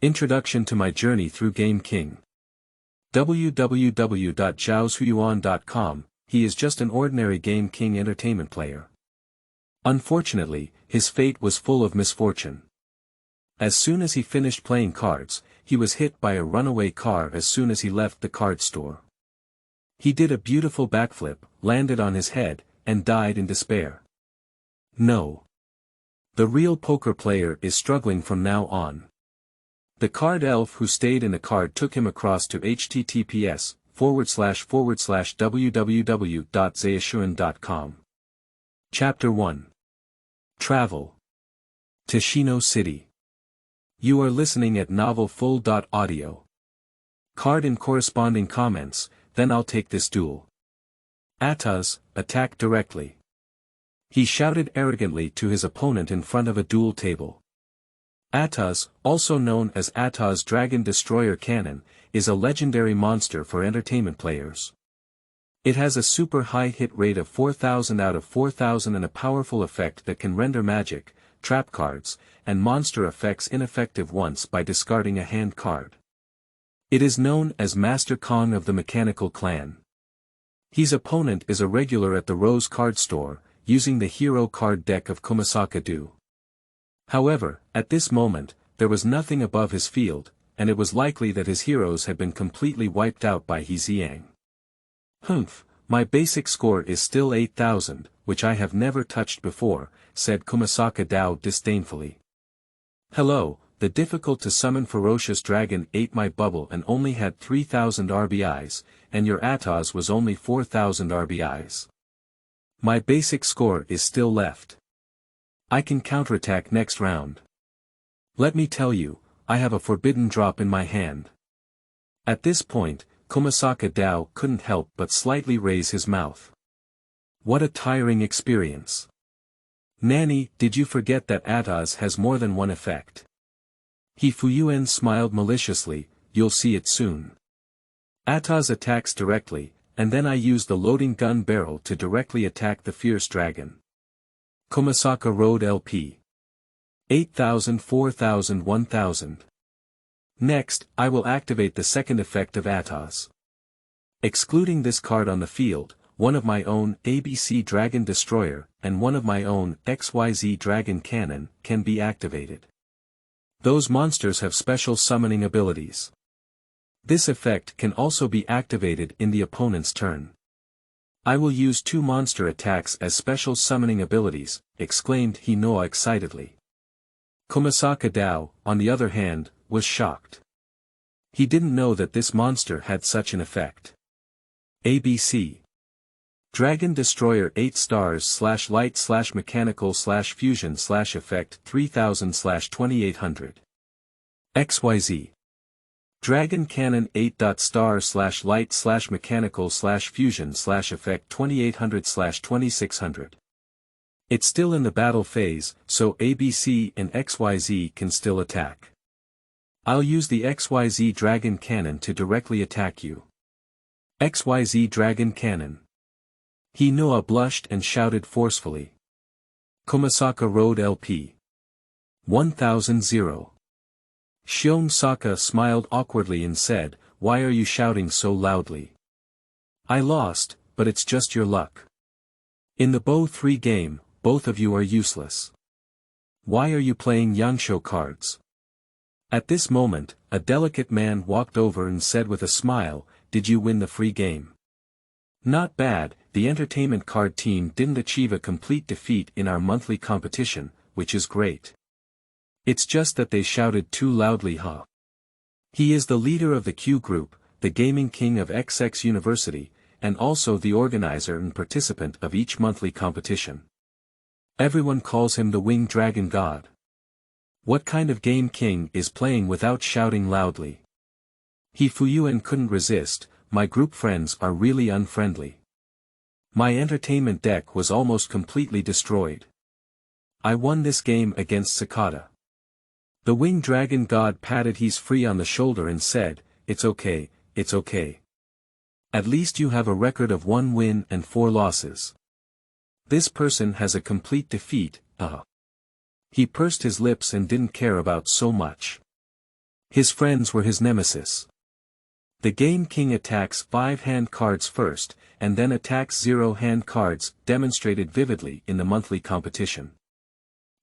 Introduction to my journey through Game King. www.zhaoshuyuan.com. He is just an ordinary Game King entertainment player. Unfortunately, his fate was full of misfortune. As soon as he finished playing cards, he was hit by a runaway car as soon as he left the card store. He did a beautiful backflip, landed on his head, and died in despair. No. The real poker player is struggling from now on. The card elf who stayed in the card took him across to https://www.zhaoshuyuan.com. Chapter 1. Travel. Toshino City. You are listening at novelfull.audio. Card and corresponding comments, then I'll take this duel. Ataz, attack directly. He shouted arrogantly to his opponent in front of a duel table. Ataz, also known as Ataz Dragon Destroyer Cannon, is a legendary monster for entertainment players. It has a super high hit rate of 4000 out of 4000 and a powerful effect that can render magic, trap cards, and monster effects ineffective once by discarding a hand card. It is known as Master Kong of the Mechanical Clan. His opponent is a regular at the Rose card store, using the hero card deck of Kumasaka Do. However, at this moment, there was nothing above his field, and it was likely that his heroes had been completely wiped out by He Xiang. Humph, my basic score is still 8,000, which I have never touched before, said Kumasaka Dao disdainfully. Hello, the difficult to summon ferocious dragon ate my bubble and only had 3,000 RBIs, and your Ataz was only 4,000 RBIs. My basic score is still left. I can counterattack next round. Let me tell you, I have a forbidden drop in my hand. At this point, Kumasaka Dao couldn't help but slightly raise his mouth. What a tiring experience. Nanny, did you forget that Ataz has more than one effect? He Fuyuan smiled maliciously, you'll see it soon. Ataz attacks directly, and then I use the loading gun barrel to directly attack the fierce dragon. Kumasaka Road LP. 8,000 4,000 1,000. Next, I will activate the second effect of Ataz. Excluding this card on the field, one of my own ABC Dragon Destroyer and one of my own XYZ Dragon Cannon can be activated. Those monsters have special summoning abilities. This effect can also be activated in the opponent's turn. I will use 2 monster attacks as special summoning abilities, exclaimed Hinoa excitedly. Kumasaka Dao, on the other hand, was shocked. He didn't know that this monster had such an effect. ABC. Dragon Destroyer 8 stars / light / mechanical / fusion / effect 3000 / 2800. XYZ. Dragon Cannon 8. Star / light / mechanical / fusion / effect 2800 / 2600. It's still in the battle phase, so ABC and XYZ can still attack. I'll use the XYZ Dragon Cannon to directly attack you. XYZ Dragon Cannon. Hinoa blushed and shouted forcefully. Kumasaka Road LP. 1000. Shion Saka smiled awkwardly and said, why are you shouting so loudly? I lost, but it's just your luck. In the Bow 3 game, both of you are useless. Why are you playing Yansho cards? At this moment, a delicate man walked over and said with a smile, did you win the free game? Not bad, the entertainment card team didn't achieve a complete defeat in our monthly competition, which is great. It's just that they shouted too loudly huh. He is the leader of the Q group, the gaming king of XX University, and also the organizer and participant of each monthly competition. Everyone calls him the Winged Dragon God. What kind of game king is playing without shouting loudly? He Fuyuan couldn't resist, my group friends are really unfriendly. My entertainment deck was almost completely destroyed. I won this game against Sakata. The Winged Dragon God patted He's Free on the shoulder and said, it's okay, it's okay. At least you have a record of 1 win and 4 losses. This person has a complete defeat, He pursed his lips and didn't care about so much. His friends were his nemesis. The Game King attacks 5 hand cards first, and then attacks 0 hand cards, demonstrated vividly in the monthly competition.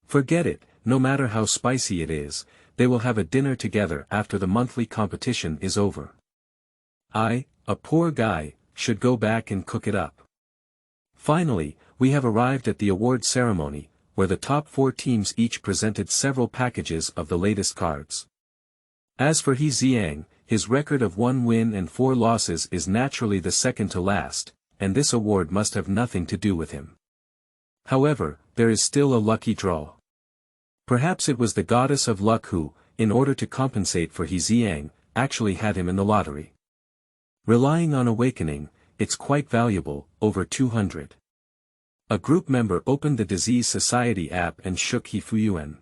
Forget it, no matter how spicy it is, they will have a dinner together after the monthly competition is over. I, a poor guy, should go back and cook it up. Finally, we have arrived at the award ceremony, where the top 4 teams each presented several packages of the latest cards. As for He Xiang, his record of 1 win and 4 losses is naturally the second to last, and this award must have nothing to do with him. However, there is still a lucky draw. Perhaps it was the goddess of luck who, in order to compensate for He Xiang, actually had him in the lottery. Relying on awakening, it's quite valuable, over 200. A group member opened the Disease Society app and shook He Fuyuan.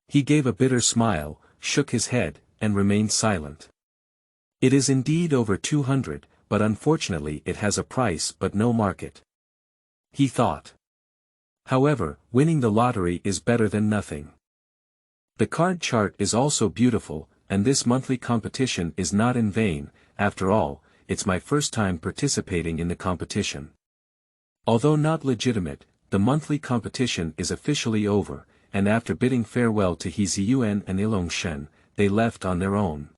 He gave a bitter smile, shook his head, and remained silent. It is indeed over 200, but unfortunately it has a price but no market. He thought. However, winning the lottery is better than nothing. The card chart is also beautiful, and this monthly competition is not in vain. After all, it's my first time participating in the competition. Although not legitimate, the monthly competition is officially over, and after bidding farewell to He Ziyuan and Ilong Shen, they left on their own.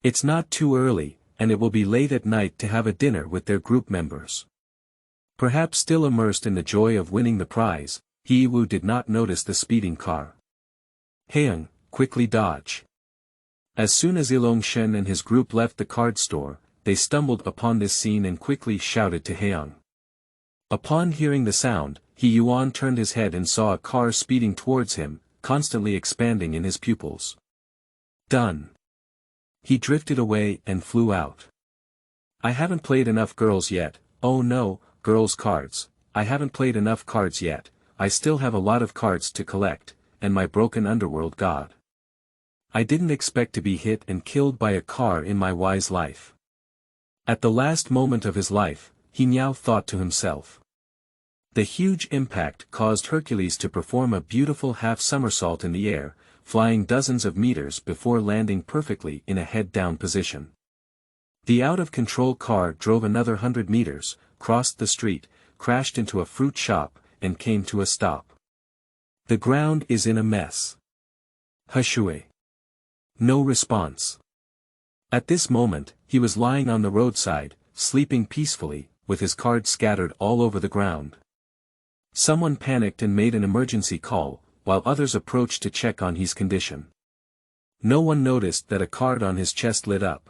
It's not too early, and it will be late at night to have a dinner with their group members. Perhaps still immersed in the joy of winning the prize, He Wu did not notice the speeding car. Heung, quickly dodge. As soon as Ilong Shen and his group left the card store, they stumbled upon this scene and quickly shouted to Heung. Upon hearing the sound, He Yuan turned his head and saw a car speeding towards him, constantly expanding in his pupils. Done. He drifted away and flew out. I haven't played enough girls yet. Oh no, girls' cards, I haven't played enough cards yet. I still have a lot of cards to collect, and my broken Underworld God. I didn't expect to be hit and killed by a car in my wise life. At the last moment of his life, He Miao thought to himself. The huge impact caused Hercules to perform a beautiful half-somersault in the air, flying dozens of meters before landing perfectly in a head-down position. The out-of-control car drove another 100 meters, crossed the street, crashed into a fruit shop, and came to a stop. The ground is in a mess. Hushui. No response. At this moment, he was lying on the roadside, sleeping peacefully, with his cards scattered all over the ground. Someone panicked and made an emergency call, while others approached to check on his condition. No one noticed that a card on his chest lit up.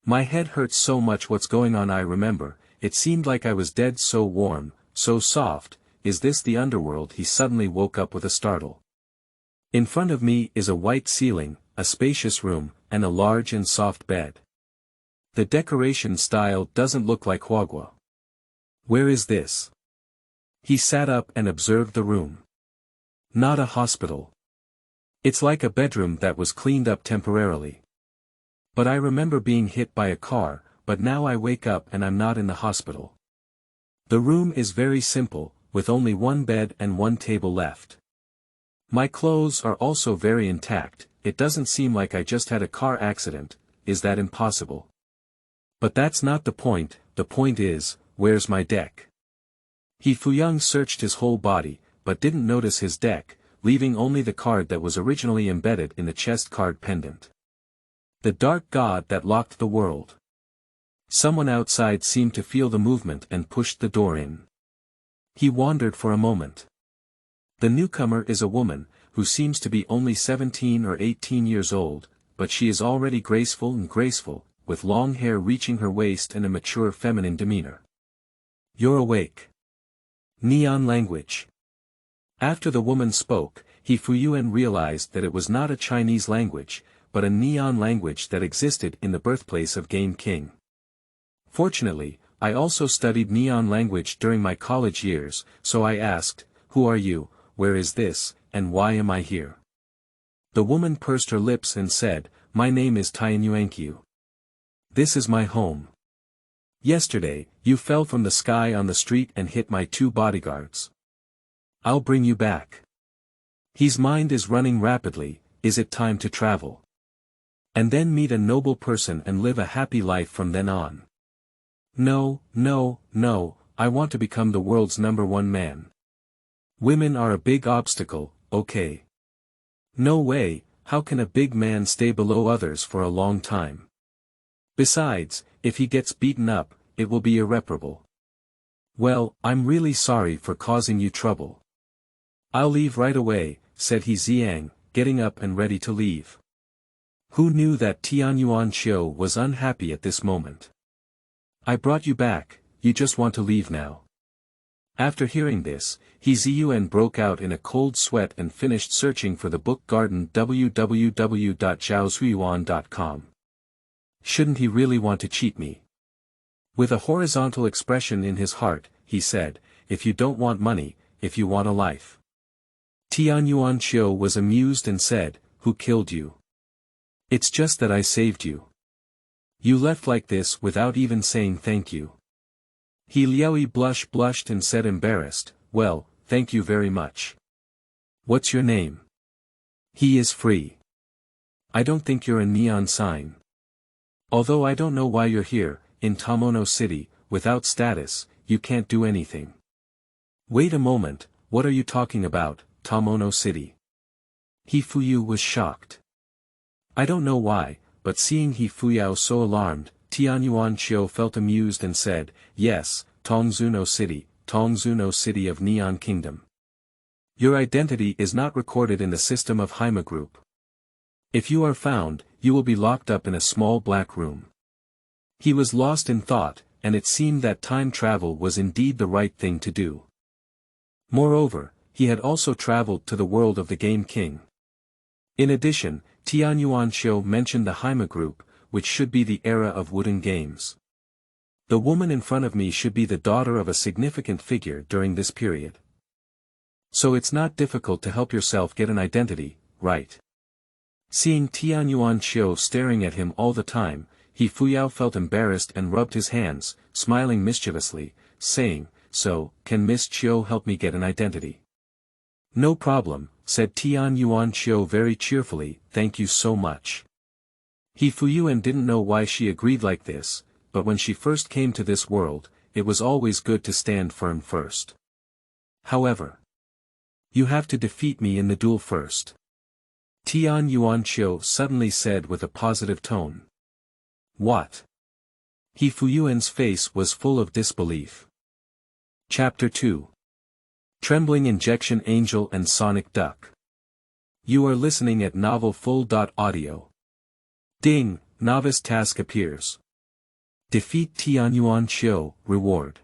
My head hurts so much. What's going on? I remember, it seemed like I was dead. So warm, so soft. Is this the underworld? He suddenly woke up with a startle. In front of me is a white ceiling, a spacious room, and a large and soft bed. The decoration style doesn't look like Huagua. Where is this? He sat up and observed the room. Not a hospital. It's like a bedroom that was cleaned up temporarily. But I remember being hit by a car, but now I wake up and I'm not in the hospital. The room is very simple, with only one bed and one table left. My clothes are also very intact. It doesn't seem like I just had a car accident. Is that impossible? But that's not the point. The point is, where's my deck? He Fuyang searched his whole body, but didn't notice his deck, leaving only the card that was originally embedded in the chest card pendant. The dark god that locked the world. Someone outside seemed to feel the movement and pushed the door in. He wandered for a moment. The newcomer is a woman, who seems to be only 17 or 18 years old, but she is already graceful, with long hair reaching her waist and a mature feminine demeanor. You're awake. Neon language. After the woman spoke, He Fuyuan realized that it was not a Chinese language, but a neon language that existed in the birthplace of Game King. Fortunately, I also studied neon language during my college years, so I asked, "Who are you, where is this, and why am I here?" The woman pursed her lips and said, "My name is Tianyuankyu. This is my home. Yesterday, you fell from the sky on the street and hit my 2 bodyguards. I'll bring you back." His mind is running rapidly. Is it time to travel? And then meet a noble person and live a happy life from then on. No, no, no, I want to become the world's #1 man. Women are a big obstacle, okay? No way, how can a big man stay below others for a long time? Besides, if he gets beaten up, it will be irreparable. Well, I'm really sorry for causing you trouble. I'll leave right away, said he Xiang, getting up and ready to leave. Who knew that Tianyuan Qiu was unhappy at this moment? I brought you back, you just want to leave now. After hearing this, he Ziyuan broke out in a cold sweat and finished searching for the book garden www.zhaozuiyuan.com. Shouldn't he really want to cheat me? With a horizontal expression in his heart, he said, if you don't want money, if you want a life. Tianyuan Qiu was amused and said, who killed you? It's just that I saved you. You left like this without even saying thank you. He Liaoyi blushed and said embarrassed, well, thank you very much. What's your name? He is free. I don't think you're a neon sign. Although I don't know why you're here, in Tomono City, without status, you can't do anything. Wait a moment, what are you talking about, Tomono City? He Fuyu was shocked. I don't know why, but seeing He Fuyao so alarmed, Tianyuan Qiu felt amused and said, yes, Tongzuno City of Neon Kingdom. Your identity is not recorded in the system of Haima Group. If you are found, you will be locked up in a small black room. He was lost in thought, and it seemed that time travel was indeed the right thing to do. Moreover, he had also traveled to the world of the Game King. In addition, Tianyuan Qiu mentioned the Haima Group, which should be the era of wooden games. The woman in front of me should be the daughter of a significant figure during this period. So it's not difficult to help yourself get an identity, right? Seeing Tianyuan Qiu staring at him all the time, He Fuyao felt embarrassed and rubbed his hands, smiling mischievously, saying, so, can Miss Qiu help me get an identity? No problem, said Tianyuan Qiu very cheerfully, thank you so much. He Fuyuan didn't know why she agreed like this, but when she first came to this world, it was always good to stand firm first. However, you have to defeat me in the duel first. Tianyuan Qiu suddenly said with a positive tone. What? He Fuyuan's face was full of disbelief. Chapter 2. Trembling Injection Angel and Sonic Duck. You are listening at novelfull.audio. Ding, novice task appears. Defeat Tianyuan Qiu, reward.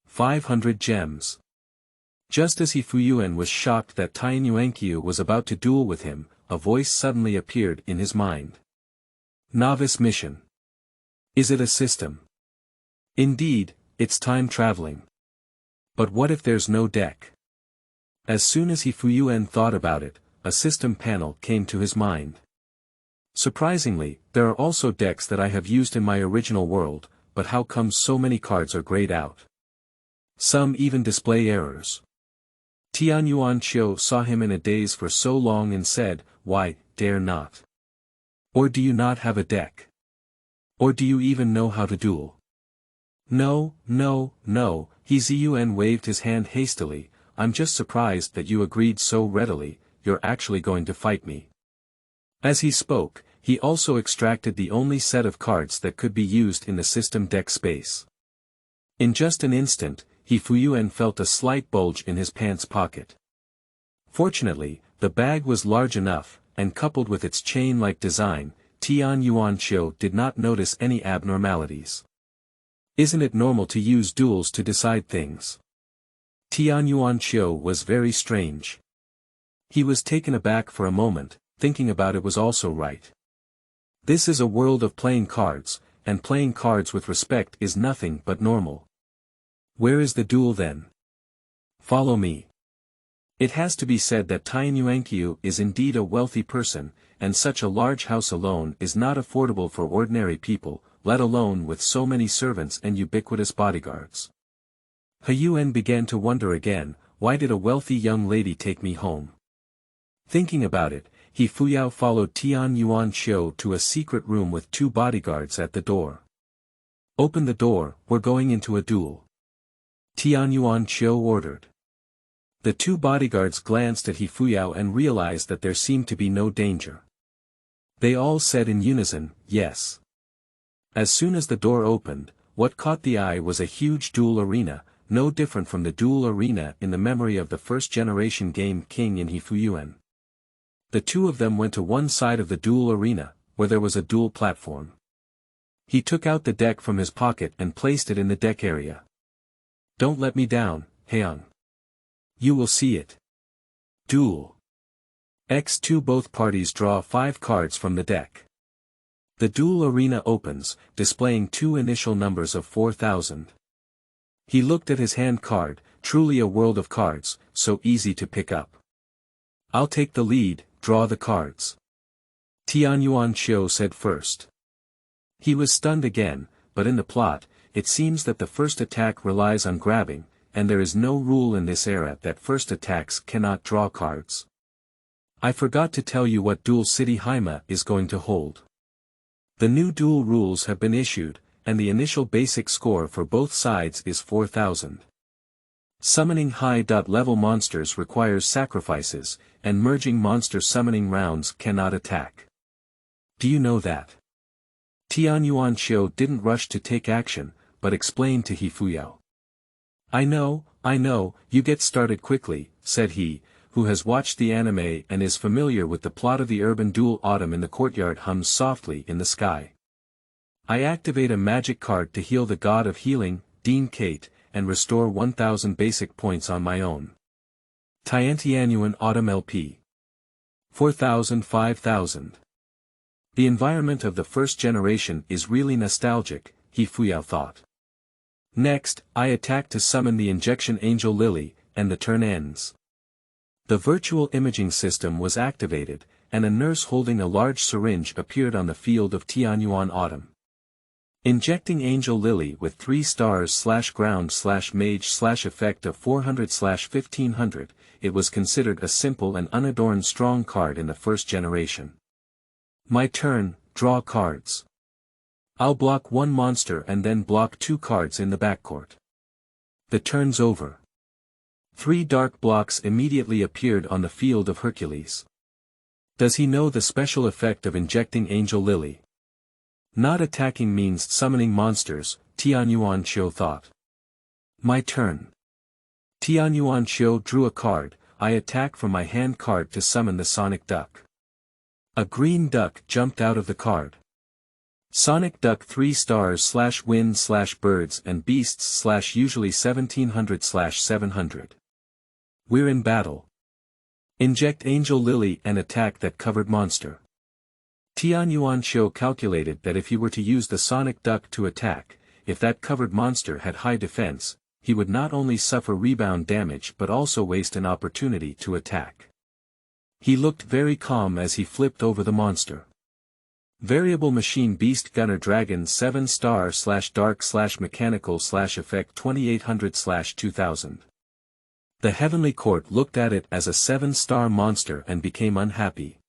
500 gems. Just as He Fuyuan was shocked that Tianyuan Qiu was about to duel with him, a voice suddenly appeared in his mind. Novice mission. Is it a system? Indeed, it's time traveling. But what if there's no deck? As soon as He Fuyuan thought about it, a system panel came to his mind. Surprisingly, there are also decks that I have used in my original world, but how come so many cards are grayed out? Some even display errors. Tianyuan Qiu saw him in a daze for so long and said, why, dare not? Or do you not have a deck? Or do you even know how to duel? No, no, no, He Ziyuan waved his hand hastily, I'm just surprised that you agreed so readily, you're actually going to fight me. As he spoke, he also extracted the only set of cards that could be used in the system deck space. In just an instant, He Fuyuan felt a slight bulge in his pants pocket. Fortunately, the bag was large enough, and coupled with its chain-like design, Tianyuan Qiu did not notice any abnormalities. Isn't it normal to use duels to decide things? Tianyuan Qiu was very strange. He was taken aback for a moment, thinking about it was also right. This is a world of playing cards, and playing cards with respect is nothing but normal. Where is the duel then? Follow me. It has to be said that Tianyuan Qiu is indeed a wealthy person, and such a large house alone is not affordable for ordinary people, let alone with so many servants and ubiquitous bodyguards. Huyuan began to wonder again, why did a wealthy young lady take me home? Thinking about it, He Fuyao followed Tian Yuan Qiu to a secret room with 2 bodyguards at the door. "Open the door, we're going into a duel," Tian Yuan Qiu ordered. The 2 bodyguards glanced at He Fuyao and realized that there seemed to be no danger. They all said in unison, "Yes." As soon as the door opened, what caught the eye was a huge duel arena, no different from the duel arena in the memory of the first-generation game King in He Fuyuan. The 2 of them went to one side of the duel arena, where there was a duel platform. He took out the deck from his pocket and placed it in the deck area. "Don't let me down, Heung. You will see it. Duel. X2 Both parties draw 5 cards from the deck. The duel arena opens, displaying 2 initial numbers of 4,000. He looked at his hand card, truly a world of cards, so easy to pick up. "I'll take the lead, draw the cards," Tian Yuan Qiu said first. He was stunned again, but in the plot, it seems that the first attack relies on grabbing, and there is no rule in this era that first attacks cannot draw cards. I forgot to tell you what Duel City Haima is going to hold. The new duel rules have been issued, and the initial basic score for both sides is 4,000. Summoning high-level monsters requires sacrifices, and merging monster summoning rounds cannot attack. Do you know that? Tian Yuan Qiu didn't rush to take action, but explained to He Fuyao. I know, you get started quickly," said he, who has watched the anime and is familiar with the plot of the urban duel. Autumn in the courtyard hums softly in the sky. "I activate a magic card to heal the god of healing, Dean Kate, and restore 1,000 basic points on my own. Tiantianyuan Autumn LP. 4,000 5,000. The environment of the first generation is really nostalgic," He Fuyao thought. "Next, I attack to summon the injection Angel Lily, and the turn ends." The virtual imaging system was activated, and a nurse holding a large syringe appeared on the field of Tianyuan Autumn. Injecting Angel Lily with 3 stars/ground/mage/effect of 400/1500, it was considered a simple and unadorned strong card in the first generation. "My turn, draw cards. I'll block 1 monster and then block 2 cards in the backcourt. The turn's over." 3 dark blocks immediately appeared on the field of Hercules. Does he know the special effect of injecting Angel Lily? Not attacking means summoning monsters, Tian Yuan Qiu thought. "My turn." Tian Yuan Qiu drew a card. "I attack from my hand card to summon the Sonic Duck." A green duck jumped out of the card. Sonic Duck 3 stars/wind/birds and beasts/usually 1700/700. We're in battle. Inject Angel Lily and attack that covered monster. Tian Yuan Qiu calculated that if he were to use the Sonic Duck to attack, if that covered monster had high defense, he would not only suffer rebound damage but also waste an opportunity to attack. He looked very calm as he flipped over the monster. Variable Machine Beast Gunner Dragon 7 star/dark/mechanical/effect 2800/2000. The Heavenly Court looked at it as a 7-star monster and became unhappy.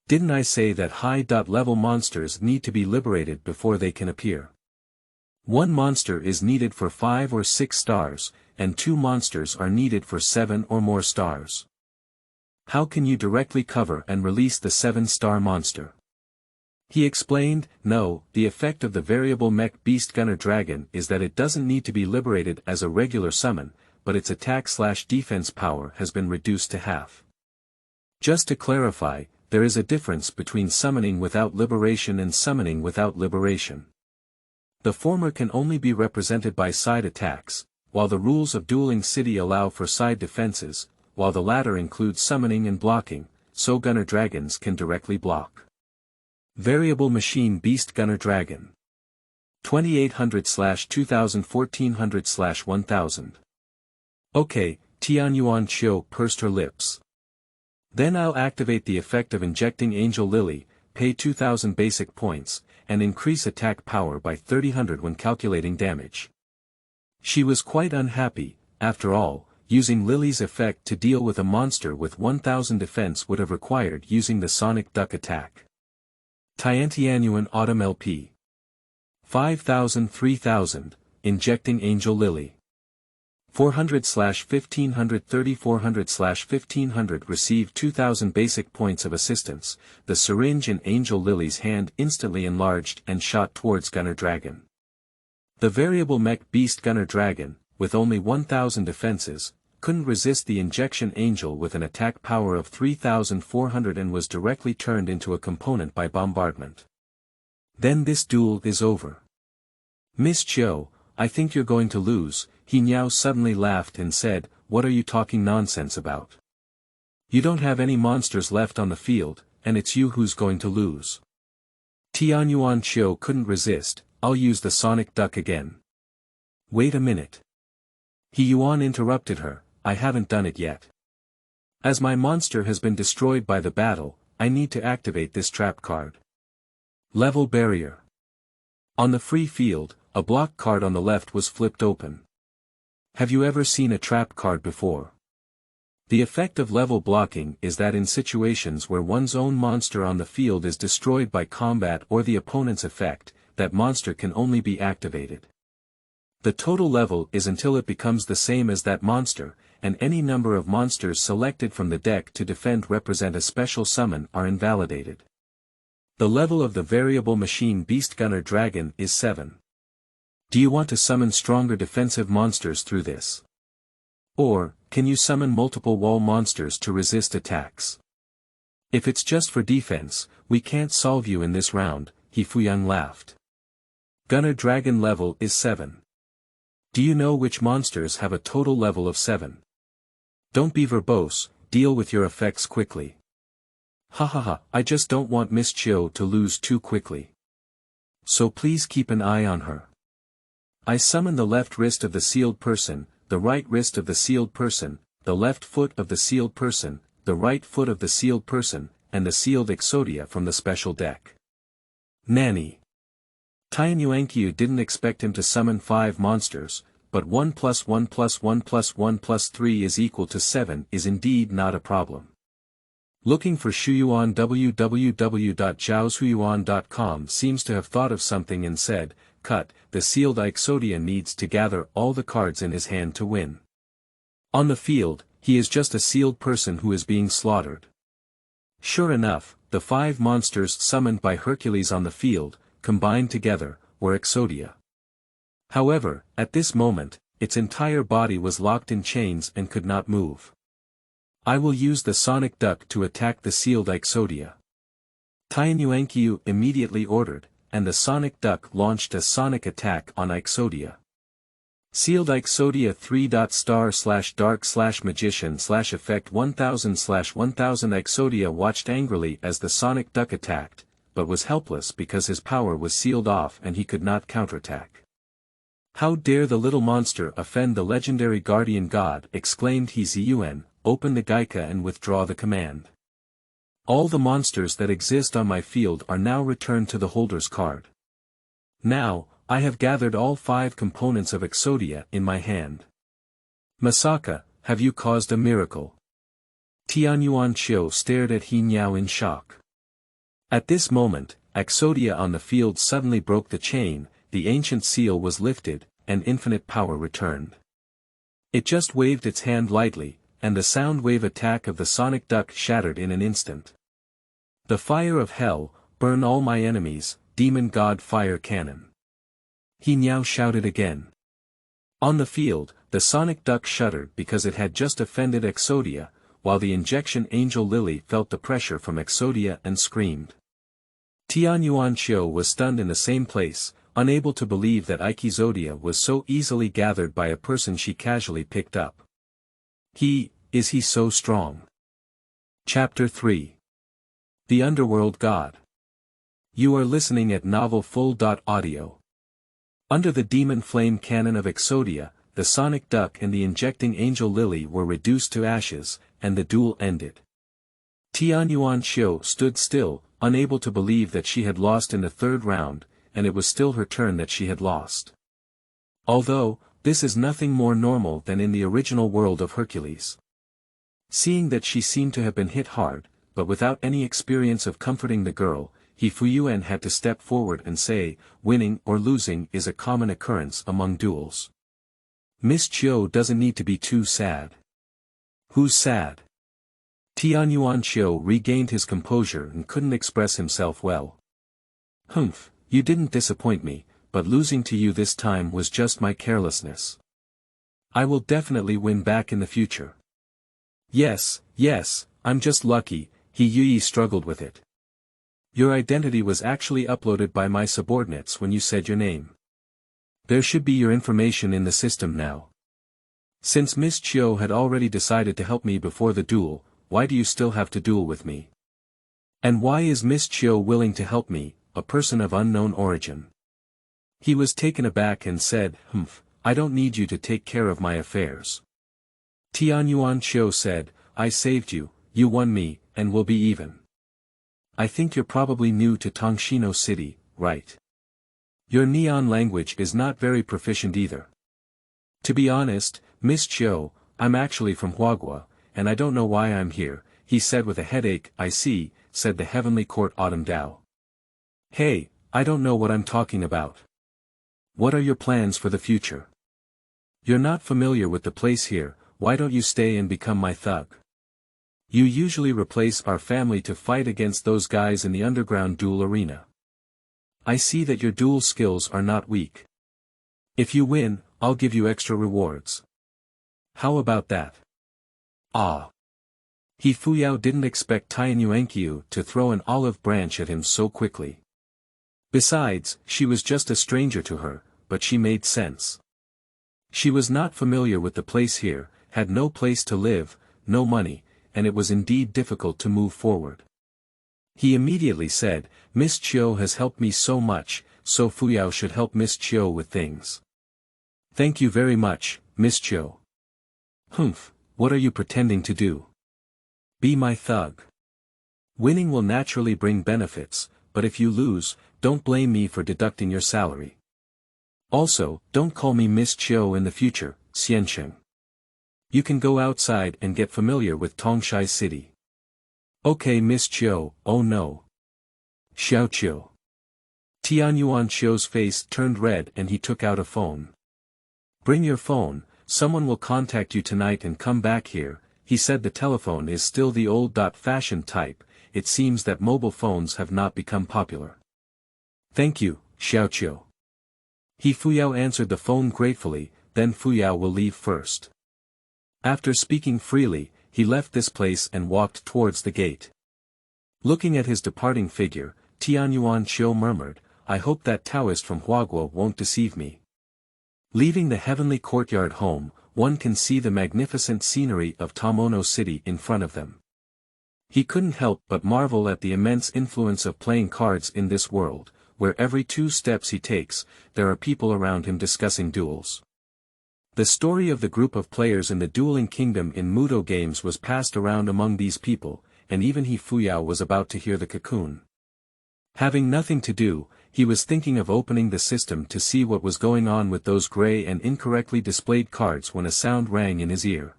Didn't I say that high-level monsters need to be liberated before they can appear? 1 monster is needed for 5 or 6 stars, and 2 monsters are needed for 7 or more stars. How can you directly cover and release the 7-star monster? He explained, "No, the effect of the variable mech beast gunner dragon is that it doesn't need to be liberated as a regular summon, but its attack/defense power has been reduced to half." Just to clarify, there is a difference between summoning without liberation and summoning without liberation. The former can only be represented by side attacks, while the rules of Dueling City allow for side defenses, while the latter includes summoning and blocking, so gunner dragons can directly block. Variable Machine Beast Gunner Dragon. 2800/2000 1400/1000. Okay, Tian Yuan Qiu pursed her lips. Then I'll activate the effect of injecting Angel Lily, pay 2000 basic points, and increase attack power by 3000 when calculating damage. She was quite unhappy. After all, using Lily's effect to deal with a monster with 1000 defense would have required using the Sonic Duck attack. Tiantianuan Autumn LP 5000-3000, injecting Angel Lily. 400/1500 3400/1500 received 2000 basic points of assistance. The syringe in Angel Lily's hand instantly enlarged and shot towards Gunner Dragon. The variable mech beast Gunner Dragon, with only 1000 defenses, couldn't resist the injection Angel with an attack power of 3400 and was directly turned into a component by bombardment. Then this duel is over. Miss Chiu, I think you're going to lose. He Niao suddenly laughed and said, what are you talking nonsense about? You don't have any monsters left on the field, and it's you who's going to lose. Tianyuan Chiu couldn't resist, I'll use the Sonic Duck again. Wait a minute. He Yuan interrupted her, I haven't done it yet. As my monster has been destroyed by the battle, I need to activate this trap card. Level Barrier. On the free field, a block card on the left was flipped open. Have you ever seen a trap card before? The effect of level blocking is that in situations where one's own monster on the field is destroyed by combat or the opponent's effect, that monster can only be activated. The total level is until it becomes the same as that monster, and any number of monsters selected from the deck to defend represent a special summon are invalidated. The level of the variable machine beast Gunner Dragon is 7. Do you want to summon stronger defensive monsters through this? Or, can you summon multiple wall monsters to resist attacks? If it's just for defense, we can't solve you in this round, He Fuyang laughed. Gunner Dragon level is 7. Do you know which monsters have a total level of 7? Don't be verbose, deal with your effects quickly. Hahaha, I just don't want Miss Chiu to lose too quickly. So please keep an eye on her. I summon the left wrist of the sealed person, the right wrist of the sealed person, the left foot of the sealed person, the right foot of the sealed person, and the sealed Exodia from the special deck. Nanny. Tianyuankyu didn't expect him to summon 5 monsters, but 1 + 1 + 1 + 1 + 3 is equal to 7 is indeed not a problem. Looking for Shuyuan www.zhaoshuyuan.com seems to have thought of something and said, cut, the sealed Exodia needs to gather all the cards in his hand to win. On the field, he is just a sealed person who is being slaughtered. Sure enough, the 5 monsters summoned by Hercules on the field, combined together, were Exodia. However, at this moment, its entire body was locked in chains and could not move. I will use the Sonic Duck to attack the sealed Exodia. Tianyuankyu immediately ordered, and the Sonic Duck launched a sonic attack on Exodia. Sealed Exodia 3.star/dark/magician/effect 1000/1000 Exodia watched angrily as the Sonic Duck attacked, but was helpless because his power was sealed off and he could not counterattack. How dare the little monster offend the legendary guardian god, exclaimed He Ziyuan, open the Gaika and withdraw the command. All the monsters that exist on my field are now returned to the holder's card. Now, I have gathered all 5 components of Exodia in my hand. Masaka, have you caused a miracle? Tianyuan Chiu stared at He Niao in shock. At this moment, Exodia on the field suddenly broke the chain, the ancient seal was lifted, and infinite power returned. It just waved its hand lightly, and the sound wave attack of the Sonic Duck shattered in an instant. The fire of hell, burn all my enemies, demon god fire cannon. He Niao shouted again. On the field, the Sonic Duck shuddered because it had just offended Exodia, while the injection Angel Lily felt the pressure from Exodia and screamed. Tianyuan Chiu was stunned in the same place, unable to believe that Ikezodia was so easily gathered by a person she casually picked up. Is he so strong? Chapter 3. The Underworld God. You are listening at novelfull.audio. Under the demon flame cannon of Exodia, the Sonic Duck and the injecting Angel Lily were reduced to ashes, and the duel ended. Tianyuan Chiu stood still, unable to believe that she had lost in the 3rd round, and it was still her turn that she had lost. Although, this is nothing more normal than in the original world of Hercules. Seeing that she seemed to have been hit hard, but without any experience of comforting the girl, Fuyuan had to step forward and say, winning or losing is a common occurrence among duels. Miss Chiu doesn't need to be too sad. Who's sad? Tianyuan Chiu regained his composure and couldn't express himself well. Humph, you didn't disappoint me, but losing to you this time was just my carelessness. I will definitely win back in the future. Yes, I'm just lucky, He Yui struggled with it. Your identity was actually uploaded by my subordinates when you said your name. There should be your information in the system now. Since Miss Chiu had already decided to help me before the duel, why do you still have to duel with me? And why is Miss Chiu willing to help me, a person of unknown origin? He was taken aback and said, I don't need you to take care of my affairs. Tianyuan Chiu said, I saved you, you won me, and we'll be even. I think you're probably new to Toshino City, right? Your neon language is not very proficient either. To be honest, Miss Chiu, I'm actually from Huagua, and I don't know why I'm here, he said with a headache. I see, said the Heavenly Court Autumn Dao. Hey, I don't know what I'm talking about. What are your plans for the future? You're not familiar with the place here, why don't you stay and become my thug? You usually replace our family to fight against those guys in the underground duel arena. I see that your duel skills are not weak. If you win, I'll give you extra rewards. How about that? Ah. He Fuyao didn't expect Tianyuankyu to throw an olive branch at him so quickly. Besides, she was just a stranger to her, but she made sense. She was not familiar with the place here, had no place to live, no money, and it was indeed difficult to move forward. He immediately said, Miss Chiu has helped me so much, so Fuyao should help Miss Chiu with things. Thank you very much, Miss Chiu. What are you pretending to do? Be my thug. Winning will naturally bring benefits, but if you lose, don't blame me for deducting your salary. Also, don't call me Miss Chiu in the future, Xiansheng. You can go outside and get familiar with Tongshai City. Okay Miss Chiu, oh no. Xiao Chiu. Tianyuan Chiu's face turned red and he took out a phone. Bring your phone, someone will contact you tonight and come back here, he said. The telephone is still the old-fashioned type, it seems that mobile phones have not become popular. Thank you, Xiao Chiu. He Fuyao answered the phone gratefully, then Fuyao will leave first. After speaking freely, he left this place and walked towards the gate. Looking at his departing figure, Tianyuan Chiu murmured, I hope that Taoist from Huagua won't deceive me. Leaving the heavenly courtyard home, one can see the magnificent scenery of Tomono City in front of them. He couldn't help but marvel at the immense influence of playing cards in this world, where every 2 steps he takes, there are people around him discussing duels. The story of the group of players in the Dueling Kingdom in Mudo games was passed around among these people, and even he Fuyao was about to hear the cocoon. Having nothing to do, he was thinking of opening the system to see what was going on with those gray and incorrectly displayed cards when a sound rang in his ear.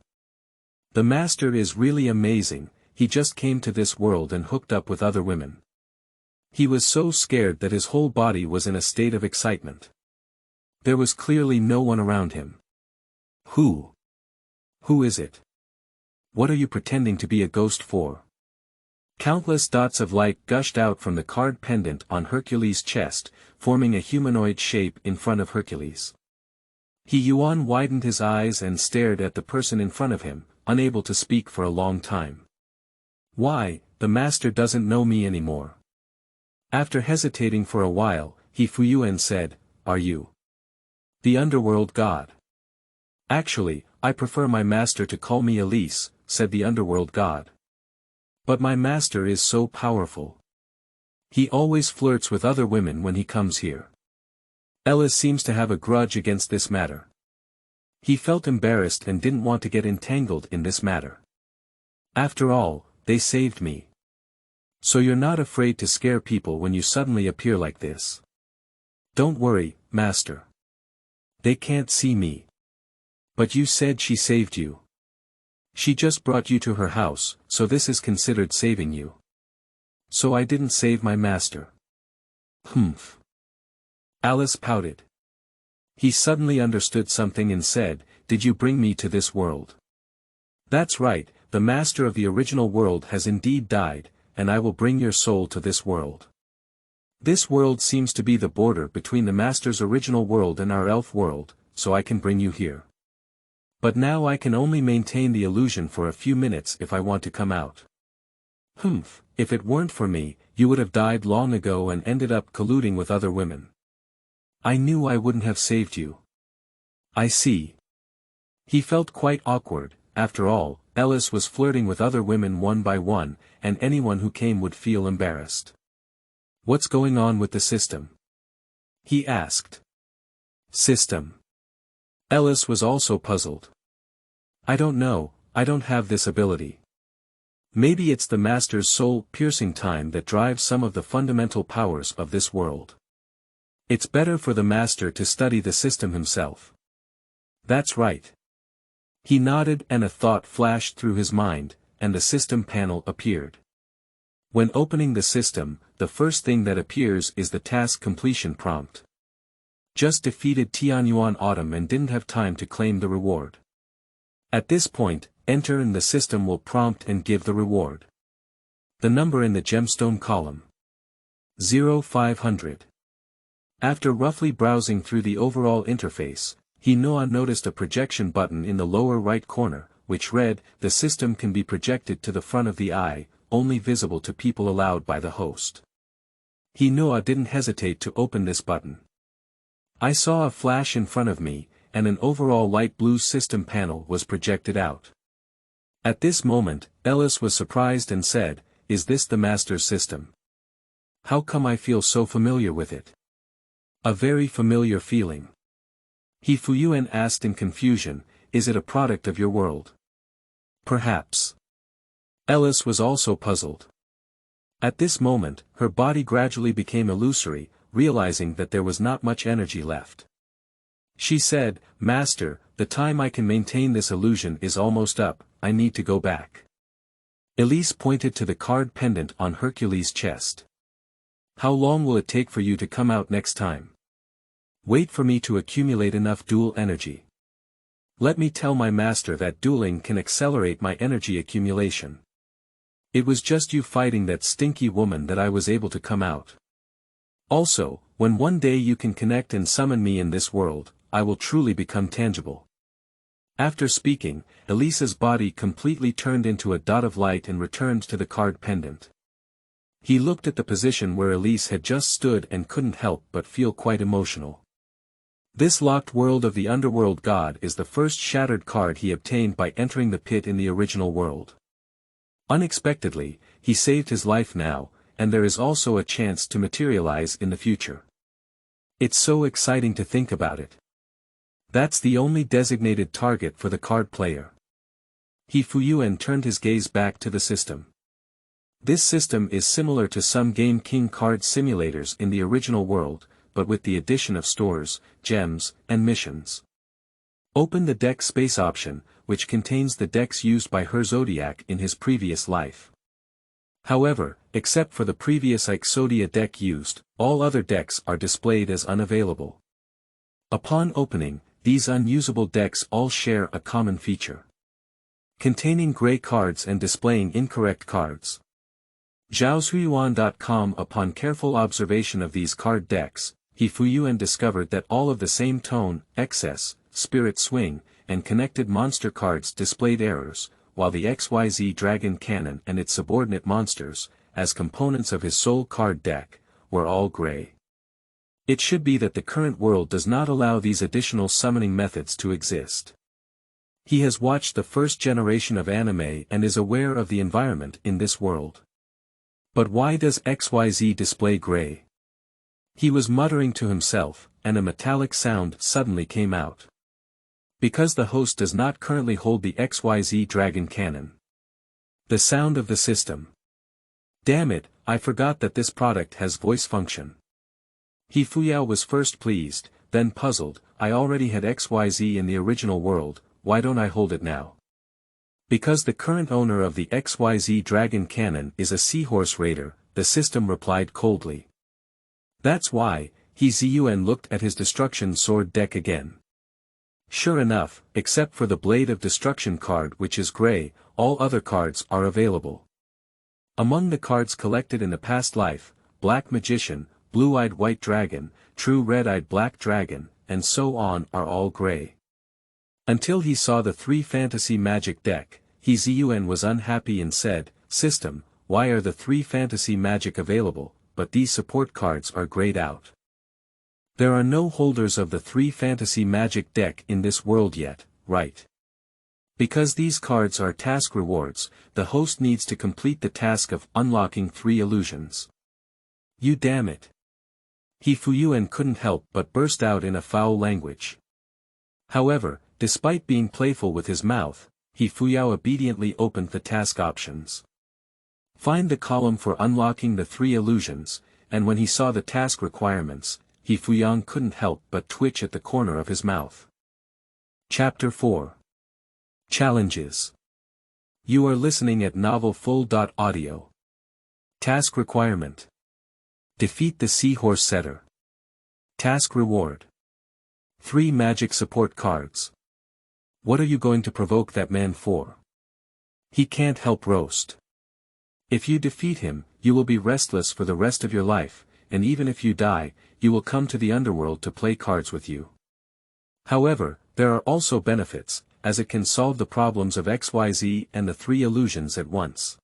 The master is really amazing, he just came to this world and hooked up with other women. He was so scared that his whole body was in a state of excitement. There was clearly no one around him. Who? Who is it? What are you pretending to be a ghost for? Countless dots of light gushed out from the card pendant on Hercules' chest, forming a humanoid shape in front of Hercules. He Yuan widened his eyes and stared at the person in front of him, unable to speak for a long time. Why, the master doesn't know me anymore. After hesitating for a while, he Fuyuan said, Are you the Underworld God? Actually, I prefer my master to call me Elise, said the Underworld God. But my master is so powerful. He always flirts with other women when he comes here. Elise seems to have a grudge against this matter. He felt embarrassed and didn't want to get entangled in this matter. After all, they saved me. So you're not afraid to scare people when you suddenly appear like this? Don't worry, master. They can't see me. But you said she saved you. She just brought you to her house, so this is considered saving you. So I didn't save my master. Humph. Alice pouted. He suddenly understood something and said, "Did you bring me to this world?" "That's right, the master of the original world has indeed died, and I will bring your soul to this world. This world seems to be the border between the master's original world and our elf world, so I can bring you here. But now I can only maintain the illusion for a few minutes if I want to come out." "Humph, if it weren't for me, you would have died long ago and ended up colluding with other women. I knew I wouldn't have saved you." "I see." He felt quite awkward. After all, Elise was flirting with other women one by one, and anyone who came would feel embarrassed. "What's going on with the system?" he asked. "System?" Elise was also puzzled. "I don't know, I don't have this ability. Maybe it's the master's soul-piercing time that drives some of the fundamental powers of this world. It's better for the master to study the system himself." "That's right." He nodded and a thought flashed through his mind, and the system panel appeared. When opening the system, the first thing that appears is the task completion prompt. Just defeated Tianyuan Autumn and didn't have time to claim the reward. At this point, enter and the system will prompt and give the reward. The number in the gemstone column. 0500. After roughly browsing through the overall interface, Noah noticed a projection button in the lower right corner, which read, "The system can be projected to the front of the eye, only visible to people allowed by the host." Noah didn't hesitate to open this button. I saw a flash in front of me, and an overall light blue system panel was projected out. At this moment, Elise was surprised and said, "Is this the master's system? How come I feel so familiar with it?" "A very familiar feeling." Fuyuan asked in confusion, "Is it a product of your world?" "Perhaps." Elise was also puzzled. At this moment, her body gradually became illusory, realizing that there was not much energy left. She said, "Master, the time I can maintain this illusion is almost up, I need to go back." Elise pointed to the card pendant on Hercules' chest. "How long will it take for you to come out next time?" "Wait for me to accumulate enough dual energy. Let me tell my master that dueling can accelerate my energy accumulation. It was just you fighting that stinky woman that I was able to come out. Also, when one day you can connect and summon me in this world, I will truly become tangible." After speaking, Elise's body completely turned into a dot of light and returned to the card pendant. He looked at the position where Elise had just stood and couldn't help but feel quite emotional. This locked world of the Underworld God is the first shattered card he obtained by entering the pit in the original world. Unexpectedly, he saved his life now, and there is also a chance to materialize in the future. It's so exciting to think about it. That's the only designated target for the card player. Fuyuan turned his gaze back to the system. This system is similar to some Game King card simulators in the original world, but with the addition of stores, gems, and missions. Open the deck space option, which contains the decks used by Her Zodiac in his previous life. However, except for the previous Exodia deck used, all other decks are displayed as unavailable. Upon opening, these unusable decks all share a common feature. Containing gray cards and displaying incorrect cards. Zhaoshuyuan.com. Upon careful observation of these card decks, Fuyuan discovered that all of the same tone, excess, spirit swing, and connected monster cards displayed errors, while the XYZ Dragon Cannon and its subordinate monsters, as components of his soul card deck, were all gray. It should be that the current world does not allow these additional summoning methods to exist. He has watched the first generation of anime and is aware of the environment in this world. But why does XYZ display gray? He was muttering to himself, and a metallic sound suddenly came out. Because the host does not currently hold the XYZ Dragon Cannon. The sound of the system. Damn it, I forgot that this product has voice function. Fuyao was first pleased, then puzzled. I already had XYZ in the original world, why don't I hold it now? Because the current owner of the XYZ Dragon Cannon is a Seahorse Raider, the system replied coldly. That's why. He Zun looked at his Destruction Sword deck again. Sure enough, except for the Blade of Destruction card which is gray, all other cards are available. Among the cards collected in the past life, Black Magician, Blue-Eyed White Dragon, True Red-Eyed Black Dragon, and so on are all gray. Until he saw the 3 Fantasy Magic deck, he Zun was unhappy and said, "System, why are the 3 Fantasy Magic available, but these support cards are grayed out? There are no holders of the 3 Fantasy Magic deck in this world yet, right? Because these cards are task rewards, the host needs to complete the task of unlocking 3 illusions." You damn it. He Fuyuan couldn't help but burst out in a foul language. However, despite being playful with his mouth, he Fuyao obediently opened the task options. Find the column for unlocking the 3 illusions, and when he saw the task requirements, he Fuyang couldn't help but twitch at the corner of his mouth. Chapter 4. Challenges. You are listening at novelfull.audio. Task requirement. Defeat the Seahorse Setter. Task reward. 3 magic support cards. What are you going to provoke that man for? He can't help roast. If you defeat him, you will be restless for the rest of your life, and even if you die, you will come to the underworld to play cards with you. However, there are also benefits, as it can solve the problems of XYZ and the 3 illusions at once.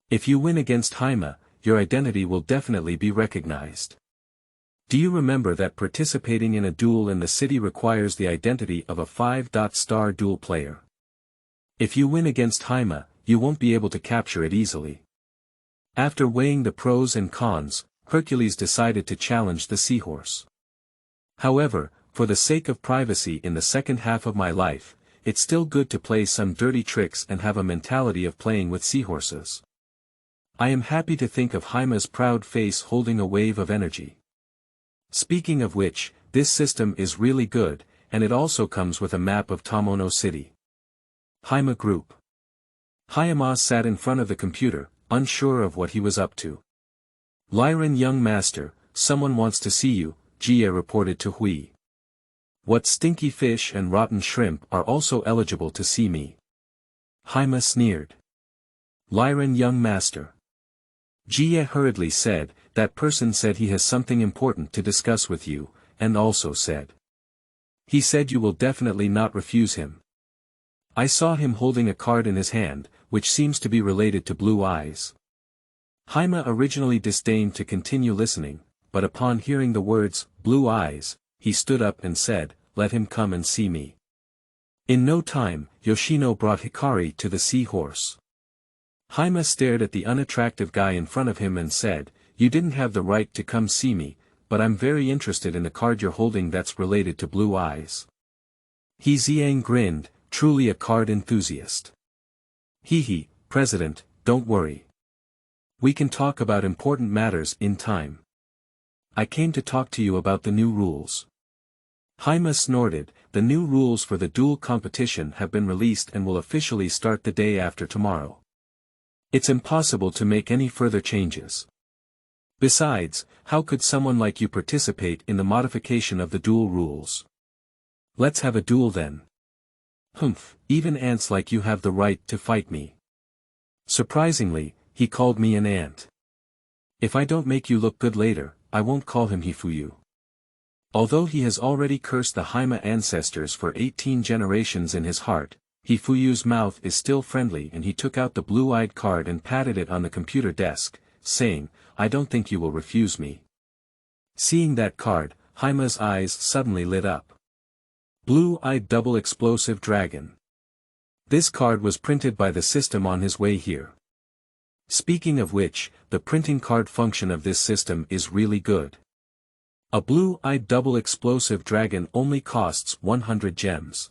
If you win against Haima, your identity will definitely be recognized. Do you remember that participating in a duel in the city requires the identity of a 5-star duel player? If you win against Haima, you won't be able to capture it easily. After weighing the pros and cons, Hercules decided to challenge the Seahorse. However, for the sake of privacy in the second half of my life, it's still good to play some dirty tricks and have a mentality of playing with seahorses. I am happy to think of Haima's proud face holding a wave of energy. Speaking of which, this system is really good, and it also comes with a map of Tomono City. Haima Group. Hayama sat in front of the computer, unsure of what he was up to. Lyran young master, someone wants to see you, Jie reported to Hui. What stinky fish and rotten shrimp are also eligible to see me? Haima sneered. Lyran young master. Jie hurriedly said, that person said he has something important to discuss with you, and also said. He said you will definitely not refuse him. I saw him holding a card in his hand, which seems to be related to blue eyes. Haima originally disdained to continue listening, but upon hearing the words, blue eyes, he stood up and said, let him come and see me. In no time, Yoshino brought Hikari to the seahorse. Haima stared at the unattractive guy in front of him and said, you didn't have the right to come see me, but I'm very interested in the card you're holding that's related to blue eyes. He Xiang grinned, truly a card enthusiast. Hehe, President, don't worry. We can talk about important matters in time. I came to talk to you about the new rules. Haima snorted, the new rules for the duel competition have been released and will officially start the day after tomorrow. It's impossible to make any further changes. Besides, how could someone like you participate in the modification of the duel rules? Let's have a duel then. Humph, even ants like you have the right to fight me. Surprisingly, he called me an ant. If I don't make you look good later, I won't call him Hifuyu. Although he has already cursed the Haima ancestors for 18 generations in his heart, Hifuyu's mouth is still friendly and he took out the blue-eyed card and patted it on the computer desk, saying, I don't think you will refuse me. Seeing that card, Haima's eyes suddenly lit up. Blue-eyed double explosive dragon. This card was printed by the system on his way here. Speaking of which, the printing card function of this system is really good. A blue-eyed double explosive dragon only costs 100 gems.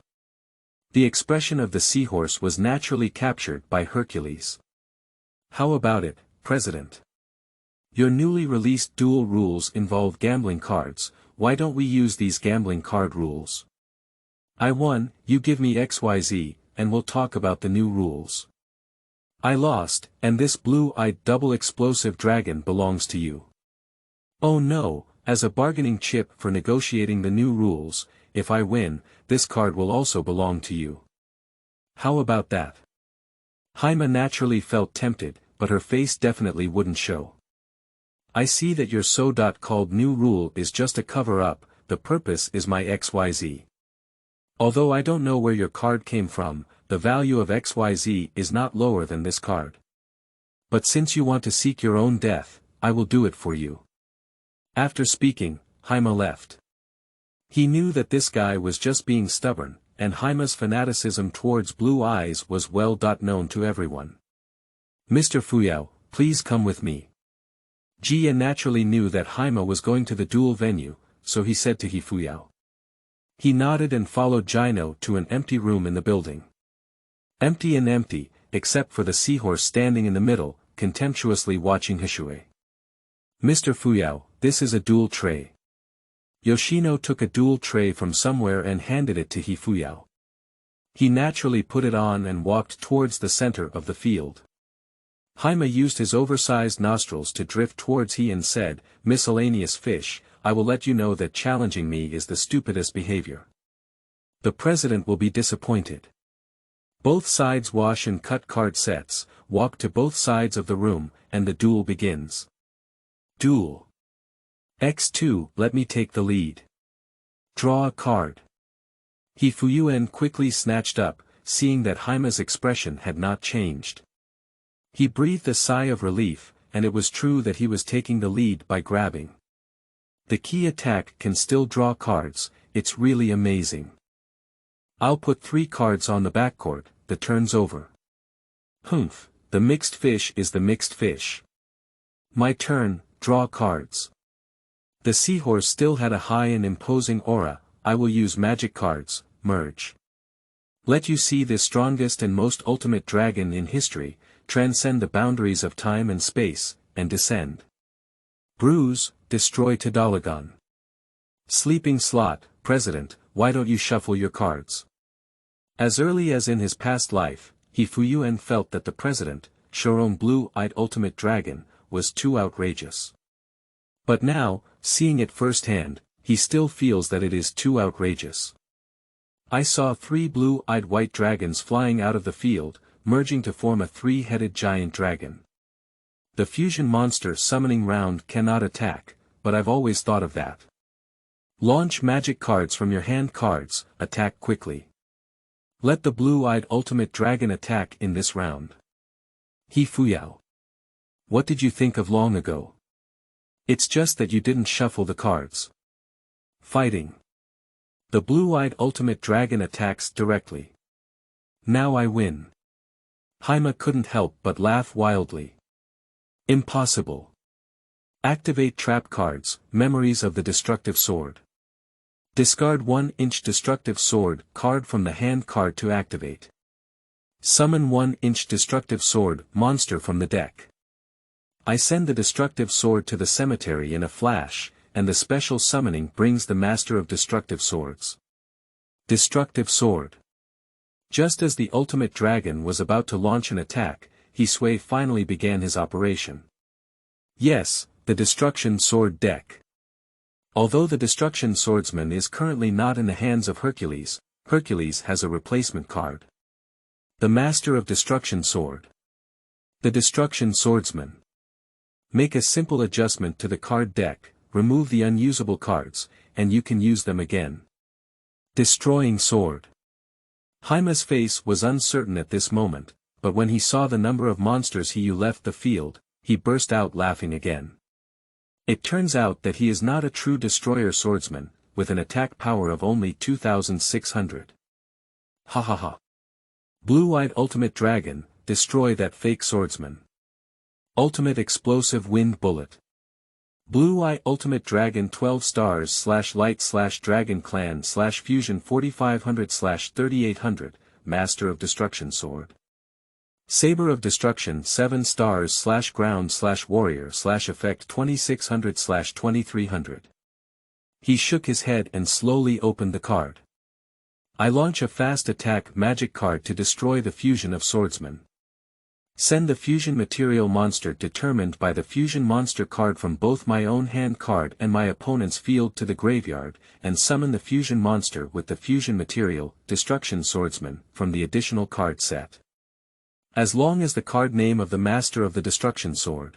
The expression of the seahorse was naturally captured by Hercules. How about it, President? Your newly released duel rules involve gambling cards, why don't we use these gambling card rules? I won, you give me XYZ, and we'll talk about the new rules. I lost, and this blue-eyed double-explosive dragon belongs to you. Oh no, as a bargaining chip for negotiating the new rules, if I win, this card will also belong to you. How about that? Haima naturally felt tempted, but her face definitely wouldn't show. I see that your so-called new rule is just a cover-up, the purpose is my XYZ. Although I don't know where your card came from, the value of XYZ is not lower than this card. But since you want to seek your own death, I will do it for you. After speaking, Haima left. He knew that this guy was just being stubborn, and Haima's fanaticism towards blue eyes was well known to everyone. Mr. Fuyao, please come with me. Jia naturally knew that Haima was going to the duel venue, so he said to Fuyao. He nodded and followed Jino to an empty room in the building. Empty and empty, except for the seahorse standing in the middle, contemptuously watching Hishui. Mr. Fuyao, this is a duel tray. Yoshino took a duel tray from somewhere and handed it to Fuyao. He naturally put it on and walked towards the center of the field. Haima used his oversized nostrils to drift towards he and said, "Miscellaneous fish, I will let you know that challenging me is the stupidest behavior. The president will be disappointed." Both sides wash and cut card sets, walk to both sides of the room, and the duel begins. Duel. X2, let me take the lead. Draw a card. Fuyuan quickly snatched up, seeing that Haima's expression had not changed. He breathed a sigh of relief, and it was true that he was taking the lead by grabbing. The key attack can still draw cards, it's really amazing. I'll put 3 cards on the backcourt, the turn's over. Humph, the mixed fish is the mixed fish. My turn, draw cards. The seahorse still had a high and imposing aura, I will use magic cards, merge. Let you see the strongest and most ultimate dragon in history, transcend the boundaries of time and space, and descend. Bruise, destroy Tadalagon. Sleeping slot, president, why don't you shuffle your cards? As early as in his past life, Fuyuan felt that the president, Shoron blue-eyed ultimate dragon, was too outrageous. But now, seeing it firsthand, he still feels that it is too outrageous. I saw 3 blue-eyed white dragons flying out of the field, merging to form a 3-headed giant dragon. The fusion monster summoning round cannot attack, but I've always thought of that. Launch magic cards from your hand cards, attack quickly. Let the blue-eyed ultimate dragon attack in this round. Fuyao. What did you think of long ago? It's just that you didn't shuffle the cards. Fighting. The blue-eyed ultimate dragon attacks directly. Now I win. Haima couldn't help but laugh wildly. Impossible. Activate trap cards, memories of the destructive sword. Discard 1-inch destructive sword card from the hand card to activate. Summon 1-inch destructive sword monster from the deck. I send the destructive sword to the cemetery in a flash, and the special summoning brings the master of destructive swords. Destructive sword. Just as the ultimate dragon was about to launch an attack, Hisui finally began his operation. Yes, the destruction sword deck. Although the destruction swordsman is currently not in the hands of Hercules, Hercules has a replacement card. The master of destruction sword. The destruction swordsman. Make a simple adjustment to the card deck, remove the unusable cards, and you can use them again. Destroying sword. Haima's face was uncertain at this moment, but when he saw the number of monsters he left the field, he burst out laughing again. It turns out that he is not a true destroyer swordsman, with an attack power of only 2,600. Ha ha ha. Blue-eyed ultimate dragon, destroy that fake swordsman. Ultimate explosive wind bullet. Blue-eye ultimate dragon 12 stars /light dragon clan fusion 4500 3800, master of destruction sword. Saber of Destruction 7 stars ground warrior effect 2600 2300. He shook his head and slowly opened the card. I launch a fast attack magic card to destroy the fusion of swordsmen. Send the fusion material monster determined by the fusion monster card from both my own hand card and my opponent's field to the graveyard, and summon the fusion monster with the fusion material, Destruction Swordsman, from the additional card set. As long as the card name of the master of the Destruction Sword.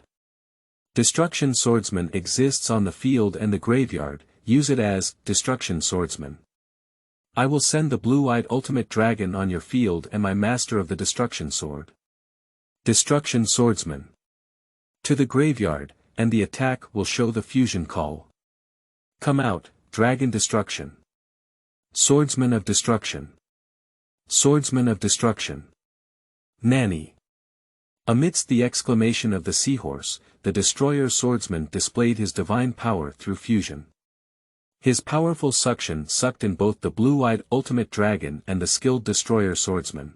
Destruction Swordsman exists on the field and the graveyard, use it as Destruction Swordsman. I will send the blue-eyed ultimate dragon on your field and my master of the Destruction Sword. Destruction Swordsman. To the graveyard, and the attack will show the fusion call. Come out, Dragon Destruction. Swordsman of Destruction. Swordsman of Destruction. Nanny. Amidst the exclamation of the seahorse, the destroyer swordsman displayed his divine power through fusion. His powerful suction sucked in both the blue-eyed ultimate dragon and the skilled destroyer swordsman.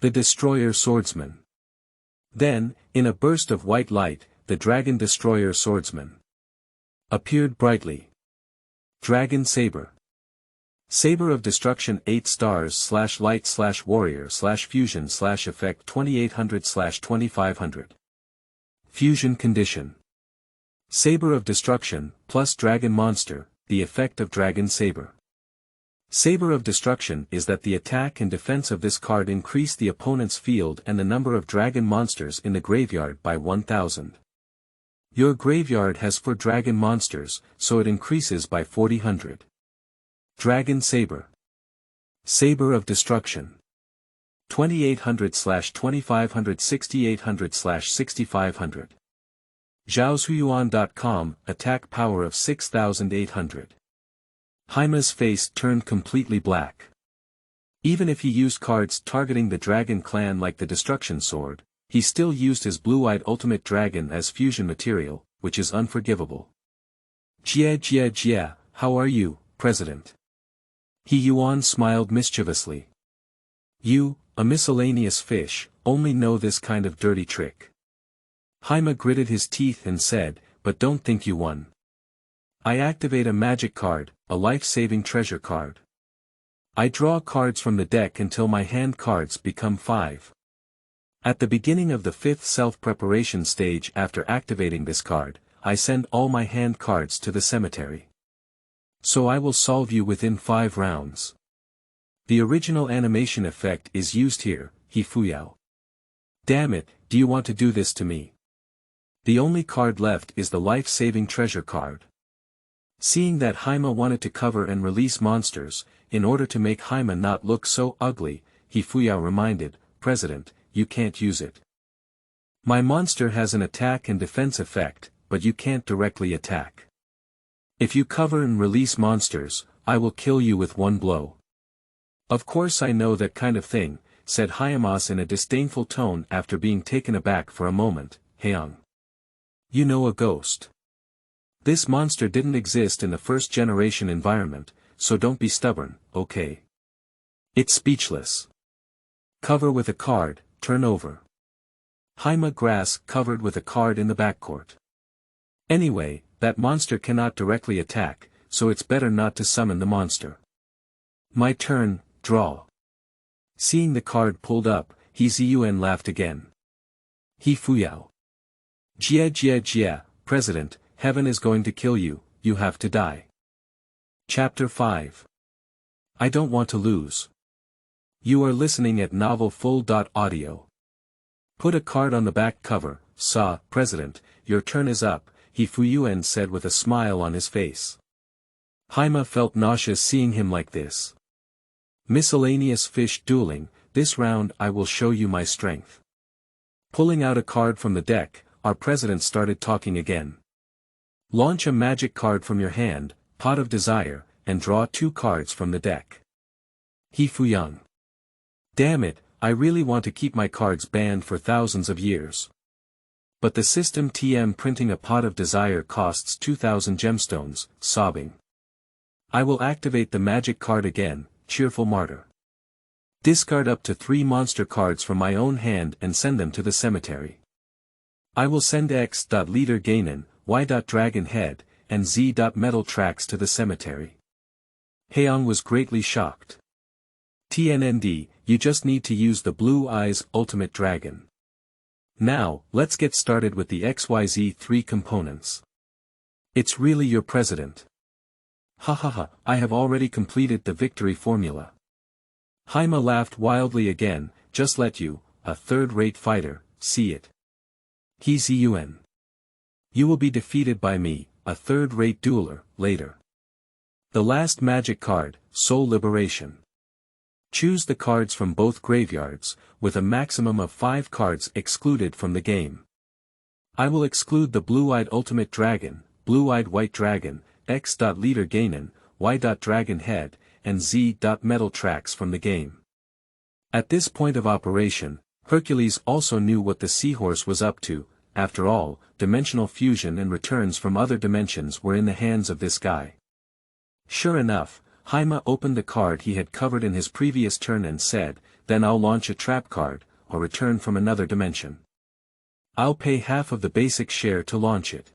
The destroyer swordsman. Then, in a burst of white light, the Dragon Destroyer Swordsman appeared brightly. Dragon Saber. Saber of Destruction 8 stars / light / warrior / fusion / effect 2800 / 2500. Fusion condition. Saber of Destruction, plus Dragon Monster, the effect of Dragon Saber. Saber of Destruction is that the attack and defense of this card increase the opponent's field and the number of dragon monsters in the graveyard by 1000. Your graveyard has 4 dragon monsters, so it increases by 4000. Dragon Saber. Saber of Destruction. 2800 / 2500 6800 / 6500. Zhaoshuyuan.com, attack power of 6800. Haima's face turned completely black. Even if he used cards targeting the dragon clan like the Destruction Sword, he still used his blue-eyed ultimate dragon as fusion material, which is unforgivable. Jia, how are you, President? He Yuan smiled mischievously. You, a miscellaneous fish, only know this kind of dirty trick. Haima gritted his teeth and said, but don't think you won. I activate a magic card, a life-saving treasure card. I draw cards from the deck until my hand cards become 5. At the beginning of the 5th self-preparation stage after activating this card, I send all my hand cards to the cemetery. So I will solve you within 5 rounds. The original animation effect is used here, He Fuyao. Damn it, do you want to do this to me? The only card left is the life-saving treasure card. Seeing that Haima wanted to cover and release monsters, in order to make Haima not look so ugly, He Fuyao reminded, President, you can't use it. My monster has an attack and defense effect, but you can't directly attack. If you cover and release monsters, I will kill you with one blow. Of course I know that kind of thing, said Hayamas in a disdainful tone after being taken aback for a moment, Heung. You know a ghost. This monster didn't exist in the first-generation environment, so don't be stubborn, okay? It's speechless. Cover with a card, turn over. Haima grass covered with a card in the backcourt. Anyway, that monster cannot directly attack, so it's better not to summon the monster. My turn, draw. Seeing the card pulled up, He Ziyuan laughed again. He Fuyao. Jia, President, heaven is going to kill you, you have to die. Chapter 5. I don't want to lose. You are listening at novelfull.audio. Put a card on the back cover, President, your turn is up, He Fuyuan said with a smile on his face. Haima felt nauseous seeing him like this. Miscellaneous fish dueling, this round I will show you my strength. Pulling out a card from the deck, our president started talking again. Launch a magic card from your hand, Pot of Desire, and draw 2 cards from the deck. He Fuyang. Damn it, I really want to keep my cards banned for thousands of years. But the system TM printing a Pot of Desire costs 2,000 gemstones, sobbing. I will activate the magic card again, Cheerful Martyr. Discard up to 3 monster cards from my own hand and send them to the cemetery. I will send X.Leader Gainen, Y.Dragon Head, and Z.Metal Tracks to the cemetery. Heong was greatly shocked. TNND, you just need to use the Blue Eyes Ultimate Dragon. Now, let's get started with the XYZ 3 components. It's really your president. Hahaha, I have already completed the victory formula. Jaime laughed wildly again, just let you, a third-rate fighter, see it. He's UN. You will be defeated by me, a third-rate dueler, later. The last magic card, Soul Liberation. Choose the cards from both graveyards, with a maximum of 5 cards excluded from the game. I will exclude the Blue-Eyed Ultimate Dragon, Blue-Eyed White Dragon, X.Leader Ganon, Y.Dragon Head, and Z.Metal Tracks from the game. At this point of operation, Hercules also knew what the seahorse was up to. After all, dimensional fusion and returns from other dimensions were in the hands of this guy. Sure enough, Jaime opened the card he had covered in his previous turn and said, then I'll launch a trap card, or return from another dimension. I'll pay half of the basic share to launch it.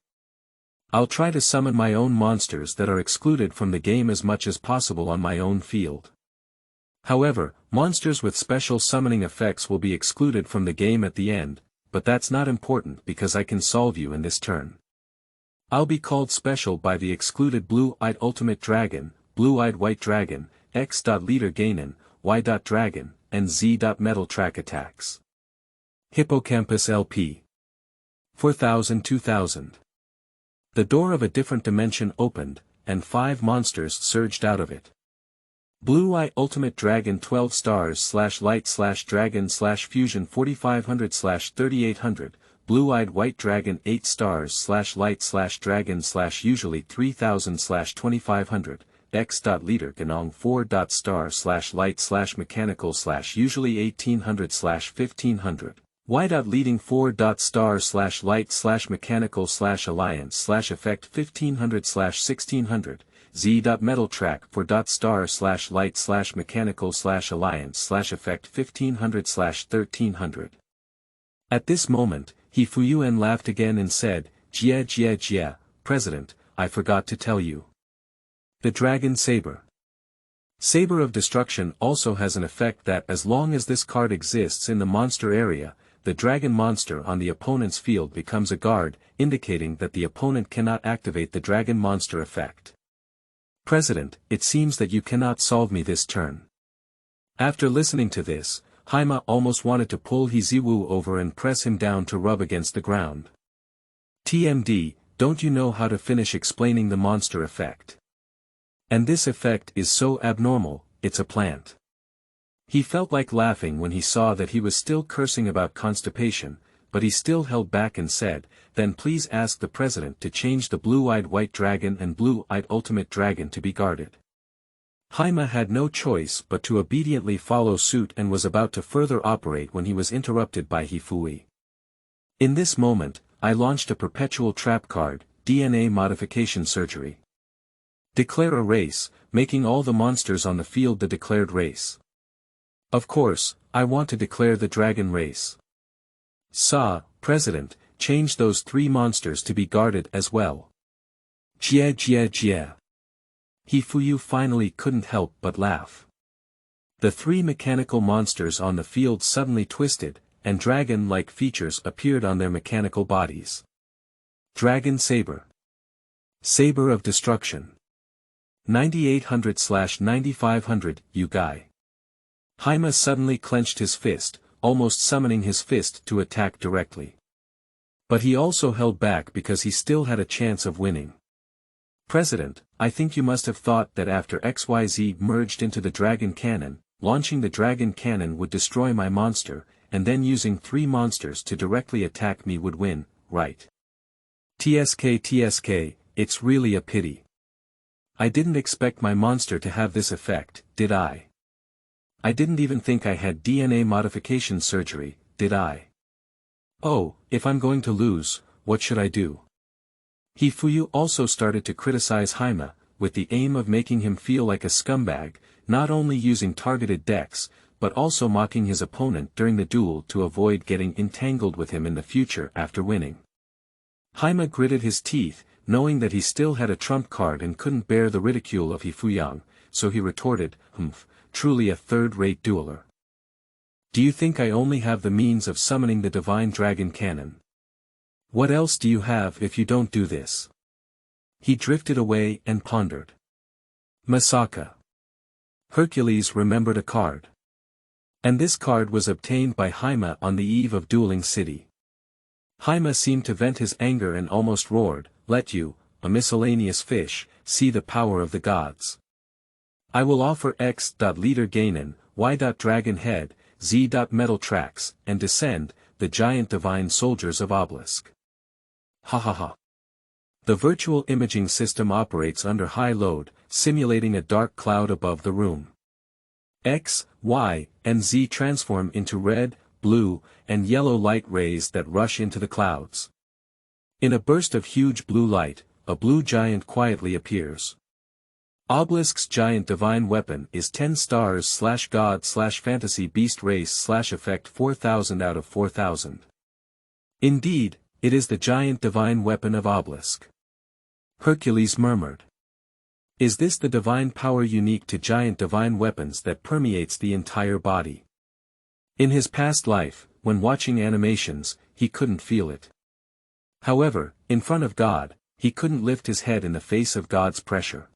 I'll try to summon my own monsters that are excluded from the game as much as possible on my own field. However, monsters with special summoning effects will be excluded from the game at the end, but that's not important because I can solve you in this turn. I'll be called special by the excluded Blue-Eyed Ultimate Dragon, Blue-Eyed White Dragon, X.Leader Ganon, Y.Dragon, and Z.Metal Track attacks. Hippocampus LP. 4000-2000. The door of a different dimension opened, and 5 monsters surged out of it. Blue-Eye Ultimate Dragon 12 stars / light / dragon / fusion 4500 / 3800, Blue-Eyed White Dragon 8 stars / light / dragon / usually 3000 / 2500, X.Leader Ganon 4. Star / light / mechanical / usually 1800 / 1500. Y.Leading 4. Star / light / mechanical / alliance / effect 1500 / 1600, Z.Metal Track 4. Star / light / mechanical / alliance / effect 1500 / 1300. At this moment, Hifuyuan laughed again and said, Jia, President, I forgot to tell you. The Dragon Saber. Saber of Destruction also has an effect that as long as this card exists in the monster area, the dragon monster on the opponent's field becomes a guard, indicating that the opponent cannot activate the dragon monster effect. President, it seems that you cannot solve me this turn. After listening to this, Jaime almost wanted to pull Hiziwu over and press him down to rub against the ground. TMD, don't you know how to finish explaining the monster effect? And this effect is so abnormal, it's a plant. He felt like laughing when he saw that he was still cursing about constipation, but he still held back and said, then please ask the president to change the Blue-Eyed White Dragon and Blue-Eyed Ultimate Dragon to be guarded. Jaime had no choice but to obediently follow suit and was about to further operate when he was interrupted by Hifui. In this moment, I launched a perpetual trap card, DNA Modification Surgery. Declare a race, making all the monsters on the field the declared race. Of course, I want to declare the dragon race. President, change those 3 monsters to be guarded as well. Jia. Hifuyu finally couldn't help but laugh. The 3 mechanical monsters on the field suddenly twisted, and dragon-like features appeared on their mechanical bodies. Dragon Saber. Saber of Destruction. 9800/9500, you guy. Jaime suddenly clenched his fist, almost summoning his fist to attack directly. But he also held back because he still had a chance of winning. President, I think you must have thought that after XYZ merged into the Dragon Cannon, launching the Dragon Cannon would destroy my monster, and then using 3 monsters to directly attack me would win, right? TSK, it's really a pity. I didn't expect my monster to have this effect, did I? I didn't even think I had DNA modification surgery, did I? Oh, if I'm going to lose, what should I do? Hifuyu also started to criticize Jaime, with the aim of making him feel like a scumbag, not only using targeted decks, but also mocking his opponent during the duel to avoid getting entangled with him in the future after winning. Jaime gritted his teeth, knowing that he still had a trump card and couldn't bear the ridicule of Hifuyang, so he retorted, truly a third-rate dueler. Do you think I only have the means of summoning the divine dragon cannon? What else do you have if you don't do this? He drifted away and pondered. Masaka. Hercules remembered a card. And this card was obtained by Hyma on the eve of Dueling City. Hyma seemed to vent his anger and almost roared, "Let you, a miscellaneous fish, see the power of the gods. I will offer X.Leader Ganon, Y.Dragon Head, Z.Metal Tracks, and Descend, the giant divine soldiers of Obelisk." Ha ha ha. The virtual imaging system operates under high load, simulating a dark cloud above the room. X, Y, and Z transform into red, blue, and yellow light rays that rush into the clouds. In a burst of huge blue light, a blue giant quietly appears. Obelisk's giant divine weapon is 10 stars/god/fantasy beast race/effect 4000 out of 4000. Indeed, it is the giant divine weapon of Obelisk. Hercules murmured. Is this the divine power unique to giant divine weapons that permeates the entire body? In his past life, when watching animations, he couldn't feel it. However, in front of God, he couldn't lift his head in the face of God's pressure.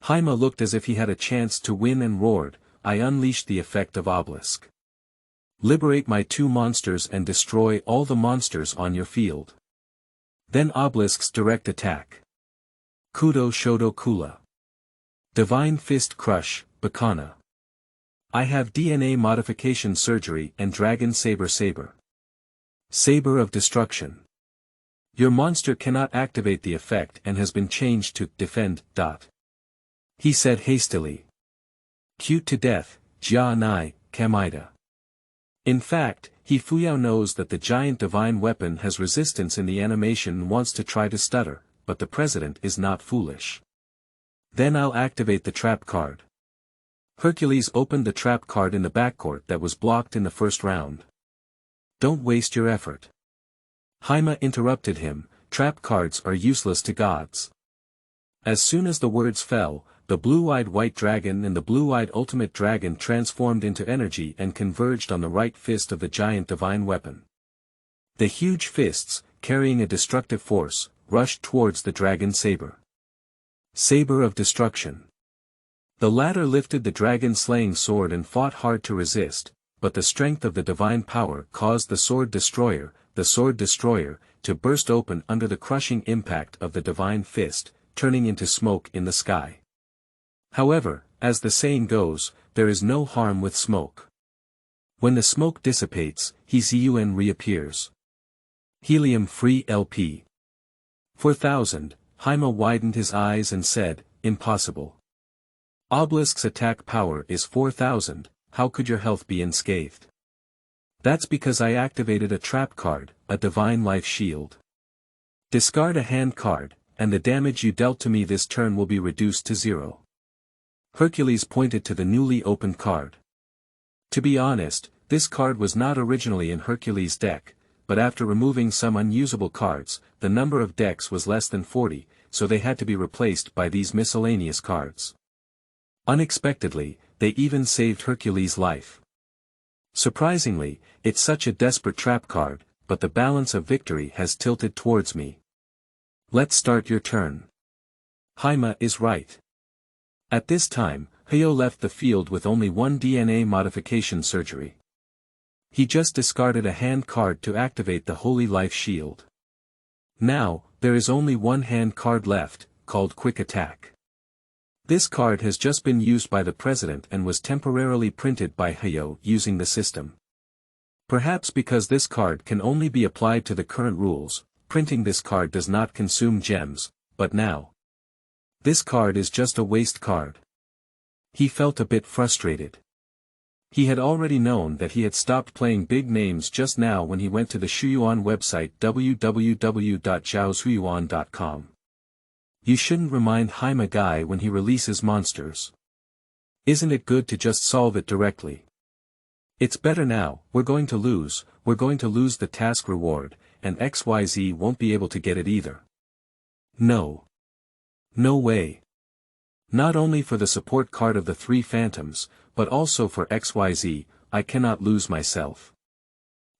Hyma looked as if he had a chance to win and roared, "I unleash the effect of Obelisk. Liberate my 2 monsters and destroy all the monsters on your field." Then Obelisk's direct attack. Kudo Shodo Kula. Divine Fist Crush, Bakana. I have DNA modification surgery and Dragon Saber. Saber of Destruction. Your monster cannot activate the effect and has been changed to Defend. He said hastily. Cute to death, Jia Nai, Kamida. In fact, Fuyao knows that the giant divine weapon has resistance in the animation and wants to try to stutter, but the president is not foolish. Then I'll activate the trap card. Hercules opened the trap card in the backcourt that was blocked in the first round. Don't waste your effort. Hyma interrupted him, trap cards are useless to gods. As soon as the words fell, the blue-eyed white dragon and the blue-eyed ultimate dragon transformed into energy and converged on the right fist of the giant divine weapon. The huge fists, carrying a destructive force, rushed towards the dragon saber. Saber of Destruction. The latter lifted the dragon-slaying sword and fought hard to resist, but the strength of the divine power caused the sword destroyer, to burst open under the crushing impact of the divine fist, turning into smoke in the sky. However, as the saying goes, there is no harm with smoke. When the smoke dissipates, Hesiun reappears. Helium-free LP. 4000, Hyma widened his eyes and said, impossible. Obelisk's attack power is 4000, how could your health be unscathed? That's because I activated a trap card, a divine life shield. Discard a hand card, and the damage you dealt to me this turn will be reduced to 0. Hercules pointed to the newly opened card. To be honest, this card was not originally in Hercules' deck, but after removing some unusable cards, the number of decks was less than 40, so they had to be replaced by these miscellaneous cards. Unexpectedly, they even saved Hercules' life. Surprisingly, it's such a desperate trap card, but the balance of victory has tilted towards me. Let's start your turn. Hyma is right. At this time, Hyo left the field with only 1 DNA modification surgery. He just discarded a hand card to activate the Holy Life Shield. Now, there is only 1 hand card left, called Quick Attack. This card has just been used by the president and was temporarily printed by Hyo using the system. Perhaps because this card can only be applied to the current rules, printing this card does not consume gems, but now. This card is just a waste card. He felt a bit frustrated. He had already known that he had stopped playing big names just now when he went to the Shuyuan website www.zhaoshuyuan.com. You shouldn't remind Hyma Guy when he releases monsters. Isn't it good to just solve it directly? It's better now, we're going to lose the task reward, and XYZ won't be able to get it either. No. No way. Not only for the support card of the 3 phantoms, but also for XYZ, I cannot lose myself.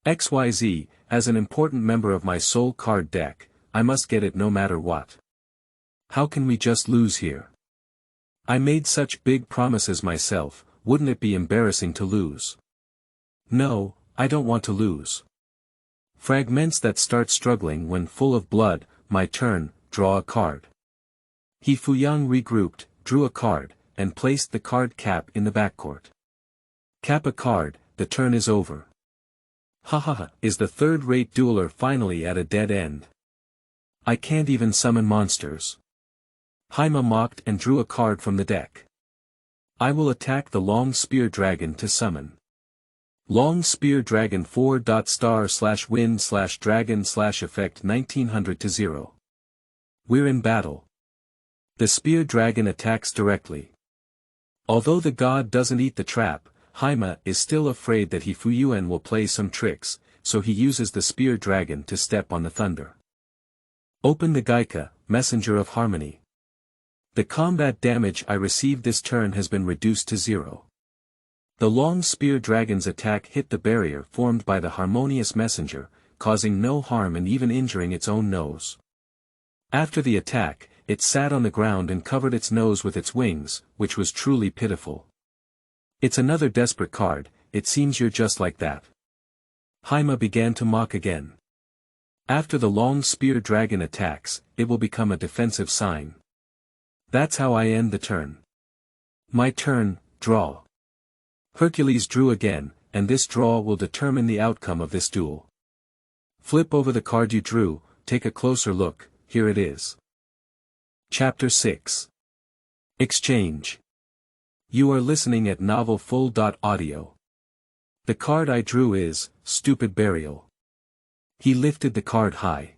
XYZ, as an important member of my soul card deck, I must get it no matter what. How can we just lose here? I made such big promises myself, wouldn't it be embarrassing to lose? No, I don't want to lose. Fragments that start struggling when full of blood, my turn, draw a card. He Fuyang regrouped, drew a card, and placed the card cap in the backcourt. Cap a card, the turn is over. Hahaha, is the third-rate dueler finally at a dead end? I can't even summon monsters. Haima mocked and drew a card from the deck. I will attack the Long Spear Dragon to summon. Long Spear Dragon 4.star/win/dragon/effect 1900 to 0. We're in battle. The Spear Dragon attacks directly. Although the god doesn't eat the trap, Haima is still afraid that Fuyuan will play some tricks, so he uses the Spear Dragon to step on the thunder. Open the Gaika, Messenger of Harmony. The combat damage I received this turn has been reduced to 0. The Long Spear Dragon's attack hit the barrier formed by the Harmonious Messenger, causing no harm and even injuring its own nose. After the attack, it sat on the ground and covered its nose with its wings, which was truly pitiful. It's another desperate card, it seems you're just like that. Haima began to mock again. After the Long Spear Dragon attacks, it will become a defensive sign. That's how I end the turn. My turn, draw. Hercules drew again, and this draw will determine the outcome of this duel. Flip over the card you drew, take a closer look, here it is. Chapter 6. Exchange. You are listening at novelfull.audio. The card I drew is, Stupid Burial. He lifted the card high.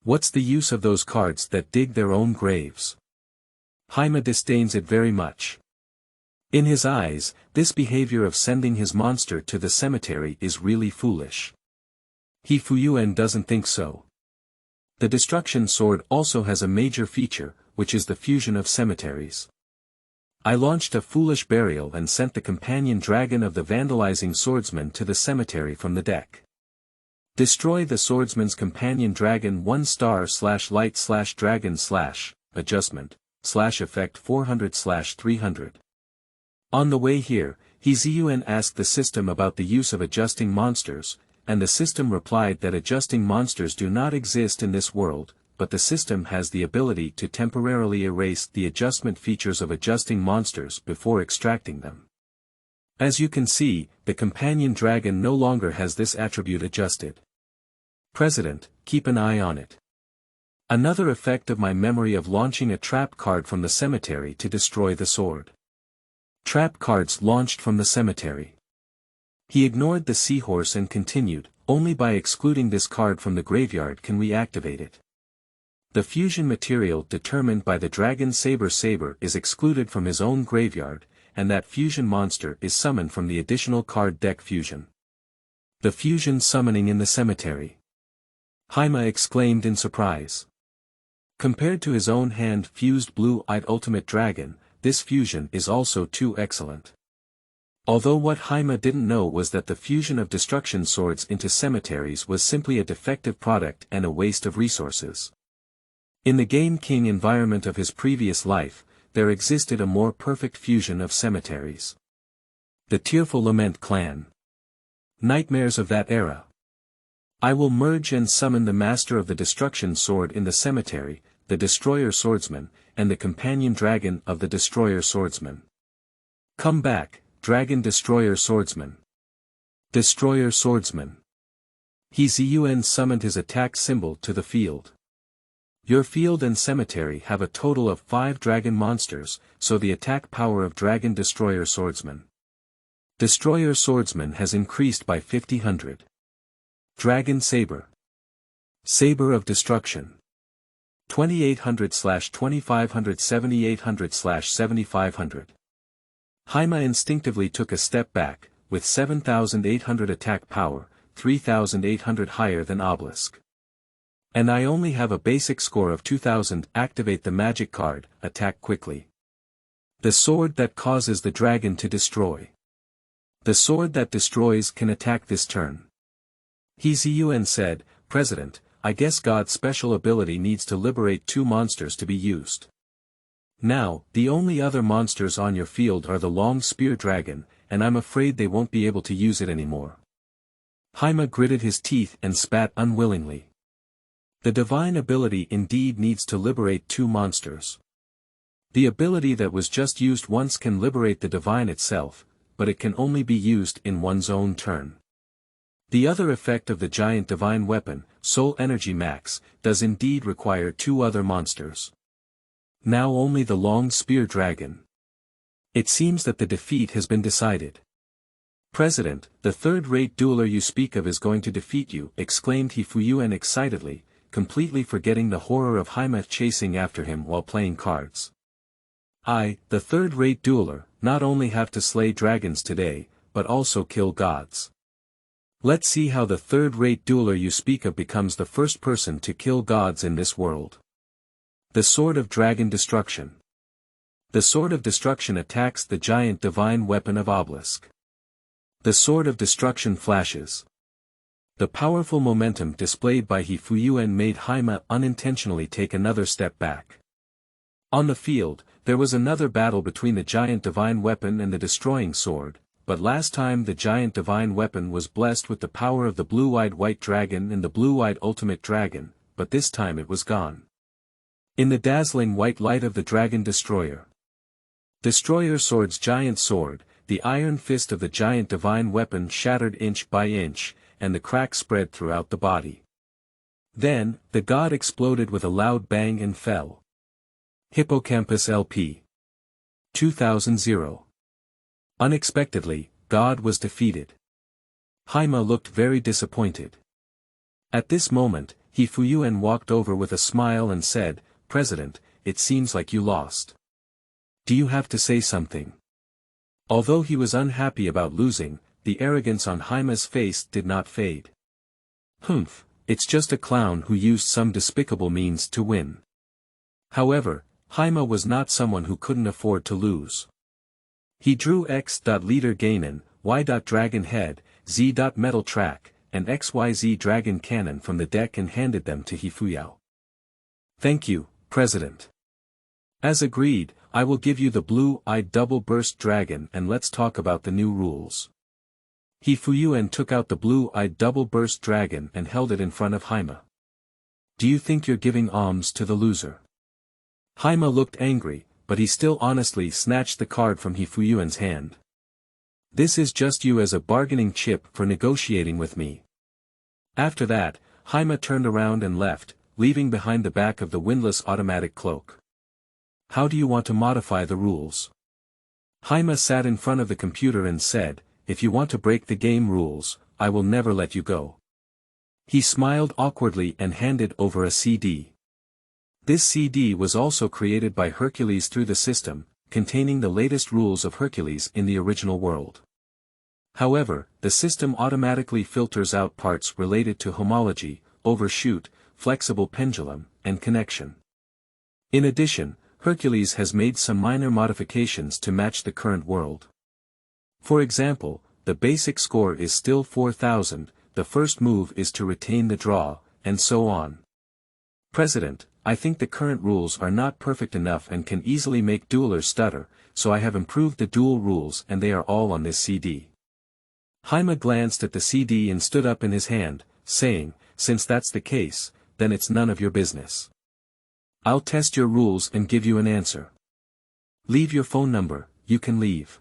What's the use of those cards that dig their own graves? Haima disdains it very much. In his eyes, this behavior of sending his monster to the cemetery is really foolish. Fuyuan doesn't think so. The Destruction Sword also has a major feature, which is the fusion of cemeteries. I launched a foolish burial and sent the companion dragon of the vandalizing swordsman to the cemetery from the deck. Destroy the swordsman's companion dragon 1*/light/dragon/adjustment/effect 400/300. On the way here, Ziyuan asked the system about the use of adjusting monsters, and the system replied that adjusting monsters do not exist in this world, but the system has the ability to temporarily erase the adjustment features of adjusting monsters before extracting them. As you can see, the companion dragon no longer has this attribute adjusted. President, keep an eye on it. Another effect of my memory of launching a trap card from the cemetery to destroy the sword. Trap cards launched from the cemetery. He ignored the seahorse and continued, only by excluding this card from the graveyard can we activate it. The fusion material determined by the Dragon Saber is excluded from his own graveyard, and that fusion monster is summoned from the additional card deck fusion. The fusion summoning in the cemetery. Haima exclaimed in surprise. Compared to his own hand-fused blue-eyed Ultimate Dragon, this fusion is also too excellent. Although what Haima didn't know was that the fusion of destruction swords into cemeteries was simply a defective product and a waste of resources. In the Game King environment of his previous life, there existed a more perfect fusion of cemeteries. The Tearful Lament clan. Nightmares of that era. I will merge and summon the Master of the Destruction Sword in the cemetery, the Destroyer Swordsman, and the companion dragon of the Destroyer Swordsman. Come back, Dragon Destroyer Swordsman. Destroyer Swordsman. Ziyuan summoned his attack symbol to the field. Your field and cemetery have a total of 5 dragon monsters, so the attack power of Dragon Destroyer Swordsman. Destroyer Swordsman has increased by 5000. Dragon Saber. Saber of Destruction. 2800/2500/7800/7500. Haima instinctively took a step back, with 7800 attack power, 3800 higher than Obelisk. And I only have a basic score of 2000. Activate the magic card, attack quickly. The sword that causes the dragon to destroy. The sword that destroys can attack this turn. Hizuyuan said, President, I guess God's special ability needs to liberate 2 monsters to be used. Now, the only other monsters on your field are the long spear dragon, and I'm afraid they won't be able to use it anymore. Haima gritted his teeth and spat unwillingly. The divine ability indeed needs to liberate 2 monsters. The ability that was just used once can liberate the divine itself, but it can only be used in one's own turn. The other effect of the giant divine weapon, Soul Energy Max, does indeed require 2 other monsters. Now only the long spear dragon. It seems that the defeat has been decided. President, the third-rate dueler you speak of is going to defeat you, exclaimed Hifuyuan excitedly, completely forgetting the horror of Haima chasing after him while playing cards. I, the third-rate dueler, not only have to slay dragons today, but also kill gods. Let's see how the third-rate dueler you speak of becomes the first person to kill gods in this world. The Sword of Dragon Destruction. The Sword of Destruction attacks the giant divine weapon of Obelisk. The Sword of Destruction flashes. The powerful momentum displayed by Hifuyuan made Haima unintentionally take another step back. On the field, there was another battle between the giant divine weapon and the destroying sword, but last time the giant divine weapon was blessed with the power of the blue-eyed white dragon and the blue-eyed ultimate dragon, but this time it was gone. In the dazzling white light of the dragon destroyer. Destroyer sword's giant sword, the iron fist of the giant divine weapon shattered inch by inch, and the crack spread throughout the body. Then, the god exploded with a loud bang and fell. Hippocampus LP 2000. Unexpectedly, God was defeated. Haima looked very disappointed. At this moment, Hifuyuan walked over with a smile and said, President, it seems like you lost. Do you have to say something? Although he was unhappy about losing, the arrogance on Haima's face did not fade. Humph, it's just a clown who used some despicable means to win. However, Haima was not someone who couldn't afford to lose. He drew X.Leader Ganon, Y.Dragon Head, Z.Metal Track, and XYZ Dragon Cannon from the deck and handed them to Hifuyao. Thank you, President. As agreed, I will give you the blue-eyed double burst dragon and let's talk about the new rules. Hifuyuan took out the blue-eyed double burst dragon and held it in front of Haima. Do you think you're giving alms to the loser? Haima looked angry, but he still honestly snatched the card from Hifuyuan's hand. This is just you as a bargaining chip for negotiating with me. After that, Haima turned around and left, leaving behind the back of the windlass automatic cloak. How do you want to modify the rules? Haima sat in front of the computer and said, if you want to break the game rules, I will never let you go. He smiled awkwardly and handed over a CD. This CD was also created by Hercules through the system, containing the latest rules of Hercules in the original world. However, the system automatically filters out parts related to homology, overshoot, flexible pendulum, and connection. In addition, Hercules has made some minor modifications to match the current world. For example, the basic score is still 4,000, the first move is to retain the draw, and so on. President, I think the current rules are not perfect enough and can easily make duelers stutter, so I have improved the duel rules and they are all on this CD. Haima glanced at the CD and stood up in his hand, saying, since that's the case, then it's none of your business. I'll test your rules and give you an answer. Leave your phone number, you can leave.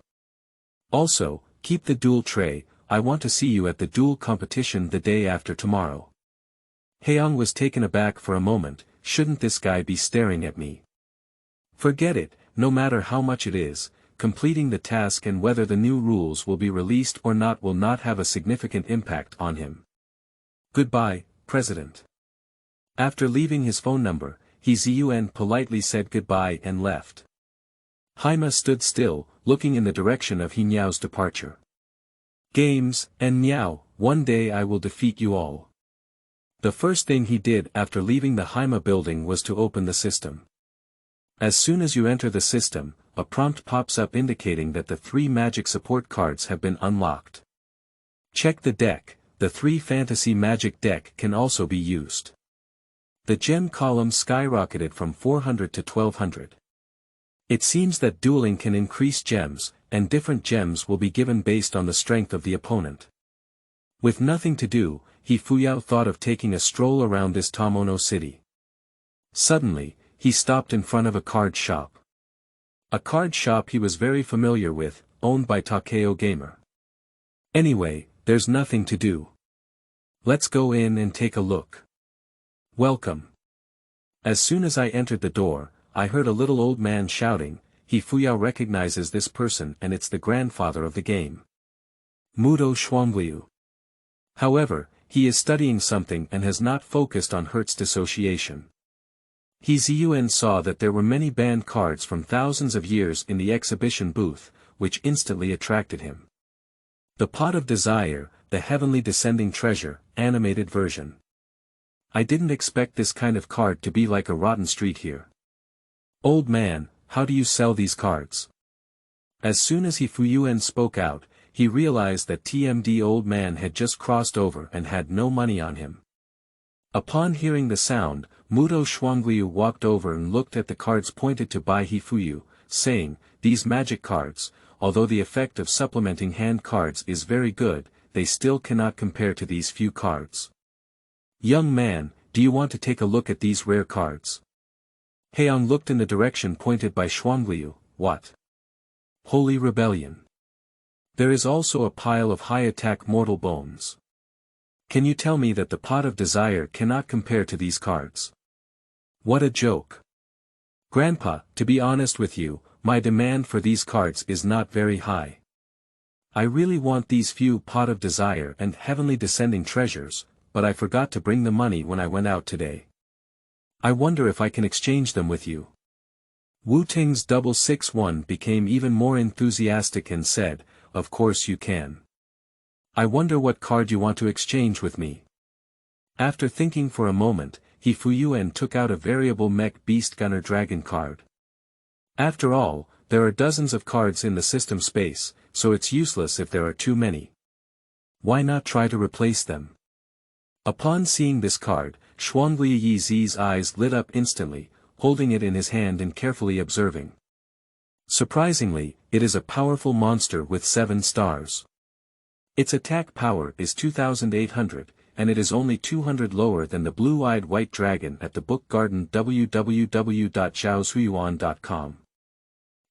Also, keep the duel tray, I want to see you at the duel competition the day after tomorrow. Haeyoung was taken aback for a moment, shouldn't this guy be staring at me? Forget it, no matter how much it is, completing the task and whether the new rules will be released or not will not have a significant impact on him. Goodbye, President. After leaving his phone number, Hizuyuan politely said goodbye and left. Haima stood still, looking in the direction of Hinyao departure. Games, and Miao, one day I will defeat you all. The first thing he did after leaving the Haima building was to open the system. As soon as you enter the system, a prompt pops up indicating that the 3 magic support cards have been unlocked. Check the deck, the 3 fantasy magic deck can also be used. The gem column skyrocketed from 400 to 1200. It seems that dueling can increase gems, and different gems will be given based on the strength of the opponent. With nothing to do, Fuyao thought of taking a stroll around this Tomono city. Suddenly, he stopped in front of a card shop. A card shop he was very familiar with, owned by Takeo Gamer. Anyway, there's nothing to do. Let's go in and take a look. Welcome. As soon as I entered the door, I heard a little old man shouting. Fuyao recognizes this person and it's the grandfather of the game. Muto Xuangliu. However, he is studying something and has not focused on Hertz dissociation. Ziyuan saw that there were many banned cards from thousands of years in the exhibition booth, which instantly attracted him. The Pot of Desire, the Heavenly Descending Treasure, animated version. I didn't expect this kind of card to be like a rotten street here. Old man, how do you sell these cards? As soon as Fuyuan spoke out, he realized that TMD old man had just crossed over and had no money on him. Upon hearing the sound, Muto Xuangliu walked over and looked at the cards pointed to by Fuyu, saying, these magic cards, although the effect of supplementing hand cards is very good, they still cannot compare to these few cards. Young man, do you want to take a look at these rare cards? Heong looked in the direction pointed by Xuangliu. What? Holy Rebellion. There is also a pile of high-attack mortal bones. Can you tell me that the Pot of Desire cannot compare to these cards? What a joke. Grandpa, to be honest with you, my demand for these cards is not very high. I really want these few Pot of Desire and Heavenly Descending Treasures, but I forgot to bring the money when I went out today. I wonder if I can exchange them with you. Wu Ting's 661 became even more enthusiastic and said, of course you can. I wonder what card you want to exchange with me. After thinking for a moment, Fuyuan took out a variable mech beast gunner dragon card. After all, there are dozens of cards in the system space, so it's useless if there are too many. Why not try to replace them? Upon seeing this card, Xuangliu Yi's eyes lit up instantly, holding it in his hand and carefully observing. Surprisingly, it is a powerful monster with 7 stars. Its attack power is 2800, and it is only 200 lower than the blue-eyed white dragon at the book garden www.zhaozuiyuan.com.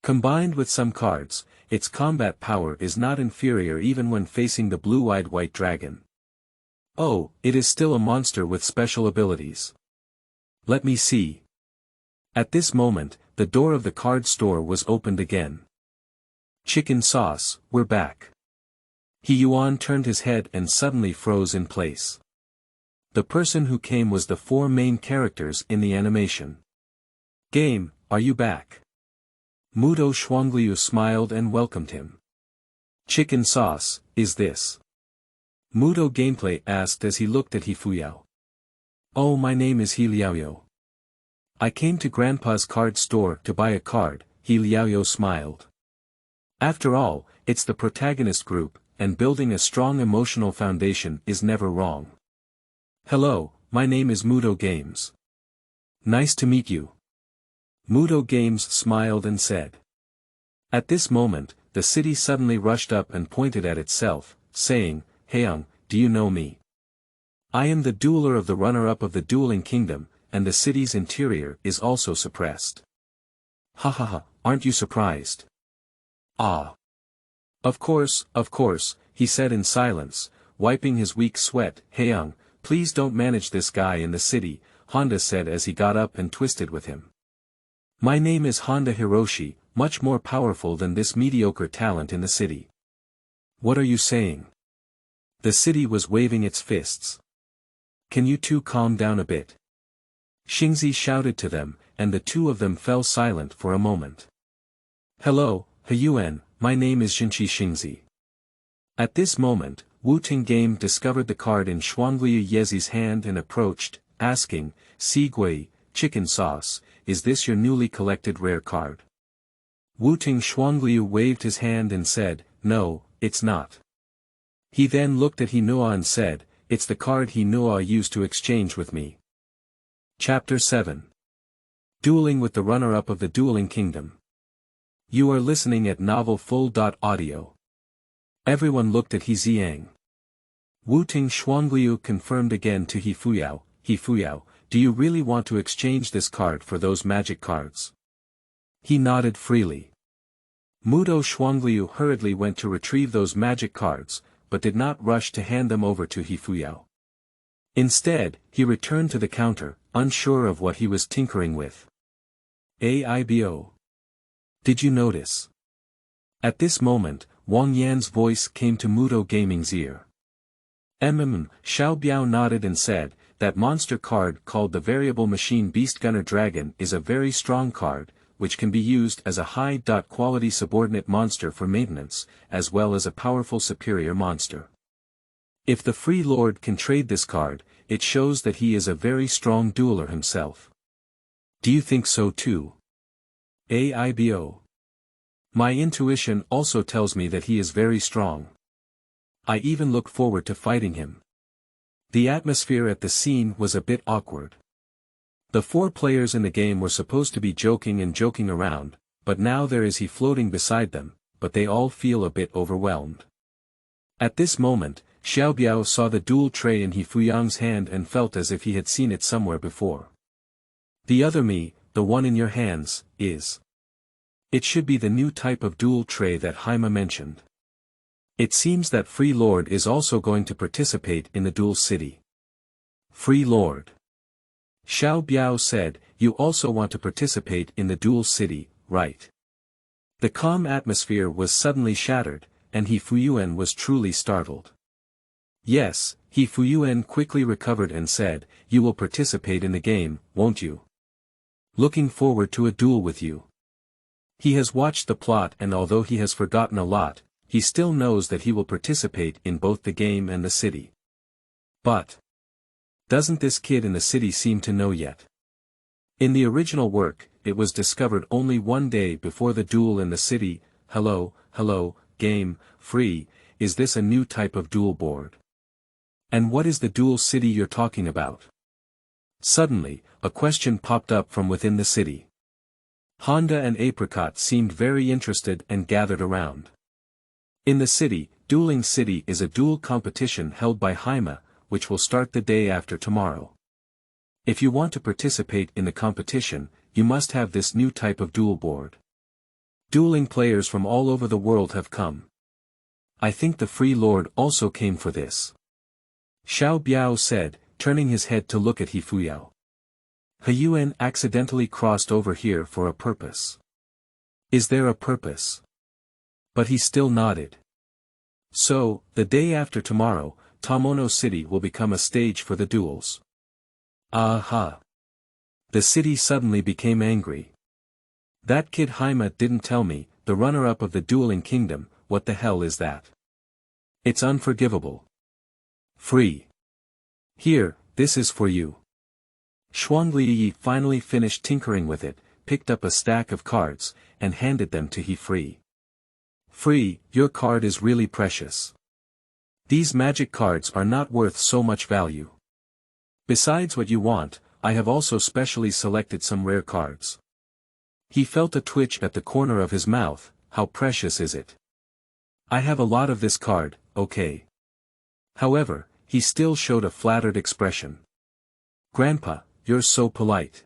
Combined with some cards, its combat power is not inferior even when facing the blue-eyed white dragon. Oh, it is still a monster with special abilities. Let me see. At this moment, the door of the card store was opened again. Chicken sauce, we're back. Yuan turned his head and suddenly froze in place. The person who came was the 4 main characters in the animation. Game, are you back? Muto Xuangliu smiled and welcomed him. Chicken sauce, is this? Muto Gameplay asked as he looked at Fuyao. Oh, my name is Liaoyo. I came to Grandpa's card store to buy a card, Liaoyo smiled. After all, it's the protagonist group, and building a strong emotional foundation is never wrong. Hello, my name is Muto Games. Nice to meet you. Muto Games smiled and said. At this moment, the city suddenly rushed up and pointed at itself, saying, Heong, do you know me? I am the dueler of the runner-up of the Dueling Kingdom, and the city's interior is also suppressed. Ha ha ha, aren't you surprised? Ah. Of course, he said in silence, wiping his weak sweat. Heong, please don't manage this guy in the city, Honda said as he got up and twisted with him. My name is Honda Hiroshi, much more powerful than this mediocre talent in the city. What are you saying? The city was waving its fists. Can you two calm down a bit? Xingzi shouted to them, and the two of them fell silent for a moment. Hello, Yuan, my name is Xinqi Xingzi. At this moment, Wu Ting Game discovered the card in Xuangliu Yezi's hand and approached, asking, Sigui, chicken sauce, is this your newly collected rare card? Wu-Ting Shuangliu waved his hand and said, "No, it's not." He then looked at Hinua and said, "It's the card Hinua used to exchange with me." Chapter 7. Dueling with the runner-up of the Dueling Kingdom. You are listening at Novel Full.audio. Everyone looked at He Xiang. Wu-Ting Shuangliu confirmed again to He Fuyao, "He Fuyao, do you really want to exchange this card for those magic cards?" He nodded freely. Mudo Shuangliu hurriedly went to retrieve those magic cards, but did not rush to hand them over to He Fuyao. Instead, he returned to the counter, unsure of what he was tinkering with. "Aibo. Did you notice?" At this moment, Wang Yan's voice came to Mudo Gaming's ear. Xiao Biao nodded and said, "That monster card called the Variable Machine Beast Gunner Dragon is a very strong card, which can be used as a high-quality subordinate monster for maintenance, as well as a powerful superior monster. If the Free Lord can trade this card, it shows that he is a very strong dueler himself. Do you think so too?" "Aibo. My intuition also tells me that he is very strong. I even look forward to fighting him." The atmosphere at the scene was a bit awkward. The 4 players in the game were supposed to be joking around, but now there is he floating beside them, but they all feel a bit overwhelmed. At this moment, Xiao Biao saw the duel tray in He Fuyang's hand and felt as if he had seen it somewhere before. "The other me, the one in your hands, is. It should be the new type of duel tray that Haima mentioned. It seems that Free Lord is also going to participate in the Duel City." "Free Lord?" Xiao Biao said, "You also want to participate in the Duel City, right?" The calm atmosphere was suddenly shattered, and He Fuyuan was truly startled. "Yes," He Fuyuan quickly recovered and said, "You will participate in the game, won't you? Looking forward to a duel with you." He has watched the plot, and although he has forgotten a lot, he still knows that he will participate in both the game and the city. But doesn't this kid in the city seem to know yet? In the original work, it was discovered only one day before the duel in the city. Hello, game, free, is this a new type of duel board? And what is the Duel City you're talking about? Suddenly, a question popped up from within the city. Honda and Apricot seemed very interested and gathered around. In the city, Dueling City is a duel competition held by Haima, which will start the day after tomorrow. If you want to participate in the competition, you must have this new type of duel board. Dueling players from all over the world have come. I think the Free Lord also came for this," Xiao Biao said, turning his head to look at He Fuyao. "He Yuan accidentally crossed over here for a purpose." "Is there a purpose?" But he still nodded. "So, the day after tomorrow, Tomono City will become a stage for the duels." Aha! The city suddenly became angry. "That kid Haima didn't tell me, the runner-up of the Dueling Kingdom, what the hell is that? It's unforgivable. Free. Here, this is for you." Shuangliyi finally finished tinkering with it, picked up a stack of cards, and handed them to He Free. "Free, your card is really precious. These magic cards are not worth so much value. Besides what you want, I have also specially selected some rare cards." He felt a twitch at the corner of his mouth. How precious is it? "I have a lot of this card, okay." However, he still showed a flattered expression. "Grandpa, you're so polite.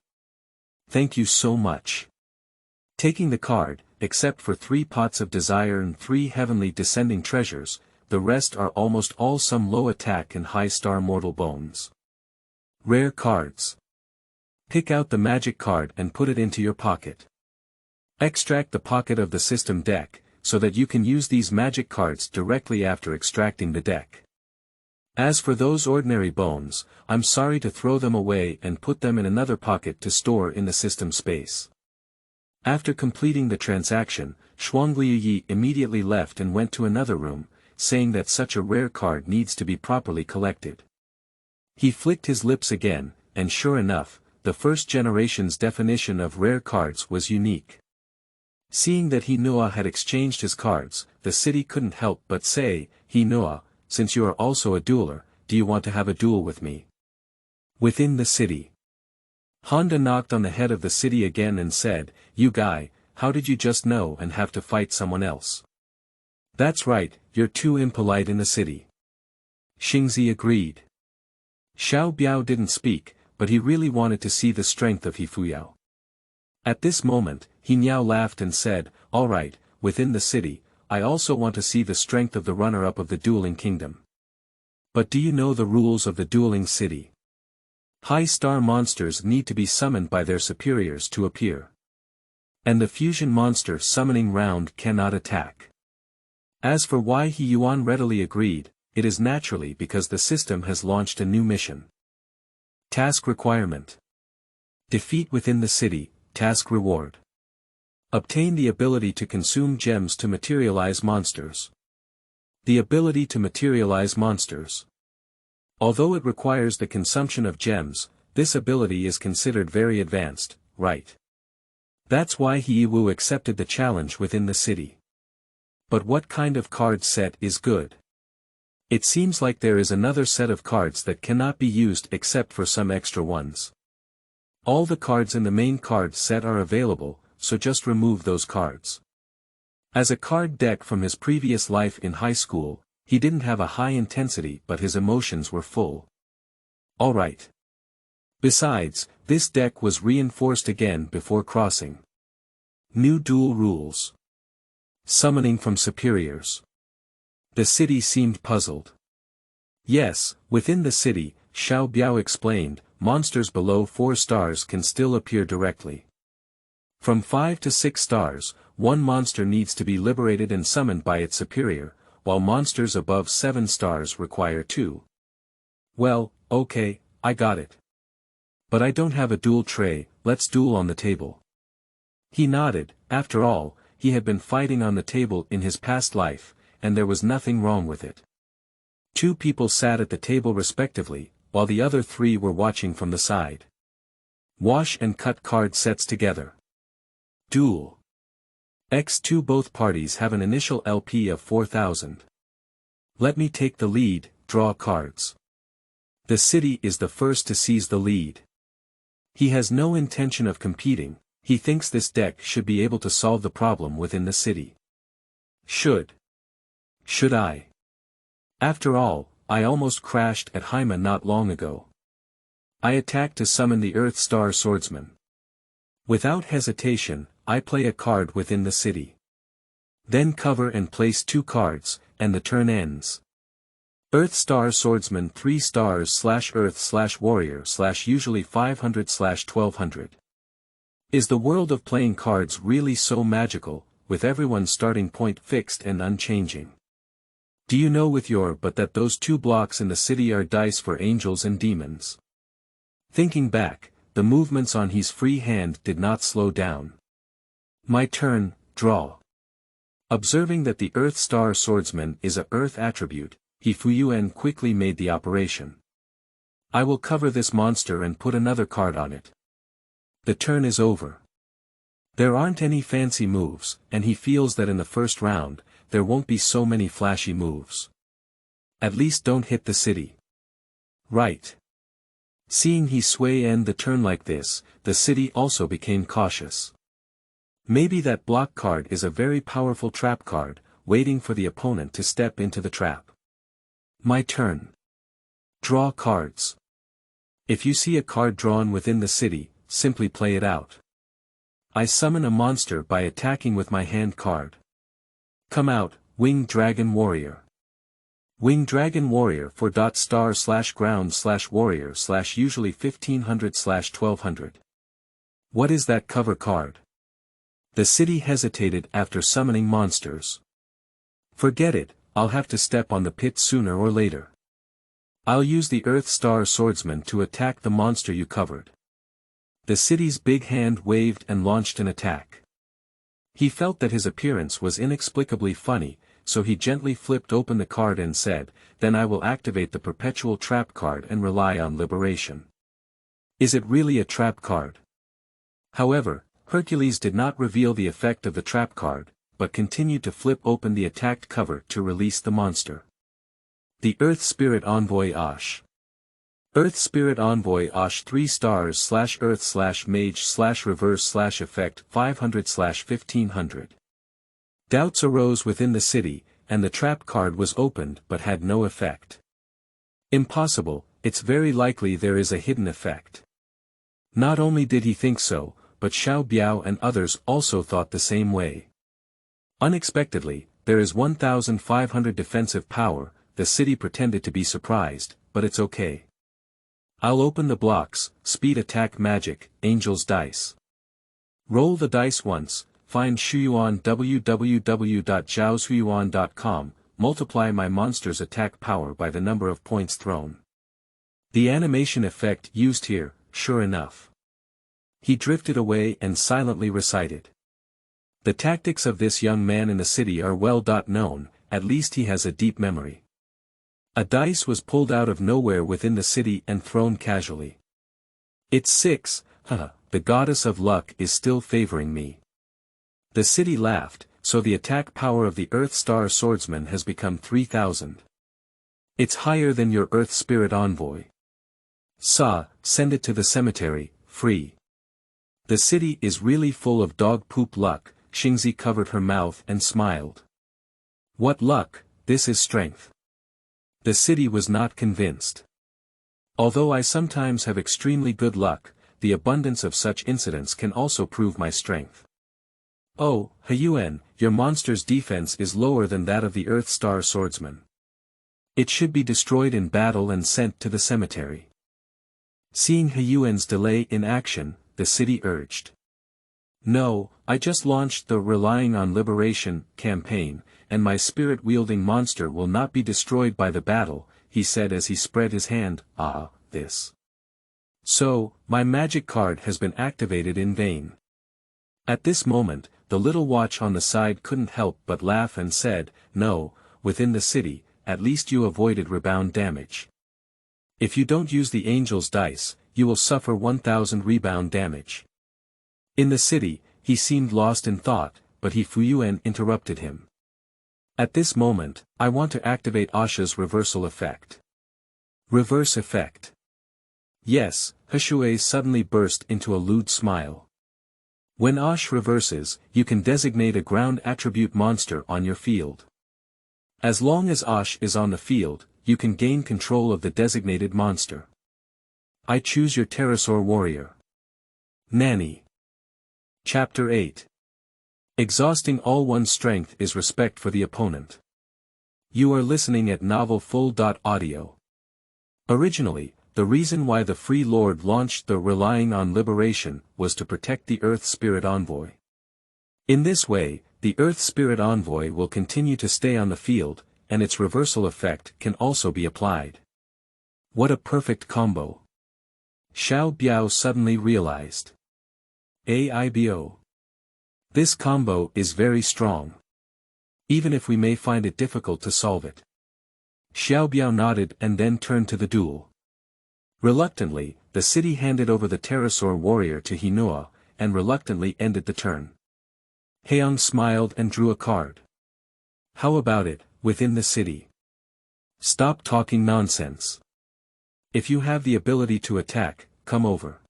Thank you so much." Taking the card, except for 3 pots of desire and 3 heavenly descending treasures, the rest are almost all some low attack and high star mortal bones. Rare cards. Pick out the magic card and put it into your pocket. Extract the pocket of the system deck, so that you can use these magic cards directly after extracting the deck. As for those ordinary bones, I'm sorry to throw them away and put them in another pocket to store in the system space. After completing the transaction, Shuangliyi immediately left and went to another room, saying that such a rare card needs to be properly collected. He flicked his lips again, and sure enough, the first generation's definition of rare cards was unique. Seeing that Hinua had exchanged his cards, the city couldn't help but say, Hinua, since you are also a dueler, do you want to have a duel with me? Within the city. Honda knocked on the head of the city again and said, you guy, how did you just know and have to fight someone else? That's right, you're too impolite in the city. Xingzi agreed. Xiao Biao didn't speak, but he really wanted to see the strength of Hifuyao. At this moment, Hinyao laughed and said, all right, within the city, I also want to see the strength of the runner-up of the dueling kingdom. But do you know the rules of the dueling city? High-star monsters need to be summoned by their superiors to appear. And the fusion monster summoning round cannot attack. As for why He Yuan readily agreed, it is naturally because the system has launched a new mission. Task requirement. Defeat within the city, task reward. Obtain the ability to consume gems to materialize monsters. The ability to materialize monsters. Although it requires the consumption of gems, this ability is considered very advanced, right? That's why He Wu accepted the challenge within the city. But what kind of card set is good? It seems like there is another set of cards that cannot be used except for some extra ones. All the cards in the main card set are available, so just remove those cards. As a card deck from his previous life in high school, he didn't have a high intensity but his emotions were full. Alright. Besides, this deck was reinforced again before crossing. New duel rules. Summoning from superiors. The city seemed puzzled. Yes, within the city, Xiao Biao explained, monsters below 4 stars can still appear directly. From 5 to 6 stars, one monster needs to be liberated and summoned by its superior, while monsters above 7 stars require 2. Well, okay, I got it. But I don't have a duel tray, let's duel on the table. He nodded, after all, he had been fighting on the table in his past life, and there was nothing wrong with it. 2 people sat at the table respectively, while the other 3 were watching from the side. Wash and cut card sets together. Duel. X2 Both parties have an initial LP of 4,000. Let me take the lead, draw cards. The city is the first to seize the lead. He has no intention of competing, he thinks this deck should be able to solve the problem within the city. Should I? After all, I almost crashed at Haima not long ago. I attack to summon the Earth Star Swordsman. Without hesitation, I play a card within the city. Then cover and place 2 cards, and the turn ends. Earth Star Swordsman 3 stars /Earth /Warrior usually 500 /1200. Is the world of playing cards really so magical, with everyone's starting point fixed and unchanging? Do you know with your but that those 2 blocks in the city are dice for angels and demons? Thinking back, the movements on his free hand did not slow down. My turn, draw. Observing that the Earth Star Swordsman is a Earth attribute, Hifuyuan quickly made the operation. I will cover this monster and put another card on it. The turn is over. There aren't any fancy moves, and he feels that in the first round, there won't be so many flashy moves. At least don't hit the city. Right. Seeing he sway end the turn like this, the city also became cautious. Maybe that block card is a very powerful trap card, waiting for the opponent to step into the trap. My turn. Draw cards. If you see a card drawn within the city, simply play it out. I summon a monster by attacking with my hand card. Come out, Winged Dragon Warrior. Winged Dragon Warrior for .star/ground/warrior/ usually 1500/1200. What is that cover card? The city hesitated after summoning monsters. Forget it, I'll have to step on the pit sooner or later. I'll use the Earth Star Swordsman to attack the monster you covered. The city's big hand waved and launched an attack. He felt that his appearance was inexplicably funny, so he gently flipped open the card and said, then I will activate the perpetual trap card and rely on liberation. Is it really a trap card? However, Hercules did not reveal the effect of the trap card, but continued to flip open the attacked cover to release the monster. The Earth Spirit Envoy Ash. Earth Spirit Envoy Ash 3 stars / Earth / Mage / Reverse / Effect 500 / 1500. Doubts arose within the city, and the trap card was opened but had no effect. Impossible, it's very likely there is a hidden effect. Not only did he think so, but Xiao Biao and others also thought the same way. Unexpectedly, there is 1,500 defensive power. The city pretended to be surprised, but it's okay. I'll open the blocks, speed attack magic, angel's dice. Roll the dice once, find Shuyuan www.zhaoshuyuan.com, multiply my monster's attack power by the number of points thrown. The animation effect used here, sure enough. He drifted away and silently recited. The tactics of this young man in the city are well known, at least he has a deep memory. A dice was pulled out of nowhere within the city and thrown casually. It's 6, the goddess of luck is still favoring me. The city laughed, so the attack power of the Earth Star Swordsman has become 3,000. It's higher than your Earth Spirit Envoy. Send it to the cemetery, free. The city is really full of dog poop luck. Xingzi covered her mouth and smiled. What luck, this is strength. The city was not convinced. Although I sometimes have extremely good luck, the abundance of such incidents can also prove my strength. Oh, Huyuan, your monster's defense is lower than that of the Earth Star Swordsman. It should be destroyed in battle and sent to the cemetery. Seeing Huyuan's delay in action, the city urged. No, I just launched the Relying on Liberation campaign, and my spirit-wielding monster will not be destroyed by the battle, he said as he spread his hand. This. So, my magic card has been activated in vain. At this moment, the little watch on the side couldn't help but laugh and said, no, within the city, at least you avoided rebound damage. If you don't use the angel's dice, you will suffer 1,000 rebound damage. In the city, he seemed lost in thought, but Huyuan interrupted him. At this moment, I want to activate Asha's reversal effect. Reverse effect. Yes, Hshui suddenly burst into a lewd smile. When Ash reverses, you can designate a ground attribute monster on your field. As long as Ash is on the field, you can gain control of the designated monster. I choose your Pterosaur warrior. Nanny. Chapter 8. Exhausting all one's strength is respect for the opponent. You are listening at novelfull.audio. Originally, the reason why the Free Lord launched the Relying on Liberation was to protect the Earth Spirit Envoy. In this way, the Earth Spirit Envoy will continue to stay on the field, and its reversal effect can also be applied. What a perfect combo! Xiao Biao suddenly realized. AIBO. This combo is very strong. Even if we may find it difficult to solve it. Xiao Biao nodded and then turned to the duel. Reluctantly, the city handed over the Pterosaur warrior to Hinoa, and reluctantly ended the turn. Heong smiled and drew a card. How about it, within the city? Stop talking nonsense. If you have the ability to attack, come over.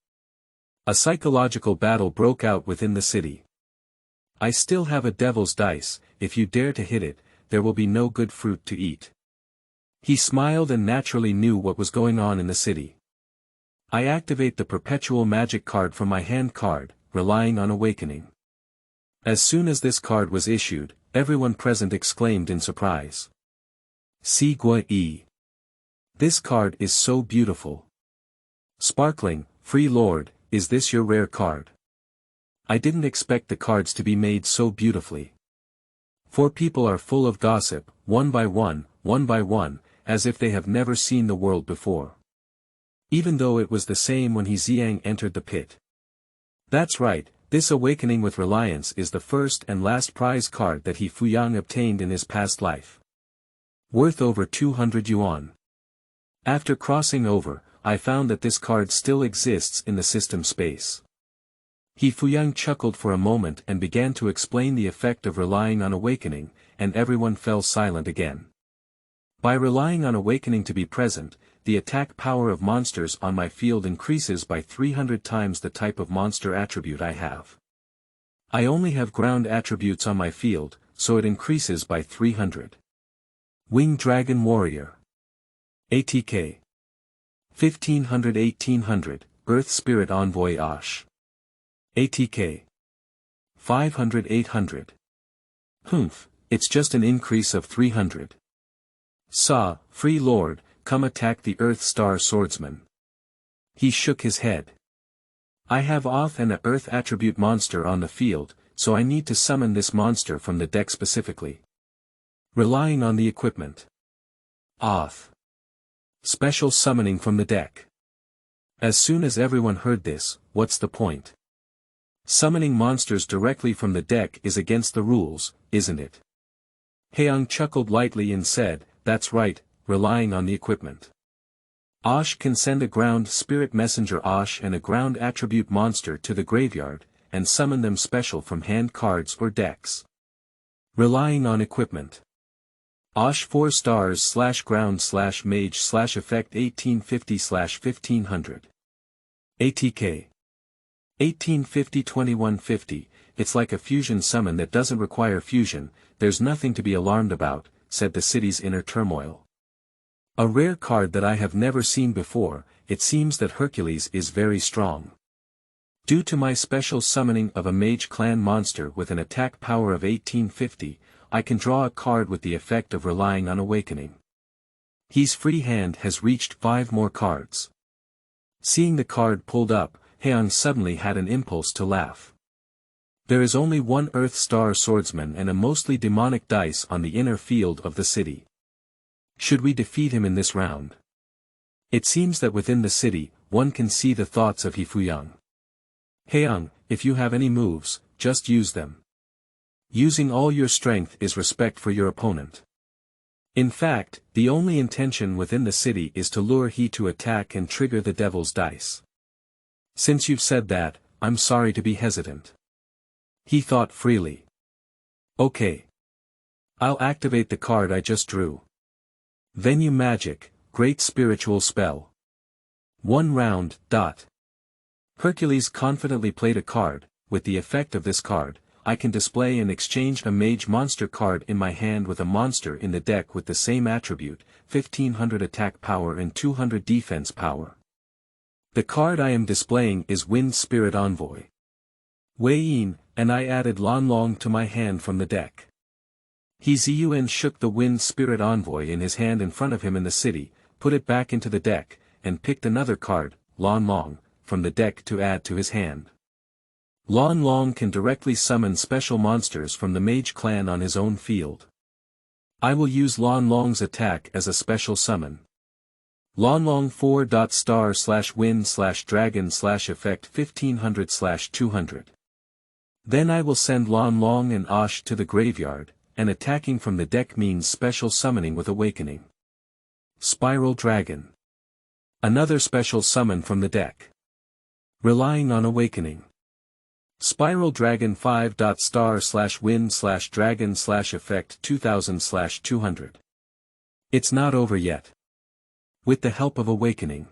A psychological battle broke out within the city. I still have a devil's dice, if you dare to hit it, there will be no good fruit to eat. He smiled and naturally knew what was going on in the city. I activate the perpetual magic card from my hand card, Relying on Awakening. As soon as this card was issued, everyone present exclaimed in surprise. Si Gui Yi. This card is so beautiful. Sparkling, Free Lord, is this your rare card? I didn't expect the cards to be made so beautifully. 4 people are full of gossip, one by one, as if they have never seen the world before. Even though it was the same when Xiang entered the pit. That's right, this awakening with reliance is the first and last prize card that Fuyang obtained in his past life. Worth over 200 yuan. After crossing over, I found that this card still exists in the system space. He Fuyang chuckled for a moment and began to explain the effect of relying on awakening, and everyone fell silent again. By relying on awakening to be present, the attack power of monsters on my field increases by 300 times the type of monster attribute I have. I only have ground attributes on my field, so it increases by 300. Winged Dragon Warrior. ATK. 1500-1800, Earth Spirit Envoy Ash. ATK. 500-800. Humph, it's just an increase of 300. Sa, Free Lord, come attack the Earth Star Swordsman. He shook his head. I have Oth and a Earth attribute monster on the field, so I need to summon this monster from the deck specifically. Relying on the equipment. Oth. Special summoning from the deck. As soon as everyone heard this, what's the point? Summoning monsters directly from the deck is against the rules, isn't it? Haeyoung chuckled lightly and said, that's right, relying on the equipment. Ash can send a ground spirit messenger Ash and a ground attribute monster to the graveyard, and summon them special from hand cards or decks. Relying on equipment. Ash 4 stars / ground / mage / effect 1850 / 1500. ATK. 1850-2150, it's like a fusion summon that doesn't require fusion, there's nothing to be alarmed about, said the city's inner turmoil. A rare card that I have never seen before, it seems that Hercules is very strong. Due to my special summoning of a mage clan monster with an attack power of 1850, I can draw a card with the effect of relying on awakening. His free hand has reached 5 more cards. Seeing the card pulled up, Haeyoung suddenly had an impulse to laugh. There is only one Earth Star Swordsman and a mostly demonic dice on the inner field of the city. Should we defeat him in this round? It seems that within the city, one can see the thoughts of Fuyang. Haeyoung, if you have any moves, just use them. Using all your strength is respect for your opponent. In fact, the only intention within the city is to lure he to attack and trigger the devil's dice. Since you've said that, I'm sorry to be hesitant. He thought freely. Okay. I'll activate the card I just drew. Venue Magic, Great Spiritual Spell. 1 round. Hercules confidently played a card. With the effect of this card, I can display and exchange a mage monster card in my hand with a monster in the deck with the same attribute, 1500 attack power and 200 defense power. The card I am displaying is Wind Spirit Envoy. Wei Yin, and I added Lan Long to my hand from the deck. He Ziyuan shook the Wind Spirit Envoy in his hand in front of him in the city, put it back into the deck, and picked another card, Lan Long, from the deck to add to his hand. Lan Long can directly summon special monsters from the Mage Clan on his own field. I will use Lan Long's attack as a special summon. Lan Long 4. Star/wind/dragon/ effect 1500/200. Then I will send Lan Long and Ash to the graveyard, and attacking from the deck means special summoning with awakening. Spiral Dragon. Another special summon from the deck. Relying on awakening. Spiral Dragon 5. Star/wind/dragon/ effect 2000/200. It's not over yet. With the help of awakening.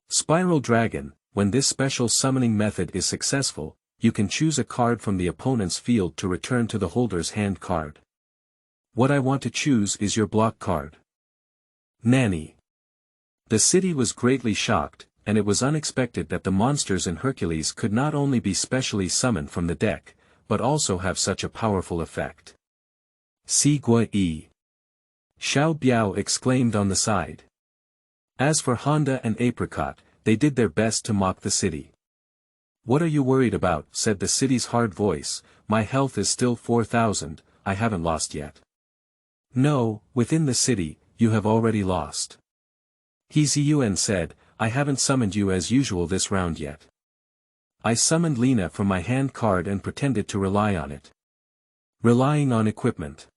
Spiral Dragon, when this special summoning method is successful, you can choose a card from the opponent's field to return to the holder's hand card. What I want to choose is your block card. Nanny. The city was greatly shocked, and it was unexpected that the monsters in Hercules could not only be specially summoned from the deck, but also have such a powerful effect. Si Gua Yi. Xiao Biao exclaimed on the side. As for Honda and Apricot, they did their best to mock the city. What are you worried about? Said the city's hard voice, my health is still 4000, I haven't lost yet. No, within the city, you have already lost. He Ziyuan said, I haven't summoned you as usual this round yet. I summoned Lena from my hand card and pretended to rely on it. Relying on equipment.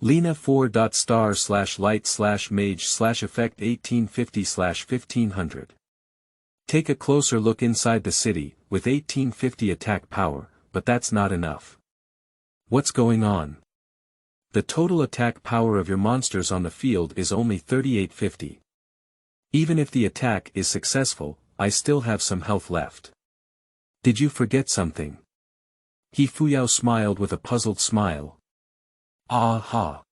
Lena 4. Star/light/mage/ effect 1850/1500. Take a closer look inside the city, with 1850 attack power, but that's not enough. What's going on? The total attack power of your monsters on the field is only 3850. Even if the attack is successful, I still have some health left. Did you forget something? He Fuyao smiled with a puzzled smile. Ah-ha.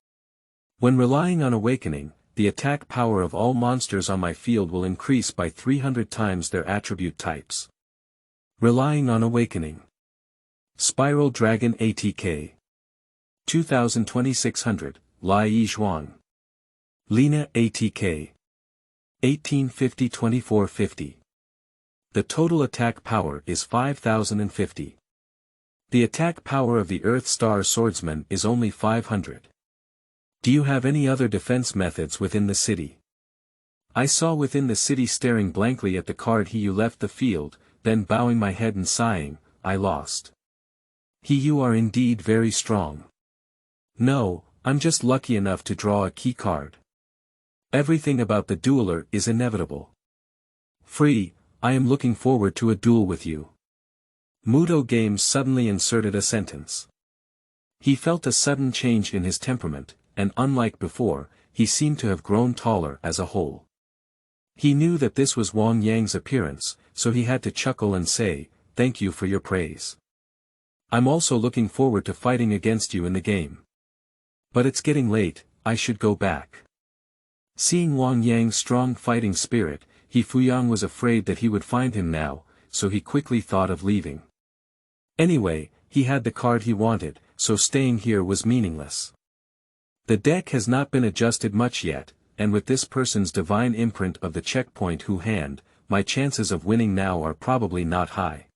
When relying on awakening, the attack power of all monsters on my field will increase by 300 times their attribute types. Relying on awakening. Spiral Dragon ATK. 2000-2600, Lai Yizhuang. Lina ATK. 1850-2450. The total attack power is 5050. The attack power of the Earth Star Swordsman is only 500. Do you have any other defense methods within the city? I saw within the city staring blankly at the card you left the field, then bowing my head and sighing, I lost. You are indeed very strong. No, I'm just lucky enough to draw a key card. Everything about the dueler is inevitable. Free, I am looking forward to a duel with you. Muto Games suddenly inserted a sentence. He felt a sudden change in his temperament, and unlike before, he seemed to have grown taller as a whole. He knew that this was Wang Yang's appearance, so he had to chuckle and say, "Thank you for your praise. I'm also looking forward to fighting against you in the game. But it's getting late, I should go back." Seeing Wang Yang's strong fighting spirit, He Fuyang was afraid that he would find him now, so he quickly thought of leaving. Anyway, he had the card he wanted, so staying here was meaningless. The deck has not been adjusted much yet, and with this person's divine imprint of the checkpoint hand, my chances of winning now are probably not high.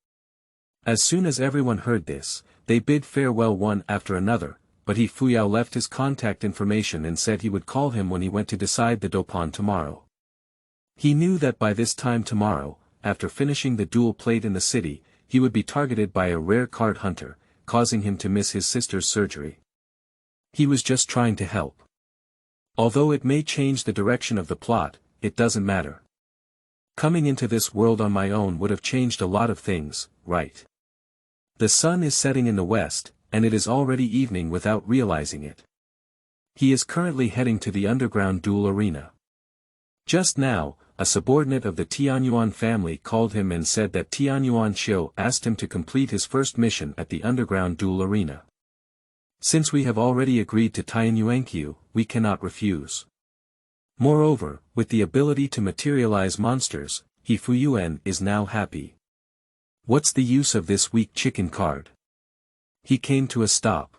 As soon as everyone heard this, they bid farewell one after another, but He Fuyao left his contact information and said he would call him when he went to decide the Dopan tomorrow. He knew that by this time tomorrow, after finishing the duel played in the city, he would be targeted by a rare card hunter, causing him to miss his sister's surgery. He was just trying to help. Although it may change the direction of the plot, it doesn't matter. Coming into this world on my own would have changed a lot of things, right? The sun is setting in the west, and it is already evening without realizing it. He is currently heading to the underground duel arena. Just now, a subordinate of the Tianyuan family called him and said that Tianyuan Xiu asked him to complete his first mission at the underground duel arena. Since we have already agreed to Tianyuankyu, we cannot refuse. Moreover, with the ability to materialize monsters, He Fuyuan is now happy. What's the use of this weak chicken card? He came to a stop.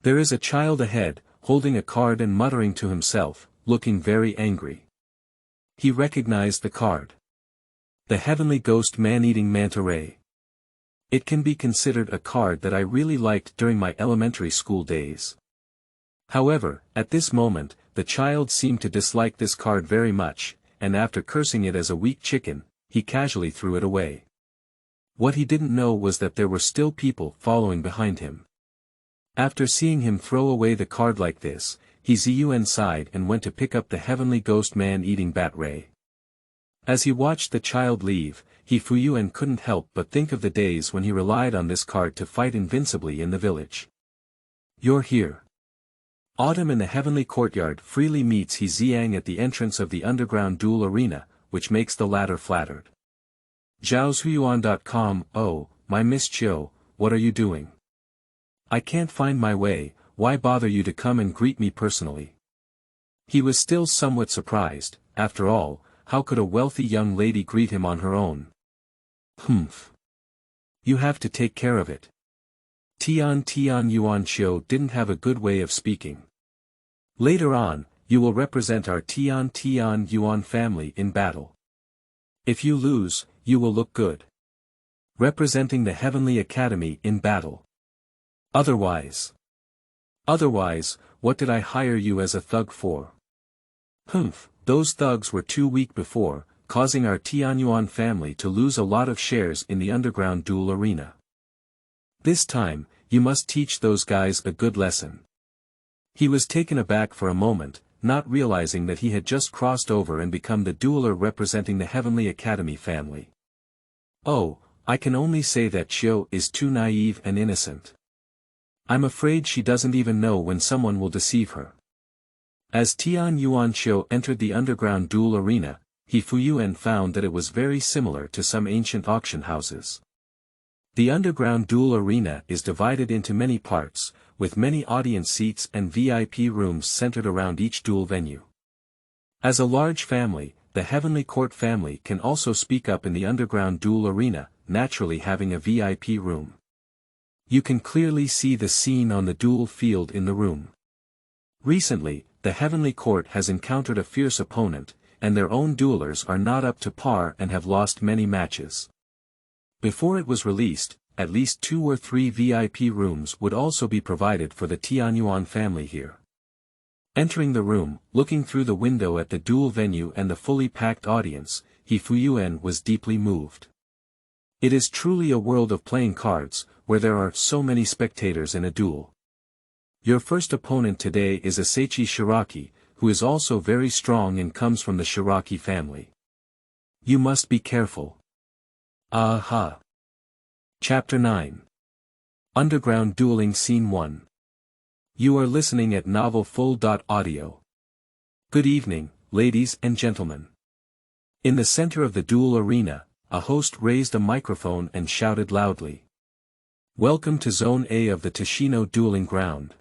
There is a child ahead, holding a card and muttering to himself, looking very angry. He recognized the card. The Heavenly Ghost Man-Eating Manta Ray. It can be considered a card that I really liked during my elementary school days. However, at this moment, the child seemed to dislike this card very much, and after cursing it as a weak chicken, he casually threw it away. What he didn't know was that there were still people following behind him. After seeing him throw away the card like this, He Ziyuan sighed and went to pick up the Heavenly Ghost Man-Eating Bat Ray. As he watched the child leave, He Fuyuan couldn't help but think of the days when he relied on this card to fight invincibly in the village. You're here. Autumn in the Heavenly Courtyard freely meets He Xiang at the entrance of the underground duel arena, which makes the latter flattered. Zhaoshuyuan.com. Oh, my Miss Chiu, what are you doing? I can't find my way, why bother you to come and greet me personally? He was still somewhat surprised, after all, how could a wealthy young lady greet him on her own? Humph. You have to take care of it. Tian Yuan Xiu didn't have a good way of speaking. Later on, you will represent our Tian Yuan family in battle. If you lose, you will look good. Representing the Heavenly Academy in battle. Otherwise, what did I hire you as a thug for? Humph, those thugs were too weak before, causing our Tianyuan family to lose a lot of shares in the underground duel arena. This time, you must teach those guys a good lesson. He was taken aback for a moment, not realizing that he had just crossed over and become the dueler representing the Heavenly Academy family. Oh, I can only say that Chiyo is too naive and innocent. I'm afraid she doesn't even know when someone will deceive her. As Tian Yuan Chiyo entered the underground duel arena, Fuyuan found that it was very similar to some ancient auction houses. The underground duel arena is divided into many parts, with many audience seats and VIP rooms centered around each duel venue. As a large family, the Heavenly Court family can also speak up in the underground duel arena, naturally having a VIP room. You can clearly see the scene on the duel field in the room. Recently, the Heavenly Court has encountered a fierce opponent, and their own duelers are not up to par and have lost many matches. Before it was released, at least 2 or 3 VIP rooms would also be provided for the Tianyuan family here. Entering the room, looking through the window at the duel venue and the fully packed audience, Fuyuan was deeply moved. It is truly a world of playing cards, where there are so many spectators in a duel. Your first opponent today is Asachi Shiraki, who is also very strong and comes from the Shiraki family. You must be careful. Aha! Chapter 9. Underground Dueling Scene 1. You are listening at novelfull.audio. Good evening, ladies and gentlemen. In the center of the duel arena, a host raised a microphone and shouted loudly. Welcome to Zone A of the Toshino dueling ground.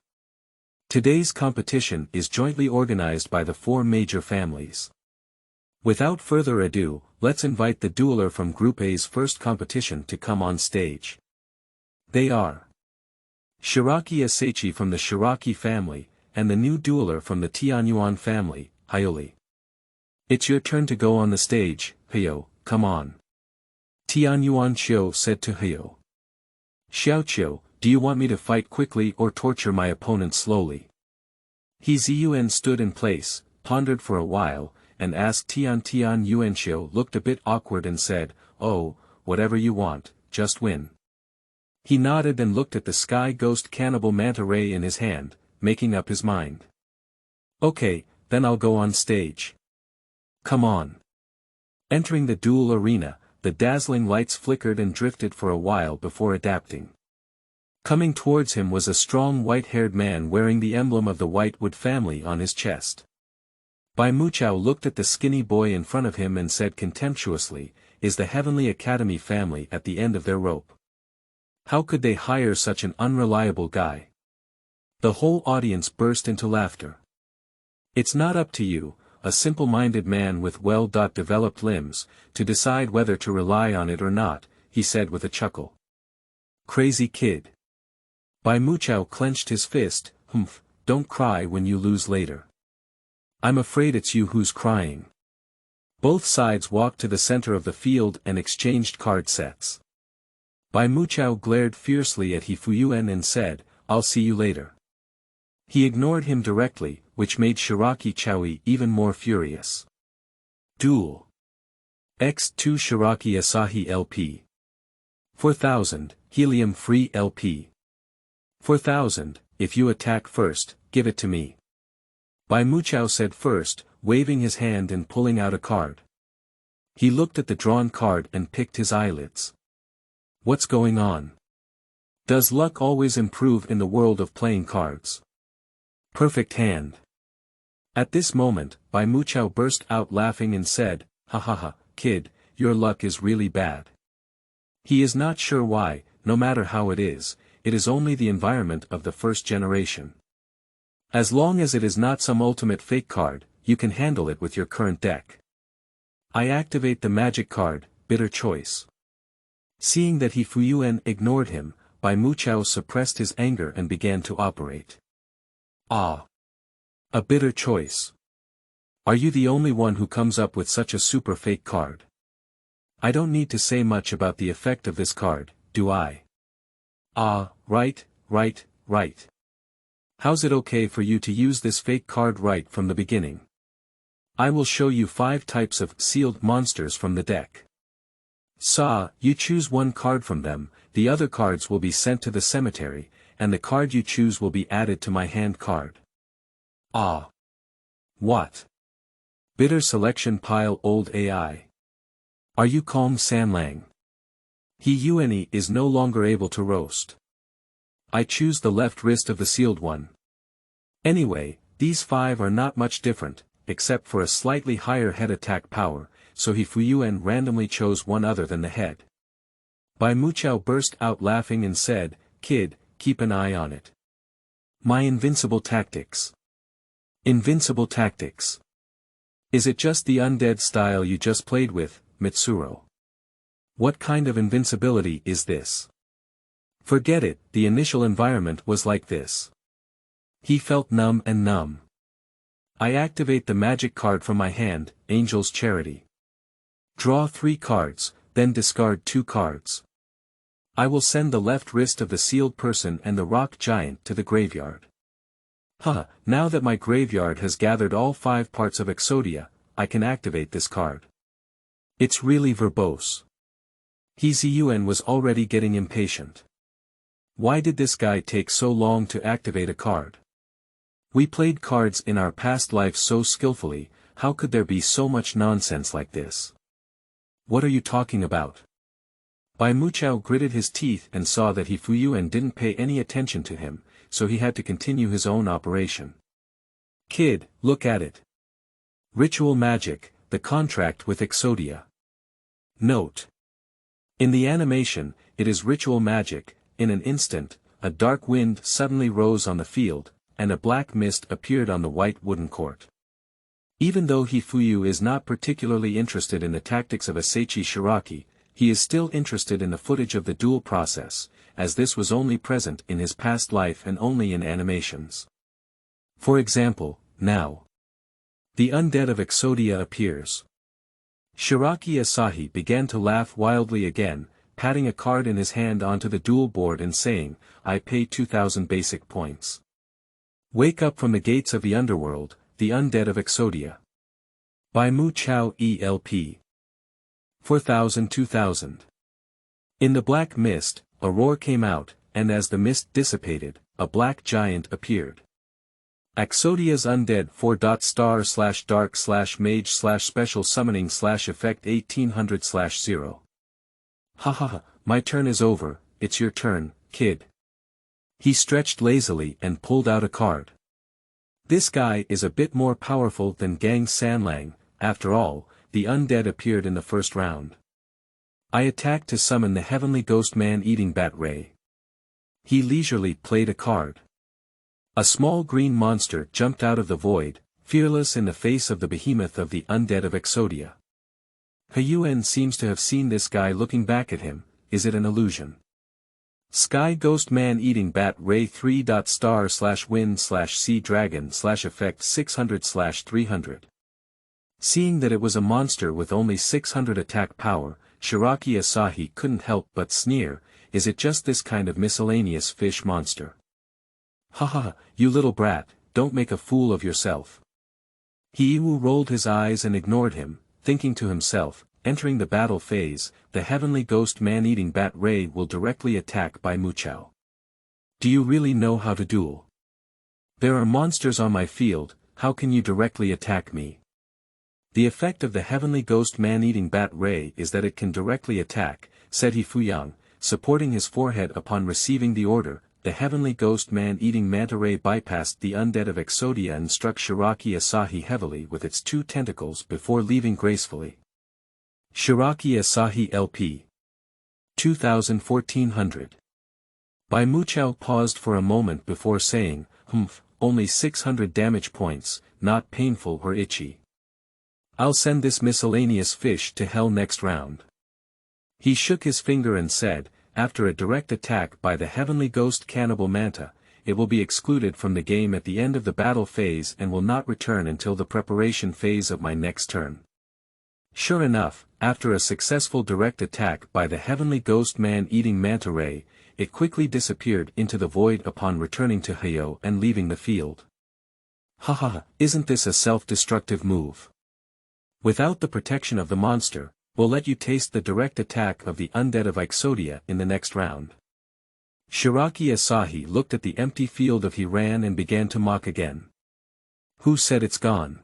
Today's competition is jointly organized by the 4 major families. Without further ado, let's invite the dueler from Group A's first competition to come on stage. They are Shiraki Asachi from the Shiraki family, and the new dueler from the Tianyuan family, Hyoli. It's your turn to go on the stage, Hyo, come on. Tianyuan Chiyo said to Hyo. Xiaoqiu, do you want me to fight quickly or torture my opponent slowly? Ziyuan stood in place, pondered for a while, and asked Tian Yuanqiu looked a bit awkward and said, oh, whatever you want, just win. He nodded and looked at the sky ghost cannibal manta ray in his hand, making up his mind. Okay, then I'll go on stage. Come on. Entering the duel arena, the dazzling lights flickered and drifted for a while before adapting. Coming towards him was a strong white-haired man wearing the emblem of the Whitewood family on his chest. Bai Muchao looked at the skinny boy in front of him and said contemptuously, is the Heavenly Academy family at the end of their rope? How could they hire such an unreliable guy? The whole audience burst into laughter. It's not up to you, a simple-minded man with well-developed limbs, to decide whether to rely on it or not, he said with a chuckle. Crazy kid. Bai Muchao clenched his fist, humph, don't cry when you lose later. I'm afraid it's you who's crying. Both sides walked to the center of the field and exchanged card sets. Bai Muchao glared fiercely at Fuyuan and said, I'll see you later. He ignored him directly, which made Shiraki Choui even more furious. Duel. X2 Shiraki Asahi LP. 4000, helium-free LP. 4000, if you attack first, give it to me. Bai Muchao said first, waving his hand and pulling out a card. He looked at the drawn card and picked his eyelids. What's going on? Does luck always improve in the world of playing cards? Perfect hand. At this moment, Bai Muchao burst out laughing and said, ha ha ha, kid, your luck is really bad. He is not sure why, no matter how it is only the environment of the first generation. As long as it is not some ultimate fake card, you can handle it with your current deck. I activate the magic card, Bitter Choice. Seeing that Fuyuan ignored him, Bai Muchao suppressed his anger and began to operate. Ah! A bitter choice. Are you the only one who comes up with such a super fake card? I don't need to say much about the effect of this card, do I? Ah, right. How's it okay for you to use this fake card right from the beginning? I will show you 5 types of sealed monsters from the deck. You choose one card from them, the other cards will be sent to the cemetery, and the card you choose will be added to my hand card. Ah! What? Bitter selection pile old AI. Are you calm Sanlang? He is no longer able to roast. I choose the left wrist of the sealed one. Anyway, these 5 are not much different, except for a slightly higher head attack power, so He Fuyuan randomly chose one other than the head. Bai Muqiao burst out laughing and said, "Kid, keep an eye on it. My invincible tactics." Invincible tactics. Is it just the undead style you just played with, Mitsuro? What kind of invincibility is this? Forget it, the initial environment was like this. He felt numb and numb. I activate the magic card from my hand, Angel's Charity. Draw 3 cards, then discard 2 cards. I will send the left wrist of the sealed person and the rock giant to the graveyard. Now that my graveyard has gathered all 5 parts of Exodia, I can activate this card. It's really verbose. He Ziyuan was already getting impatient. Why did this guy take so long to activate a card? We played cards in our past lives so skillfully, how could there be so much nonsense like this? What are you talking about? Bai Muqiao gritted his teeth and saw that He Fuyuan didn't pay any attention to him, so he had to continue his own operation. Kid, look at it. Ritual magic, the contract with Exodia. Note. In the animation, it is ritual magic. In an instant, a dark wind suddenly rose on the field, and a black mist appeared on the white wooden court. Even though He Fuyu is not particularly interested in the tactics of Asachi Shiraki, he is still interested in the footage of the duel process, as this was only present in his past life and only in animations. For example, now. The undead of Exodia appears. Shiraki Asahi began to laugh wildly again, patting a card in his hand onto the duel board and saying, "I pay 2,000 basic points. Wake up from the gates of the underworld, the undead of Exodia." Bai Muqiao ELP. 4,000 2,000. In the black mist, a roar came out, and as the mist dissipated, a black giant appeared. Exodia's undead 4.*/dark/mage/special summoning/effect 1800/0. Hahaha, my turn is over, it's your turn, kid. He stretched lazily and pulled out a card. This guy is a bit more powerful than Gang Sanlang, after all, the undead appeared in the first round. I attacked to summon the heavenly ghost man-eating bat ray. He leisurely played a card. A small green monster jumped out of the void, fearless in the face of the behemoth of the undead of Exodia. Huyuan seems to have seen this guy looking back at him. Is it an illusion? Sky Ghost Man-Eating Bat Ray 3.*/wind/sea dragon/effect 600/300. Seeing that it was a monster with only 600 attack power, Shiraki Asahi couldn't help but sneer, is it just this kind of miscellaneous fish monster? Haha, you little brat, don't make a fool of yourself. Hiiwu rolled his eyes and ignored him, thinking to himself, entering the battle phase, the heavenly ghost man-eating bat ray will directly attack Bai Muqiao. Do you really know how to duel? There are monsters on my field, how can you directly attack me? The effect of the heavenly ghost man-eating bat ray is that it can directly attack, said He Fuyang, supporting his forehead upon receiving the order. The heavenly ghost man-eating manta ray bypassed the undead of Exodia and struck Shiraki Asahi heavily with its 2 tentacles before leaving gracefully. Shiraki Asahi LP. 2,1400. Bai Muqiao paused for a moment before saying, only 600 damage points, not painful or itchy. I'll send this miscellaneous fish to hell next round. He shook his finger and said, after a direct attack by the heavenly ghost cannibal manta, it will be excluded from the game at the end of the battle phase and will not return until the preparation phase of my next turn. Sure enough, after a successful direct attack by the heavenly ghost man-eating manta ray, it quickly disappeared into the void upon returning to Heyo and leaving the field. Haha, isn't this a self-destructive move? Without the protection of the monster, we'll let you taste the direct attack of the undead of Exodia in the next round. Shiraki Asahi looked at the empty field of Hiran and began to mock again. Who said it's gone?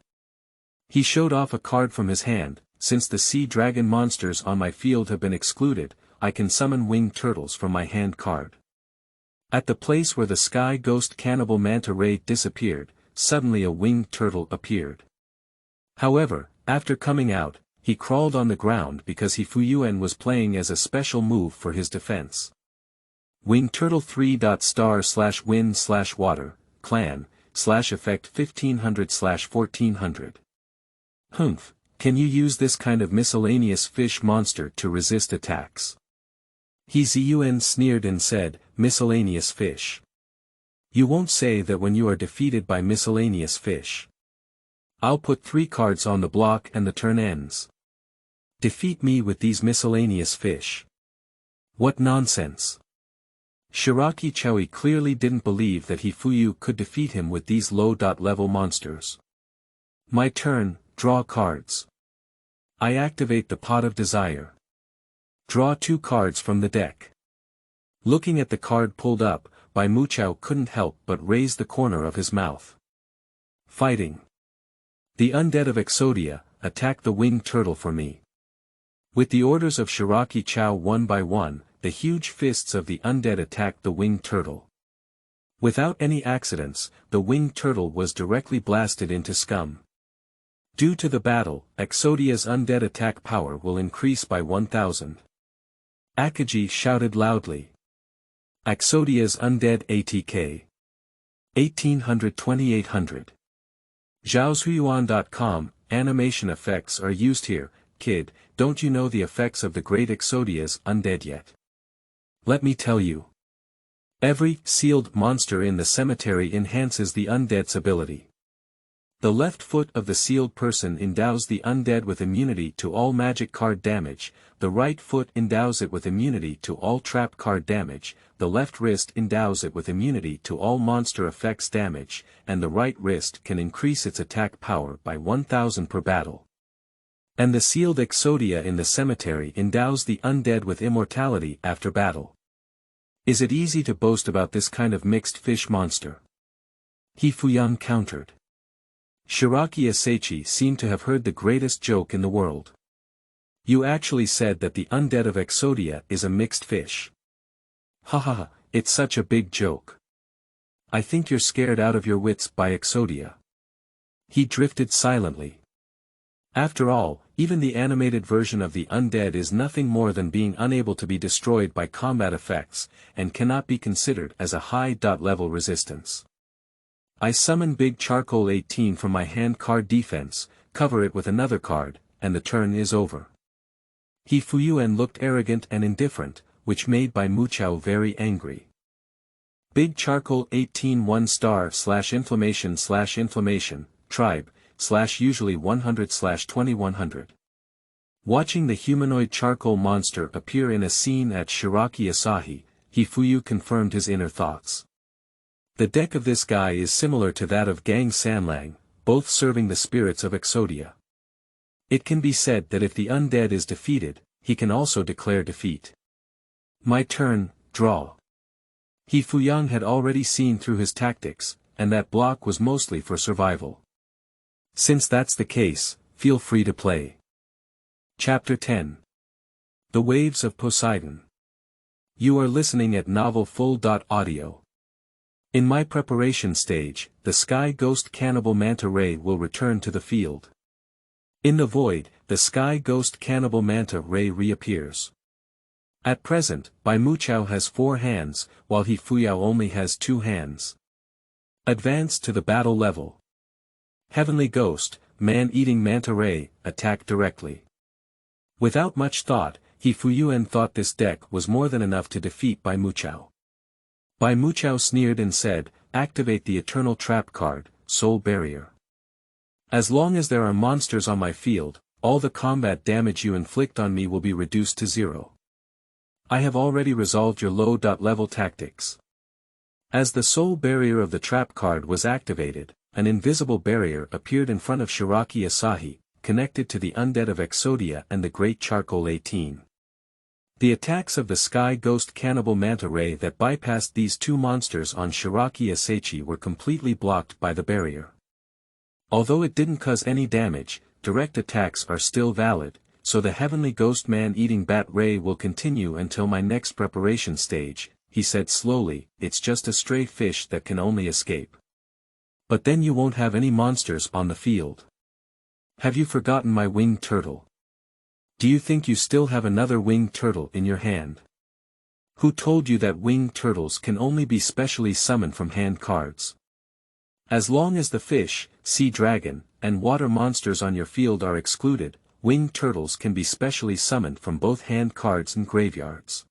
He showed off a card from his hand. Since the sea dragon monsters on my field have been excluded, I can summon winged turtles from my hand card. At the place where the sky ghost cannibal manta ray disappeared, suddenly a winged turtle appeared. However, after coming out, he crawled on the ground because Hifuyuan was playing as a special move for his defense. Winged turtle 3.star/wind/water, clan/effect 1500/1400. Humph. Can you use this kind of miscellaneous fish monster to resist attacks? Hifuyuan sneered and said, miscellaneous fish. You won't say that when you are defeated by miscellaneous fish. I'll put 3 cards on the block and the turn ends. Defeat me with these miscellaneous fish. What nonsense. Shiraki Choui clearly didn't believe that Hifuyu could defeat him with these low-level monsters. My turn, draw cards. I activate the Pot of Desire. Draw 2 cards from the deck. Looking at the card pulled up, Bai Muchao couldn't help but raise the corner of his mouth. Fighting. The undead of Exodia, attack the winged turtle for me. With the orders of Shiraki Chow one by one, the huge fists of the undead attacked the winged turtle. Without any accidents, the winged turtle was directly blasted into scum. Due to the battle, Exodia's undead attack power will increase by 1000. Akagi shouted loudly. Exodia's undead ATK. 1800-2800. Zhaoshuyuan.com, animation effects are used here. Kid, don't you know the effects of the great Exodia's undead yet? Let me tell you. Every sealed monster in the cemetery enhances the undead's ability. The left foot of the sealed person endows the undead with immunity to all magic card damage, the right foot endows it with immunity to all trap card damage, the left wrist endows it with immunity to all monster effects damage, and the right wrist can increase its attack power by 1000 per battle. And the sealed Exodia in the cemetery endows the undead with immortality after battle. Is it easy to boast about this kind of mixed fish monster? Hifuyang countered. Shiraki Asachi seemed to have heard the greatest joke in the world. You actually said that the undead of Exodia is a mixed fish. Haha, it's such a big joke. I think you're scared out of your wits by Exodia. He drifted silently. After all, even the animated version of the undead is nothing more than being unable to be destroyed by combat effects, and cannot be considered as a high-level resistance. I summon Big Charcoal 18 from my hand card defense, cover it with another card, and the turn is over. Hifuyuan looked arrogant and indifferent, which made Bai Muchao very angry. Big Charcoal 18 1*/inflammation/inflammation, tribe, usually 100/2100. Watching the humanoid charcoal monster appear in a scene at Shiraki Asahi, Hifuyu confirmed his inner thoughts. The deck of this guy is similar to that of Gang Sanlang, both serving the spirits of Exodia. It can be said that if the undead is defeated, he can also declare defeat. My turn, draw. Hifuyang had already seen through his tactics, and that block was mostly for survival. Since that's the case, feel free to play. Chapter 10. The Waves of Poseidon. You are listening at novelfull.audio. In my preparation stage, the Sky Ghost Cannibal Manta Ray will return to the field. In the void, the Sky Ghost Cannibal Manta Ray reappears. At present, Bai Muchao has 4 hands, while Hifuyao only has 2 hands. Advance to the battle level. Heavenly Ghost, Man-Eating Manta Ray, attack directly. Without much thought, Hifuyuan thought this deck was more than enough to defeat Bai Muchao. Bai Muchao sneered and said, activate the Eternal Trap card, Soul Barrier. As long as there are monsters on my field, all the combat damage you inflict on me will be reduced to 0. I have already resolved your low-level tactics. As the Soul Barrier of the Trap card was activated, an invisible barrier appeared in front of Shiraki Asahi, connected to the undead of Exodia and the Great Charcoal 18. The attacks of the Sky Ghost Cannibal Manta Ray that bypassed these 2 monsters on Shiraki Asachi were completely blocked by the barrier. Although it didn't cause any damage, direct attacks are still valid, so the heavenly ghost man-eating bat ray will continue until my next preparation stage, he said slowly. It's just a stray fish that can only escape. But then you won't have any monsters on the field. Have you forgotten my winged turtle? Do you think you still have another winged turtle in your hand? Who told you that winged turtles can only be specially summoned from hand cards? As long as the fish, sea dragon, and water monsters on your field are excluded, winged turtles can be specially summoned from both hand cards and graveyards.